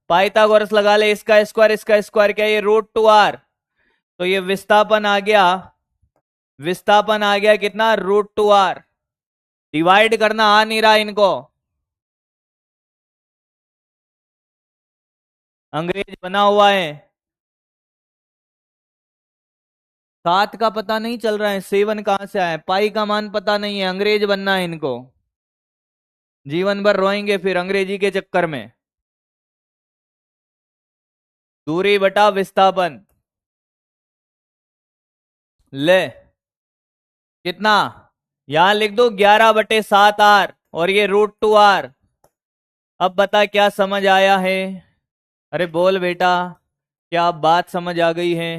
पाइथागोरस लगा ले, इसका स्क्वायर क्या, ये √2r। तो ये विस्थापन आ गया, विस्थापन आ गया कितना, √2r। डिवाइड करना आ नहीं रहा इनको, अंग्रेज बना हुआ है। 7 का पता नहीं चल रहा है, 7 कहां से आया, पाई का मान पता नहीं है, अंग्रेज बनना है इनको, जीवन भर रोएंगे फिर अंग्रेजी के चक्कर में। दूरी बटा विस्थापन, ले कितना, यहां लिख दो 11/7 r और ये √2r। अब बता क्या समझ आया है? अरे बोल बेटा, क्या बात समझ आ गई है?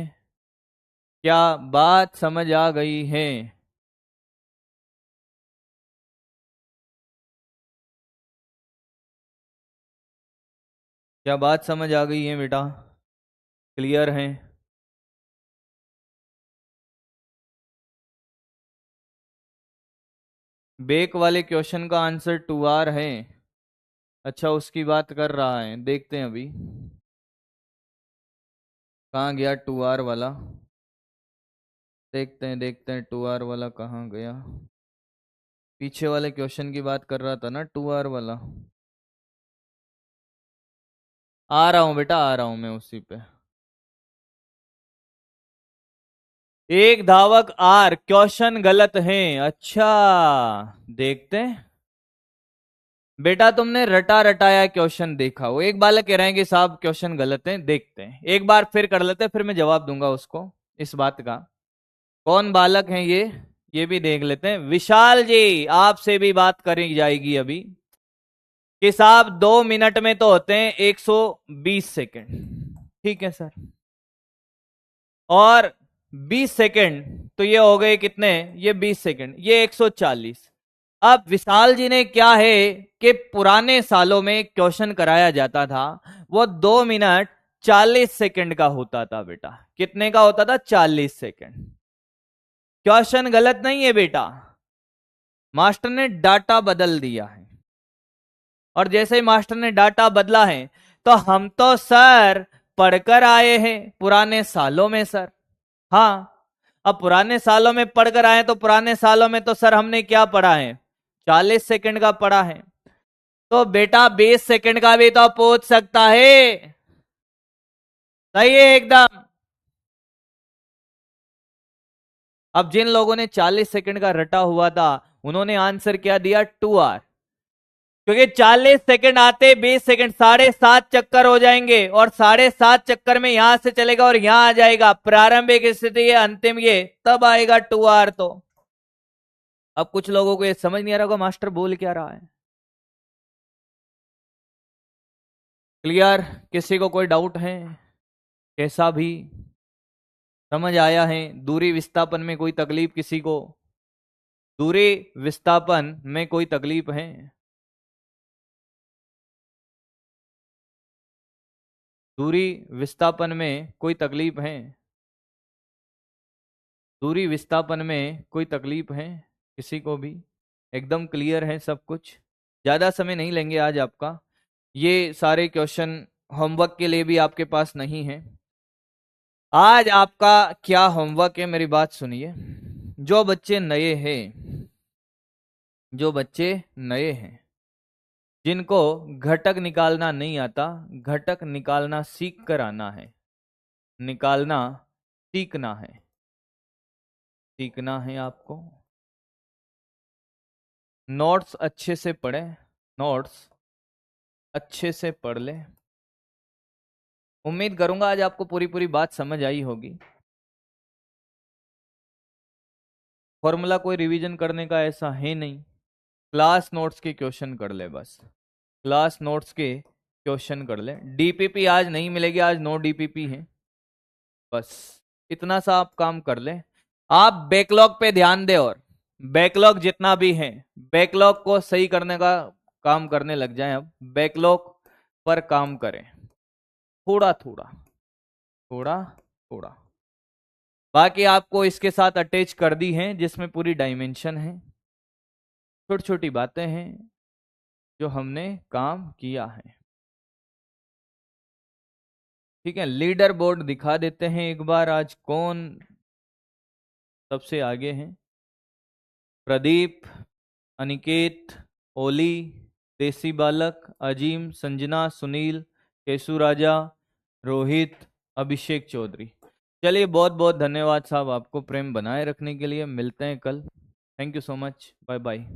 क्या बात समझ आ गई है? क्या बात समझ आ गई है बेटा? क्लियर है? बेक वाले क्वेश्चन का आंसर 2r है। अच्छा उसकी बात कर रहा है, देखते हैं अभी कहाँ गया 2r वाला। देखते हैं 2r वाला कहाँ गया। पीछे वाले क्वेश्चन की बात कर रहा था ना 2r वाला। आ रहा हूं बेटा, आ रहा हूं मैं उसी पे। एक धावक आर, क्वेश्चन गलत है। अच्छा देखते हैं बेटा, तुमने रटा रटाया क्वेश्चन देखा हो। एक बालक कह रहे हैं कि साहब क्वेश्चन गलत है, देखते हैं एक बार फिर कर लेते हैं, फिर मैं जवाब दूंगा उसको इस बात का। कौन बालक है ये भी देख लेते हैं। विशाल जी, आपसे भी बात करी जाएगी अभी कि साहब 2 मिनट में तो होते हैं 120 सेकंड, ठीक है सर, और 20 सेकंड तो ये हो गए कितने, ये 20 सेकंड, ये 140। अब विशाल जी ने क्या है कि पुराने सालों में क्वेश्चन कराया जाता था, वो 2 मिनट 40 सेकंड का होता था बेटा। कितने का होता था? 40 सेकंड। क्वेश्चन गलत नहीं है बेटा, मास्टर ने डाटा बदल दिया है। और जैसे ही मास्टर ने डाटा बदला है, तो हम तो सर पढ़कर आए हैं पुराने सालों में सर। हाँ, अब पुराने सालों में पढ़कर आए तो पुराने सालों में तो सर हमने क्या पढ़ा है, 40 सेकंड का पढ़ा है। तो बेटा 20 सेकंड का भी तो पूछ सकता है। सही है एकदम। अब जिन लोगों ने 40 सेकंड का रटा हुआ था, उन्होंने आंसर क्या दिया, 2r। क्योंकि 40 सेकंड आते 20 सेकंड 7.5 चक्कर हो जाएंगे, और 7.5 चक्कर में यहां से चलेगा और यहां आ जाएगा, प्रारंभिक स्थिति ये, अंतिम ये, तब आएगा 2r। तो अब कुछ लोगों को ये समझ नहीं आ रहा होगा मास्टर बोल क्या रहा है। क्लियर? किसी को कोई डाउट है? कैसा भी समझ आया है? दूरी विस्थापन में कोई तकलीफ किसी को? दूरी विस्थापन में कोई तकलीफ है? दूरी विस्थापन में कोई तकलीफ है? दूरी विस्थापन में कोई तकलीफ है किसी को भी? एकदम क्लियर है सब कुछ? ज्यादा समय नहीं लेंगे आज आपका। ये सारे क्वेश्चन होमवर्क के लिए भी आपके पास नहीं है। आज आपका क्या होमवर्क है, मेरी बात सुनिए। जो बच्चे नए हैं, जो बच्चे नए हैं, जिनको घटक निकालना नहीं आता, घटक निकालना सीख कर आना है, निकालना सीखना है, सीखना है आपको। नोट्स अच्छे से पढ़े, नोट्स अच्छे से पढ़ ले। उम्मीद करूंगा आज आपको पूरी पूरी बात समझ आई होगी। फॉर्मूला कोई रिवीजन करने का ऐसा है नहीं, क्लास नोट्स के क्वेश्चन कर ले बस, क्लास नोट्स के क्वेश्चन कर ले। डीपीपी आज नहीं मिलेगी, आज नो डीपीपी है, बस इतना सा आप काम कर ले। आप बैकलॉग पे ध्यान दें और बैकलॉग जितना भी है बैकलॉग को सही करने का काम करने लग जाएं। अब बैकलॉग पर काम करें थोड़ा थोड़ा थोड़ा थोड़ा। बाकी आपको इसके साथ अटैच कर दी हैं जिसमें पूरी डायमेंशन है, छोटी छोटी बातें हैं जो हमने काम किया है। ठीक है, लीडर बोर्ड दिखा देते हैं एक बार, आज कौन सबसे आगे हैं। प्रदीप, अनिकेत, ओली, देसी बालक, अजीम, संजना, सुनील, केसु राजा, रोहित, अभिषेक चौधरी। चलिए बहुत बहुत धन्यवाद साहब आपको प्रेम बनाए रखने के लिए। मिलते हैं कल। Thank you so much. Bye bye.